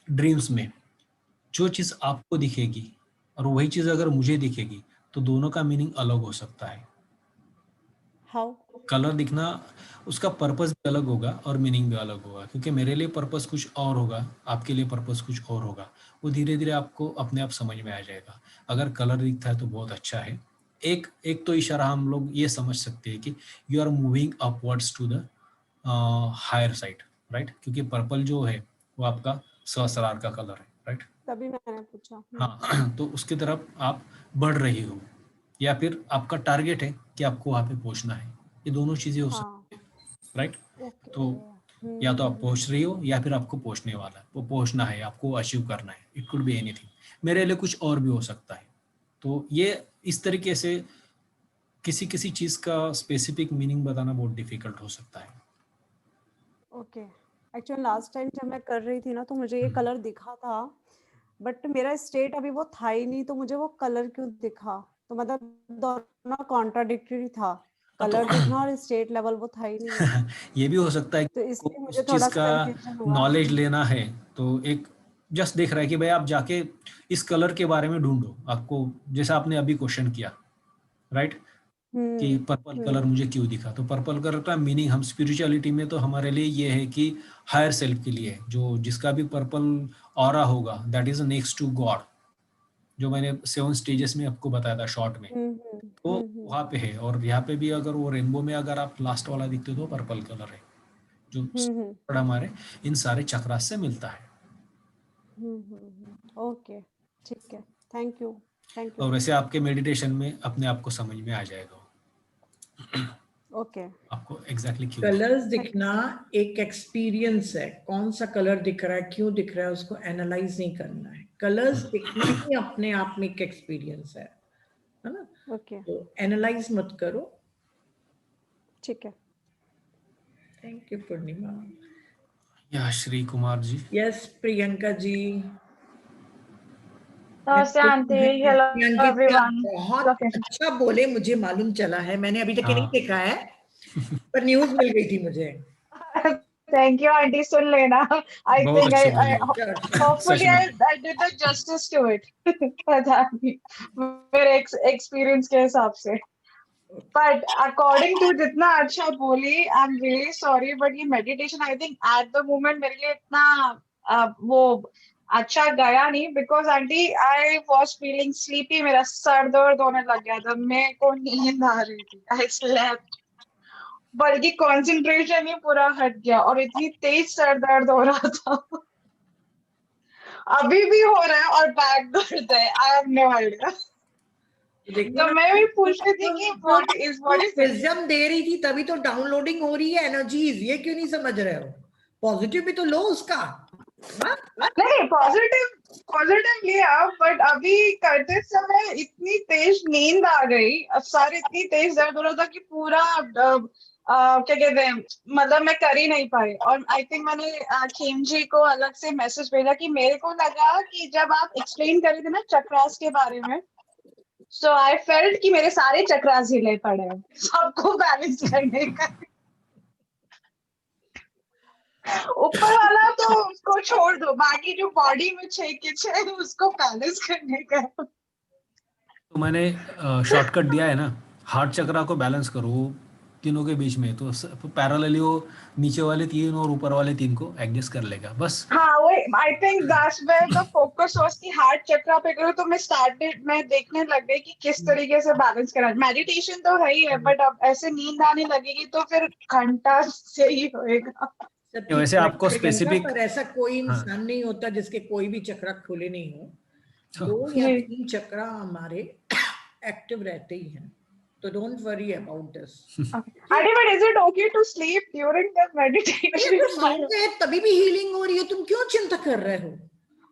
ड्रीम्स में जो चीज आपको दिखेगी और वही चीज अगर मुझे दिखेगी तो दोनों का मीनिंग अलग हो सकता है। हाउ? कलर दिखना, उसका पर्पस भी अलग होगा और मीनिंग भी अलग होगा, क्योंकि मेरे लिए पर्पस कुछ और होगा, आपके लिए पर्पस कुछ और होगा। वो धीरे धीरे आपको अपने आप समझ में आ जाएगा। अगर कलर दिखता है तो बहुत अच्छा है। एक एक तो इशारा हम लोग ये समझ सकते हैं कि you are moving upwards to the higher side, right? क्योंकि पर्पल जो है वो आपका सहस्रार का कलर है, राइट? तभी मैंने पूछा। हाँ, तो उसकी तरफ आप बढ़ रही हो, या फिर आपका टारगेट है कि आपको वहां पे पहुंचना है। ये दोनों चीजें हो सकती हाँ, है, राइट? ओके। तो या तो आप पहुंच रही हो या फिर आपको पहुंचने वाला है, वो पहुंचना है, आपको अचीव करना है। It could be anything. मेरे लिए कुछ और भी हो सकता है। तो ये इस तरीके से किसी किसी चीज का स्पेसिफिक मीनिंग बताना बहुत डिफिकल्ट हो सकता है। ओके, एक्चुअली लास्ट टाइम जब मैं कर रही थी ना तो मुझे ये कलर दिखा था, बट मेरा स्टेट अभी वो था ही नहीं, तो मुझे वो कलर क्यों दिखा? तो मतलब दोनों कॉन्ट्राडिक्टरी था, हाँ, तो कलर दिखना और स्टेट लेवल वो था ही नहीं है, ये भी हो सकता है कि तो आपको इसलिए मुझे उस चीज थोड़ा सा का कंफ्यूजन हुआ। नॉलेज लेना है, तो एक जस्ट देख रहा है कि भाई आप जाके इस कलर के बारे में ढूंढो। आपको जैसा आपने अभी क्वेश्चन किया, राइट, कि पर्पल कलर मुझे क्यों दिखा, तो पर्पल कलर का मीनिंग हम स्पिरिचुअलिटी में तो हमारे लिए ये है कि हायर सेल्फ के लिए, जो जिसका भी पर्पल ऑरा होगा that is next to God, जो मैंने 7 स्टेजेस में आपको बताया था शॉर्ट में, तो वहाँ पे है। और यहाँ पे भी अगर वो रेनबो में अगर आप लास्ट वाला दिखते हो तो पर्पल कलर है, जो हमारे इन सारे चक्रास से मिलता है। ओके, ठीक है, थैंक यू, थैंक और यू। वैसे आपके मेडिटेशन में अपने आप को समझ में आ जाएगा ओके, आपको एग्जैक्टली क्यों कलर्स दिखना एक एक्सपीरियंस है। कौन सा कलर दिख रहा है, क्यों दिख रहा है, उसको एनालाइज नहीं करना है। कलर्स दिखना ही अपने आप में एक एक्सपीरियंस है ना? ओके, तो एनालाइज मत करो। ठीक है। थैंक यू पूर्णिमा। या श्री कुमार जी। यस प्रियंका जी। नमस्ते आंटी, हेलो अंकित क्या एवरीवन। बहुत अच्छा बोले, मुझे मालूम चला है, मैंने अभी तक ये नहीं देखा है, पर न्यूज मिल गई थी मुझे। थैंक यू आंटी, सुन लेना। आई बहुत थिंक अच्छे आई बोले, सच होपफुली में। I did the justice to it. पता नहीं मेरे एक्सपीरियंस के हिसाब से, बट अकॉर्डिंग टू जितना अच्छा बोली, I am really sorry, but ये meditation I think at the moment मेरे लिए इतना वो अच्छा गया नहीं, because aunty I was feeling sleepy, मेरा सर दर्द होने लग गया था, मेरे को नींद आ रही थी, आई स्लेप्ट, बल्कि कंसंट्रेशन ही पूरा हट गया और इतनी तेज सर दर्द हो रहा था। अभी भी हो रहा है और बैक दर्द है, आई हैव नो आइडिया। तो मैं भी पूछ रही थी कि व्हाट इज विजडम दे रही थी, तभी तो डाउनलोडिंग हो रही है एनर्जीज। ये क्यों नहीं समझ रहे हो? पॉजिटिव भी तो लो उसका। नहीं, पॉजिटिव लिया, बट अभी करते समय इतनी तेज नींद आ गई, अब सारे इतनी तेज दर्द हो रहा था कि पूरा क्या कहते हैं, मतलब मैं कर ही नहीं पाई। और आई थिंक मैंने खेम जी को अलग से मैसेज भेजा कि मेरे को लगा कि जब आप एक्सप्लेन कर रहे थे ना चक्रास के बारे में, सो आई फेल्ट कि मेरे सारे चक्रास हिले पड़े हैं सबको बैलेंस करने का। ऊपर वाला तो उसको छोड़ दो, बाकी जो बॉडी में 6 के 6 उसको बैलेंस करने का। तो मैंने शॉर्टकट दिया है ना, हार्ट चक्रा को बैलेंस करो वो तीनों के बीच में, तो पैरेलली वो नीचे वाले 3 और ऊपर वाले 3 को एडजस्ट कर लेगा बस। हाँ, वो I think that's where the focus was कि हार्ट चक्रा पे करो, तो मैं देखने लग गई कि किस तरीके से बैलेंस करना। मेडिटेशन तो है ही है, बट अब ऐसे नींद आने लगेगी तो फिर घंटा से ही होएगा। सब वैसे ठीक आपको प्रियंका, स्पेसिफिक, पर ऐसा कोई हाँ, इंसान नहीं होता जिसके कोई भी चक्रा खुले नहीं हो। तो 2 या 3 चक्रा हमारे एक्टिव रहते ही हैं, तो don't worry about this. Adi, but is it okay to sleep during the meditation? Mind में तभी भी हीलिंग हो रही है, तुम क्यों चिंता कर रहे हो?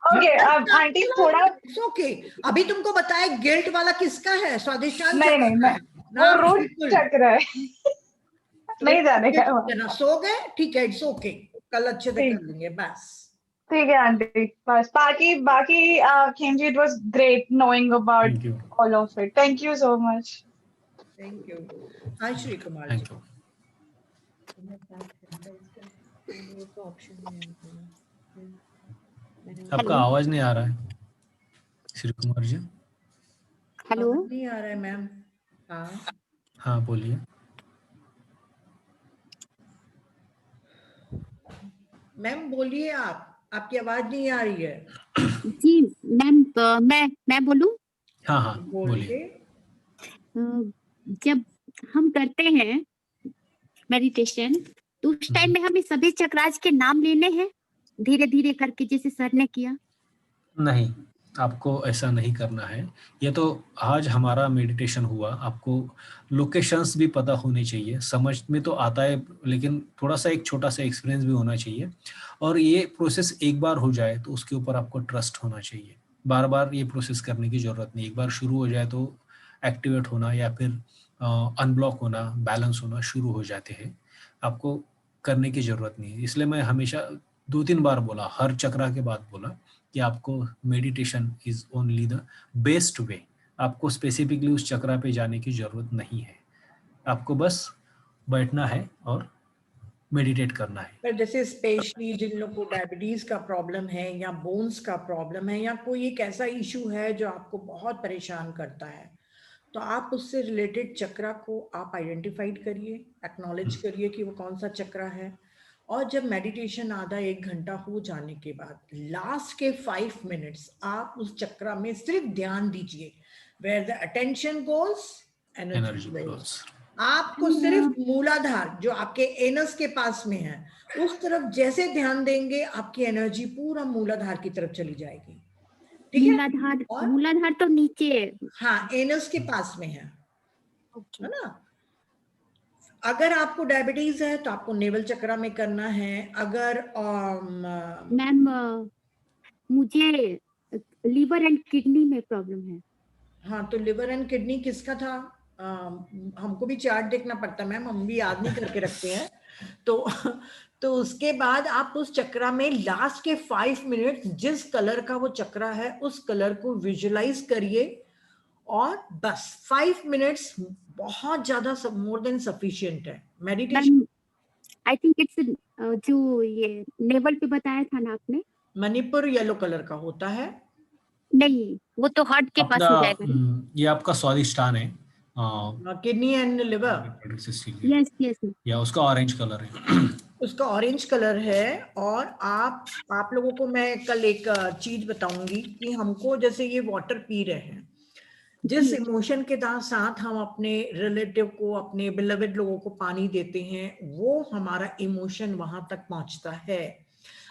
ओके अब आंटी थोड़ा ओके, अभी तुमको बताया गिल्ट वाला किसका है, स्वादिष्टान नहीं चक्र नहीं का मैं है वो ना, रूट बिल्कुल। चक्र है नहीं जाने का वो। ना सो गए, ठीक है, इट्स ओके, कल अच्छे से ठीक कर लेंगे बस। ठीक है आंटी, बस बाकी बाकी Khimji, it was great knowing about thank you, all of it, thank you so much. Thank you. हाँ Shri Kumar ji, thank you. Option आपका हेलो आवाज नहीं आ रहा है श्री कुमार जी। हेलो नहीं आ रहा है मैम। हाँ हाँ बोलिए। मैम बोलिए, आप, आपकी आवाज नहीं आ रही है। जी मैम, मैं बोलूं? हाँ हाँ बोलिए। बोलिए। जब हम करते हैं मेडिटेशन तो उस टाइम में हमें सभी चक्रास के नाम लेने हैं धीरे धीरे करके, जैसे सर ने किया? नहीं, आपको ऐसा नहीं करना है। ये तो आज हमारा मेडिटेशन हुआ, आपको लोकेशंस भी पता होने चाहिए, समझ में तो आता है लेकिन थोड़ा सा एक छोटा सा एक्सपीरियंस भी होना चाहिए। और ये प्रोसेस एक बार हो जाए तो उसके ऊपर आपको ट्रस्ट होना चाहिए। बार बार ये प्रोसेस करने की ज़रूरत नहीं, एक बार शुरू हो जाए तो एक्टिवेट होना या फिर अनब्लॉक होना, बैलेंस होना शुरू हो जाते हैं। आपको करने की ज़रूरत नहीं है, इसलिए मैं हमेशा 2-3 बार बोला, हर चक्रा के बाद बोला कि आपको meditation is only the best way. आपको स्पेसिफिकली उस चक्रा पे जाने की जरूरत नहीं है, आपको बस बैठना है और मेडिटेट करना है। पर जैसे स्पेशली जिन लोगों को डायबिटीज का प्रॉब्लम है या बोन्स का प्रॉब्लम है या कोई एक ऐसा इशू है जो आपको बहुत परेशान करता है, तो आप उससे रिलेटेड चक्रा को आप आइडेंटिफाइड करिए, एक्नॉलेज करिए कि वो कौन सा चक्रा है। और जब मेडिटेशन आधा 1 घंटा हो जाने के बाद लास्ट के 5 मिनट्स आप उस चक्रा में सिर्फ ध्यान दीजिए। Where the attention goes energy energy goes. Flows. आपको सिर्फ मूलाधार जो आपके एनस के पास में है उस तरफ जैसे ध्यान देंगे, आपकी एनर्जी पूरा मूलाधार की तरफ चली जाएगी, ठीक है। मूलाधार, और मूलाधार तो नीचे है। हाँ, एनस के पास में है ओके ना। अगर आपको डायबिटीज है तो आपको नेवल चक्रा में करना है। अगर मैम, मुझे लीवर एंड किडनी में प्रॉब्लम है। हाँ, तो लिवर एंड किडनी किसका था? हमको भी चार्ट देखना पड़ता है मैम, हम भी याद नहीं करके रखते हैं। तो उसके बाद आप उस चक्रा में लास्ट के 5 मिनट जिस कलर का वो चक्रा है उस कलर को विजुलाइज करिए। और बस 5 मिनट्स बहुत ज्यादा, मोर देन सफिशिएंट है meditation. Ma'am I think it's जो ये नेवल पे बताया था ना आपने? मणिपुर येलो कलर का होता है। नहीं, वो तो हार्ट के पास अपना हो जाएगा ना? ये आपका स्वादिष्टान है, kidney and liver. Yes yes. या उसका ऑरेंज कलर है। उसका ऑरेंज कलर है। और आप लोगों को मैं कल एक चीज बताऊंगी कि हमको जैसे ये वाटर पी रहे हैं, जिस जी इमोशन के साथ हम अपने रिलेटिव को, अपने बिलवेड लोगों को पानी देते हैं, वो हमारा इमोशन वहां तक पहुंचता है।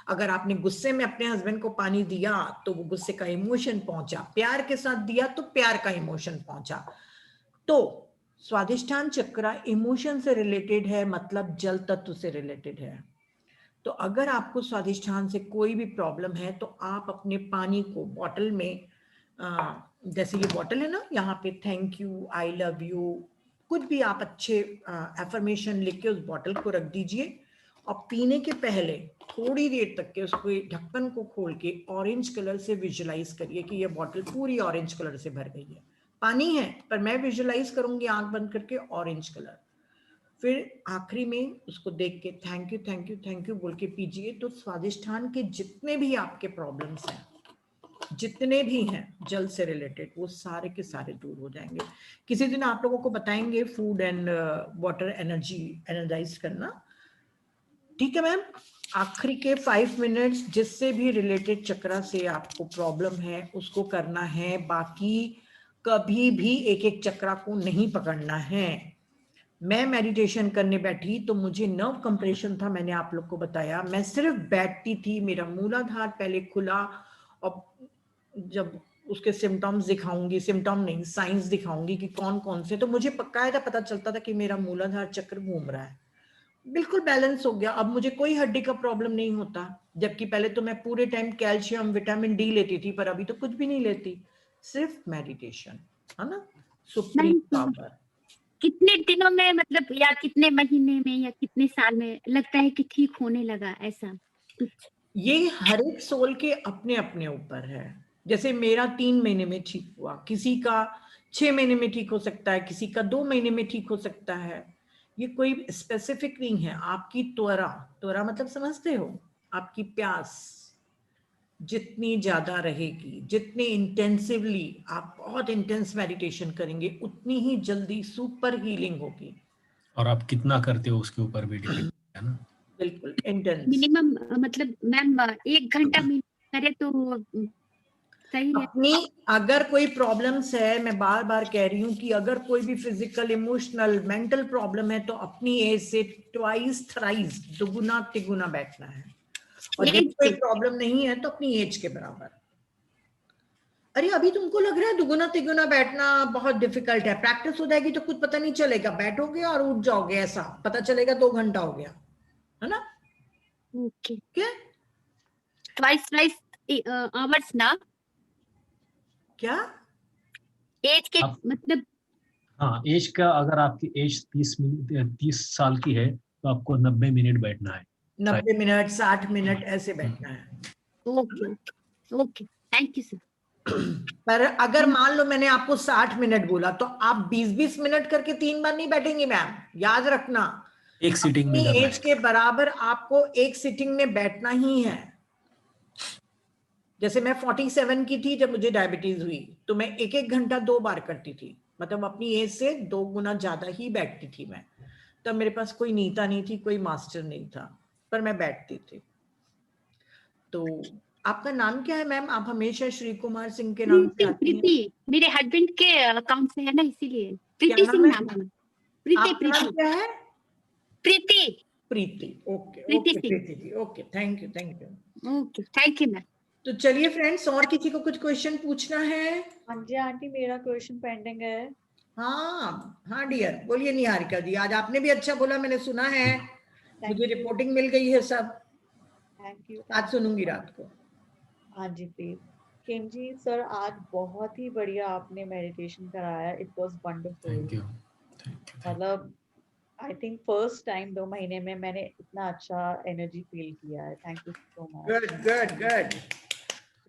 अगर आपने गुस्से में अपने हस्बैंड को पानी दिया तो वो गुस्से का इमोशन पहुंचा, प्यार के साथ दिया तो प्यार का इमोशन पहुंचा। तो स्वादिष्ठान चक्र इमोशन से रिलेटेड है, मतलब जल तत्व से रिलेटेड है। तो अगर आपको स्वादिष्ठान से कोई भी प्रॉब्लम है तो आप अपने पानी को बॉटल में, जैसे ये बॉटल है ना, यहाँ पे thank you, I love you, कुछ भी आप अच्छे एफर्मेशन लिख के उस बॉटल को रख दीजिए। और पीने के पहले थोड़ी देर तक के उसको ढक्कन को खोल के ऑरेंज कलर से विजुलाइज करिए कि ये बॉटल पूरी ऑरेंज कलर से भर गई है। पानी है पर मैं विजुलाइज करूंगी आंख बंद करके ऑरेंज कलर। फिर आखिरी में उसको देख के thank you thank you thank you बोल के पीजिए। तो स्वादिष्ठान के जितने भी आपके प्रॉब्लम्स हैं, जितने भी हैं जल से रिलेटेड, वो सारे के सारे दूर हो जाएंगे। किसी दिन आप लोगों को बताएंगे food and water energy energise करना, ठीक है मैम। आखिरी के 5 मिनट्स जिससे भी रिलेटेड चक्रा से आपको प्रॉब्लम है उसको करना है, बाकी कभी भी एक एक चक्रा को नहीं पकड़ना है। मैं मेडिटेशन करने बैठी तो मुझे नर्व कंप्रेशन था, मैंने आप लोग को बताया। मैं सिर्फ बैठती थी, मेरा मूलाधार पहले खुला, और जब उसके सिम्टम्स दिखाऊंगी, सिम्टम नहीं साइंस दिखाऊंगी कि कौन कौन से, तो मुझे पक्का पता चलता था कि मेरा मूलाधार चक्र घूम रहा है। बिल्कुल बैलेंस हो गया। अब मुझे कोई हड्डी का प्रॉब्लम नहीं होता, जबकि पहले तो मैं पूरे टाइम कैल्शियम विटामिन डी लेती थी, पर अभी तो कुछ भी नहीं लेती, सिर्फ मेडिटेशन, है ना, सुप्रीम मैम पावर। कितने दिनों में, मतलब या कितने महीने में या कितने साल में लगता है कि ठीक होने लगा ऐसा? ये हर एक सोल के अपने अपने ऊपर है। जैसे मेरा 3 महीने में ठीक हुआ, किसी का 6 महीने में ठीक हो सकता है, किसी का 2 महीने में ठीक हो सकता है। ये कोई स्पेसिफिक नहीं है। आपकी त्वरा, त्वरा मतलब समझते हो, आपकी प्यास जितनी ज्यादा रहेगी, जितने इंटेंसिवली आप बहुत इंटेंस मेडिटेशन करेंगे, उतनी ही जल्दी सुपर हीलिंग होगी। और आप कितना करते हो उसके ऊपर भी डिपेंड है ना। बिल्कुल इंटेंस। मिनिमम मतलब मैम 1 घंटा करे तो सही है। अपनी अगर कोई प्रॉब्लम्स है, मैं बार बार कह रही हूँ कि अगर कोई भी फिजिकल, इमोशनल, मेंटल प्रॉब्लम है, तो अपनी एज से ट्वाइस थ्राइस दुगुना तिगुना बैठना है। और एज जब कोई से प्रॉब्लम नहीं है तो अपनी एज के बराबर। अरे अभी तुमको लग रहा है दुगुना तिगुना बैठना बहुत डिफिकल्ट है, प्रैक्टिस हो जाएगी तो कुछ पता नहीं चलेगा, बैठोगे और उठ जाओगे, ऐसा पता चलेगा 2 घंटा हो गया, है ना। ओके, क्या ट्वाइस आवर्स ना, क्या एज के आप मतलब। हाँ, एज का, अगर आपकी एज 30 साल की है तो आपको 90 मिनट बैठना है। 90 मिनट 60 मिनट ऐसे बैठना है। Okay okay okay, thank you sir. पर अगर मान लो मैंने आपको 60 मिनट बोला, तो आप 20-20 मिनट करके 3 बार नहीं बैठेंगी मैम, याद रखना। एक सीटिंग में अपनी करना एज है। के बराबर आपको एक सिटिंग में बैठना ही है। जैसे मैं 47 की थी जब मुझे डायबिटीज हुई, तो मैं 1-1 घंटा 2 बार करती थी, मतलब अपनी एज से 2 गुना ज्यादा ही बैठती थी मैं। तब मेरे पास कोई नीता नहीं थी, कोई मास्टर नहीं था, पर मैं बैठती थी। तो आपका नाम क्या है मैम? आप हमेशा श्री कुमार सिंह के नाम से प्रीति, आती हैं। प्रीति मेरे हस्बैंड के अकाउंट से है ना, इसीलिए क्या प्रीति नाम सिंह है नाम है। प्रीति आपका? नाम प्रीति क्या है? Preeti Preeti. Okay Preeti okay Singh. Preeti ji, okay, thank you thank you. Okay, thank you ma'am. तो चलिए फ्रेंड्स, और किसी को कुछ क्वेश्चन पूछना है? हाँ जी आंटी, मेरा क्वेश्चन पेंडिंग है। हाँ हाँ डियर, बोलिए निहारिका जी। आज आपने भी अच्छा बोला, मैंने सुना है, मुझे रिपोर्टिंग मिल गई है सब, थैंक यू। आज सुनूंगी रात को। हाँ जी प्लीज। किम जी सर, आज बहुत ही बढ़िया आपने मेडिटेशन कराया, it was wonderful. Thank you, thank you. मतलब आई थिंक फर्स्ट टाइम 2 महीने में मैंने इतना अच्छा एनर्जी फील किया है। Thank you so much. Good good good.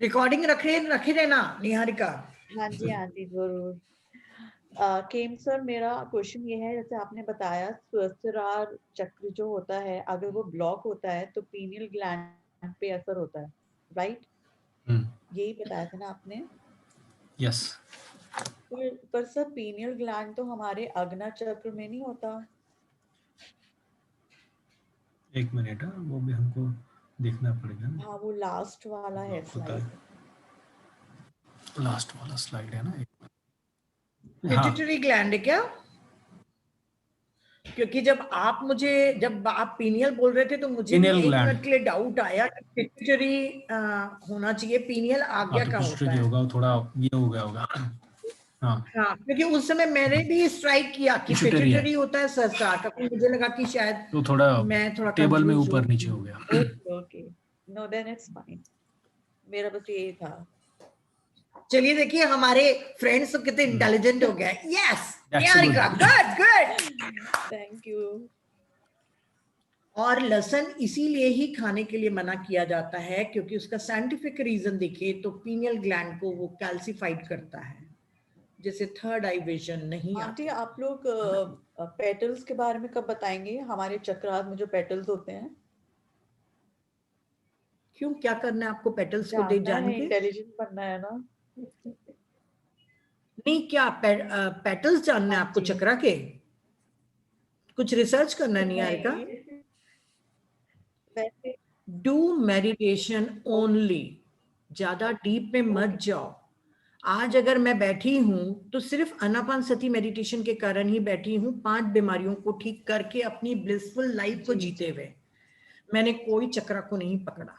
Recording रखे रहना निहारिका। हाँ जी जरूर। केम सर, मेरा क्वेश्चन ये है, जैसे आपने बताया सहस्त्रार चक्र जो होता है, अगर वो ब्लॉक होता है तो पीनियल ग्लैंड पे असर होता है, राइट? यही बताया था ना आपने? यस। पर सर पीनियल ग्लैंड तो हमारे अग्ना चक्र में नहीं होता। एक मिनट, वो भी हमको देखना पड़ेगा ना। हाँ, वो लास्ट वाला है ब्लॉक होता स्लाइड। है, लास्ट वाला स्लाइड है ना। हाँ, पिट्यूटरी ग्लैंड है क्या? क्योंकि जब आप पीनियल बोल रहे थे तो मुझे भी Pineal 1 gland। मिनट के लिए डाउट आया कि पिट्यूटरी होना चाहिए, पीनियल आ गया तो कहाँ पिट्यूटरी होता की है? होगा, थोड़ा ये हो गया होगा। हाँ, हाँ, क्योंकि उस समय मैंने भी स्ट्राइक किया कि पिट्यूटरी है, पिट्यूटरी होता है सहस्त्रार का, फिर मुझे लगा कि शायद तो थोड़ा मैं थोड़ा टेबल में कंफ्यूज ऊपर हूँ। नीचे हो गया। Okay okay, no then it's fine. मेरा बस यही था। चलिए देखिए, हमारे फ्रेंड्स तो कितने इंटेलिजेंट हो गए। Yes That's good। Niharika, good good. Thank you. और लहसुन इसीलिए ही खाने के लिए मना किया जाता है, क्योंकि उसका साइंटिफिक रीजन देखिए तो पीनियल ग्लैंड को वो कैल्सिफाइड करता है, जैसे थर्ड आई विजन नहीं आंटी, आता। आप लोग पेटल्स के बारे में कब बताएंगे? हमारे चक्रास में जो पेटल्स होते हैं, क्यों, क्या करना है आपको पेटल्स को दे जानना जान है, के? इंटेलिजेंट बनना है ना। नहीं, क्या पेटल्स जानना है हाँ आपको जी। चक्रा के? कुछ रिसर्च करना है निहारिका? नहीं, वैसे डू मेडिटेशन ओनली, ज्यादा डीप में मत जाओ। आज अगर मैं बैठी हूं तो सिर्फ आनापानसती मेडिटेशन के कारण ही बैठी हूं, 5 बीमारियों को ठीक करके अपनी ब्लिसफुल लाइफ को जीते हुए। मैंने कोई चक्रा को नहीं पकड़ा,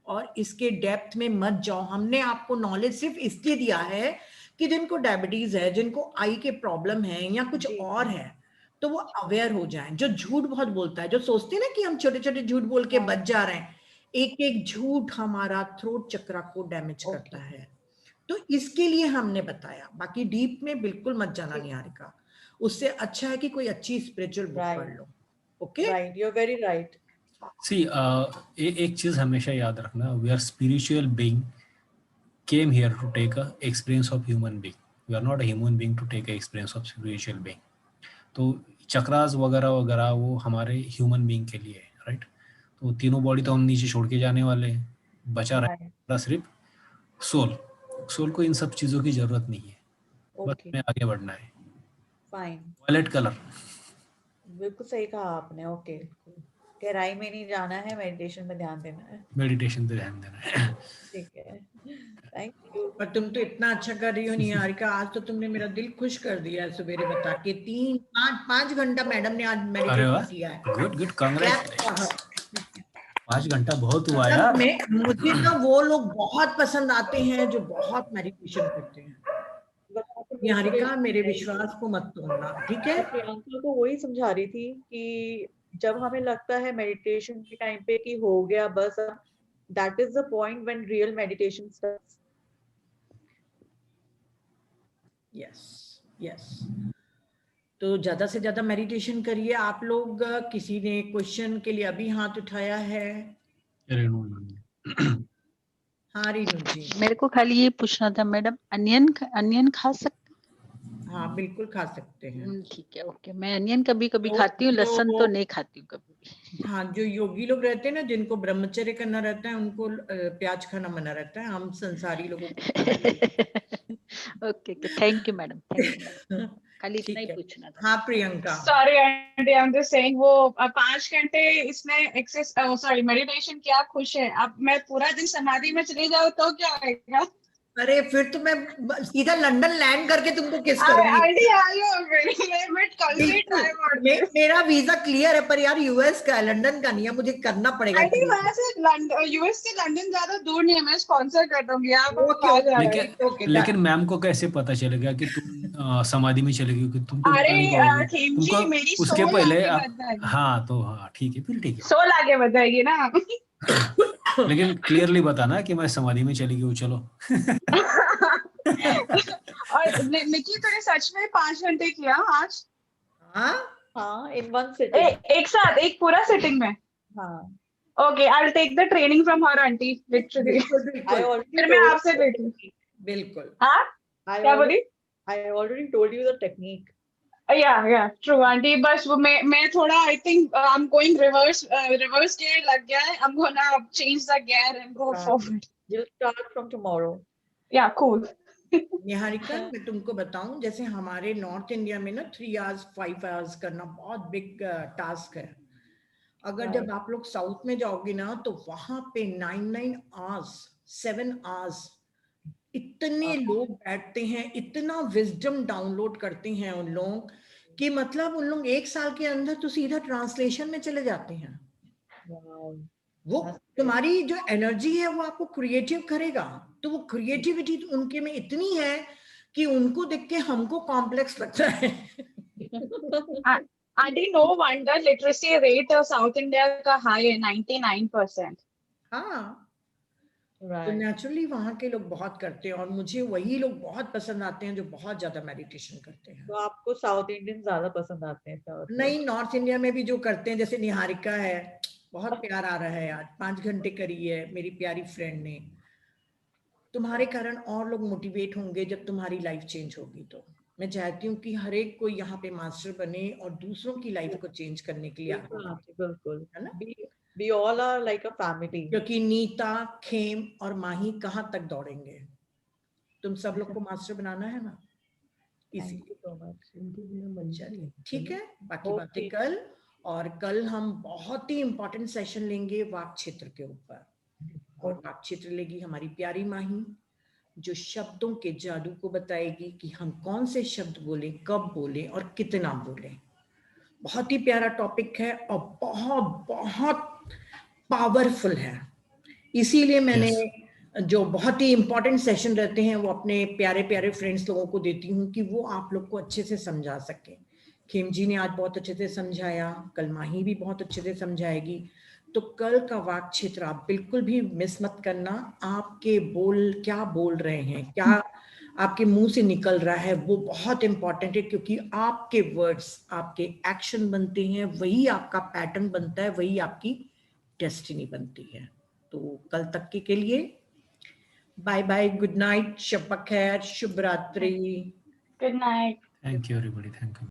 और इसके डेप्थ में मत जाओ। हमने आपको नॉलेज सिर्फ इसलिए दिया है कि जिनको डायबिटीज है, जिनको आई के प्रॉब्लम है या कुछ जी और है, तो वो अवेयर हो जाएं। जो झूठ बहुत बोलता है, जो सोचते हैं ना कि हम छोटे छोटे झूठ बोल के बच जा रहे हैं, एक एक झूठ हमारा थ्रोट चक्र को डैमेज करता है। तो इसके लिए हमने बताया, बाकी डीप में बिल्कुल मत जाना निहारिका, उससे अच्छा है कि कोई अच्छी स्पिरिचुअल बुक पढ़ लो। Okay, right, you are very right. See एक चीज हमेशा याद रखना, we are spiritual being, came here to take a experience of human being. We are not a human being to take a experience of spiritual being. तो चक्रास वगैरह वगैरह वो हमारे ह्यूमन बीइंग के लिए है, राइट? तो तीनों बॉडी तो हम नीचे छोड़ के जाने वाले हैं, बचा रहेगा सिर्फ सोल। सोल को इन सब चीजों की जरूरत नहीं है, बस हमें आगे बढ़ना है। फाइन, वायलेट कलर, बिल्कुल सही कहा आपने। ओके, गहराई में नहीं जाना है, मेडिटेशन में ध्यान देना है। मेडिटेशन पे ध्यान देना है। ठीक है, थैंक यू। पर तुम तो इतना अच्छा कर रही हो निहारिका, आज तो तुमने मेरा दिल खुश कर दिया है सवेरे बता के। 5 घंटा मैडम ने आज अरे मेडिटेट वाह, किया है। Good good, congratulation. 5 घंटा बहुत हुआ यार। मुझे ना वो लोग बहुत पसंद आते हैं जो बहुत मेडिटेशन करते हैं। निहारिका, मेरे विश्वास को मत तोड़ना, ठीक है? प्रियंका को वही समझा रही थी कि जब हमें लगता है मेडिटेशन के टाइम पे कि हो गया बस, that is the point when real meditation starts. Yes yes, तो ज्यादा से ज्यादा मेडिटेशन करिए आप लोग। किसी ने क्वेश्चन के लिए अभी हाथ उठाया है? हाँ रीनू जी। मेरे को खाली ये पूछना था मैडम, अनियन खा सकते? हाँ बिल्कुल खा सकते हैं। ठीक है, ओके। मैं अनियन कभी कभी तो खाती हूँ, लहसुन तो नहीं खाती हूँ कभी भी। हाँ, जो योगी लोग रहते हैं ना, जिनको ब्रह्मचर्य करना रहता है, उनको प्याज खाना मना रहता है। हम संसारी लोगों को okay, thank you madam, thank you. खाली इतना ही पूछना था। हाँ Priyanka. Sorry aunty, I am just saying, वो 5 घंटे इसने एक्सेस सॉरी मेडिटेशन किया, खुश है। अब मैं पूरा दिन समाधि में चली जाऊँ तो क्या होगा? अरे फिर तो मैं सीधा लंदन लैंड करके तुमको किस करूंगी। आंटी आयो, मैं कल से ट्राई करती हूँ। मेरा वीजा क्लियर है, पर यार यूएस का है, लंदन का नहीं है, मुझे करना पड़ेगा। आंटी वहाँ से यूएस से लंदन ज्यादा दूर नहीं है, मैं स्पॉन्सर कर दूंगी, आप आ जाना। लेकिन मैम को कैसे पता चलेगा कि तुम समाधि में चले गई? तुम तो अरे बता नहीं पाओगी। थीम जी, मेरी उसके सोल पहले आगे बढ़ जाएगी। हाँ, तो हाँ ठीक है, फिर ठीक है। सोल आगे बढ़ जाएगी ना। लेकिन क्लियरली बताना कि मैं समाधि में चली गई, चलो। और निकी तूने सच में 5 घंटे किया आज? हाँ, इन वन सिटिंग। एक साथ, एक पूरा सिटिंग में? हाँ। Okay, I will take the training from her aunty, literally. फिर मैं आपसे लेती। बिल्कुल। हाँ, क्या बोली? I already told you the technique. Yeah, true aunty. बस वो मैं थोड़ा, I think I'm going reverse gear लग गया है। I'm gonna change the gear and go forward. You'll start from tomorrow. Yeah, cool. Niharika, मैं तुमको बताऊं, जैसे हमारे नॉर्थ इंडिया में ना 3 hours 5 hours करना बहुत बिग टास्क है। अगर जब आप लोग साउथ में जाओगे ना, तो वहां पे 9 hours 7 hours इतने लोग बैठते हैं, इतना विजडम डाउनलोड करते हैं उन लोग कि मतलब उन लोग 1 साल के अंदर तो सीधा ट्रांसलेशन में चले जाते हैं। वो तुम्हारी जो एनर्जी है वो आपको क्रिएटिव करेगा। तो वो क्रिएटिविटी उनके में इतनी है कि उनको देख के हमको कॉम्प्लेक्स लगता है। Aunty, no wonder literacy rate South India का हाई है, 99%। हाँ, तो नेचुरली वहाँ के लोग बहुत करते हैं, और मुझे वही लोग बहुत पसंद आते हैं जो बहुत ज्यादा मेडिटेशन करते हैं। तो आपको साउथ इंडियन ज्यादा पसंद आते हैं? नहीं, नॉर्थ इंडिया में भी जो करते हैं, जैसे निहारिका है, बहुत प्यार आ रहा है यार। 5 घंटे करी है मेरी प्यारी फ्रेंड ने। तुम्हारे कारण और लोग मोटिवेट होंगे जब तुम्हारी लाइफ चेंज होगी। तो मैं चाहती हूँ कि हर एक कोई यहाँ पे मास्टर बने और दूसरों की लाइफ को चेंज करने के लिए आगे बढ़े, बिल्कुल, है ना? We all are like a family. क्योंकि नीता, खेम और माही कहाँ तक दौड़ेंगे? तुम सब लोग को मास्टर बनाना है ना, इसीलिए। चलिए ठीक है, बाकी बातें कल। और कल हम बहुत ही इंपॉर्टेंट सेशन लेंगे वाक क्षेत्र के ऊपर, और वाक क्षेत्र लेगी हमारी प्यारी माही, जो शब्दों के जादू को बताएगी कि हम कौन से शब्द बोलें, कब बोलें और कितना बोलें। बहुत ही प्यारा टॉपिक है और बहुत बहुत पावरफुल है। इसीलिए मैंने जो बहुत ही इंपॉर्टेंट सेशन रहते हैं वो अपने प्यारे प्यारे फ्रेंड्स लोगों को देती हूँ कि वो आप लोग को अच्छे से समझा सके खेम जी ने आज बहुत अच्छे से समझाया, कल माही भी बहुत अच्छे से समझाएगी। तो कल का वाक क्षेत्र आप बिल्कुल भी मिस मत करना। आपके बोल क्या बोल रहे हैं, क्या आपके मुंह से निकल रहा है, वो बहुत इंपॉर्टेंट है, क्योंकि आपके वर्ड्स आपके एक्शन बनते हैं, वही आपका पैटर्न बनता है, वही आपकी डेस्टिनी बनती है। तो कल तक के लिए बाय बाय, गुड नाइट, शब खैर, शुभ रात्रि। Good night. Thank you, everybody. Thank you.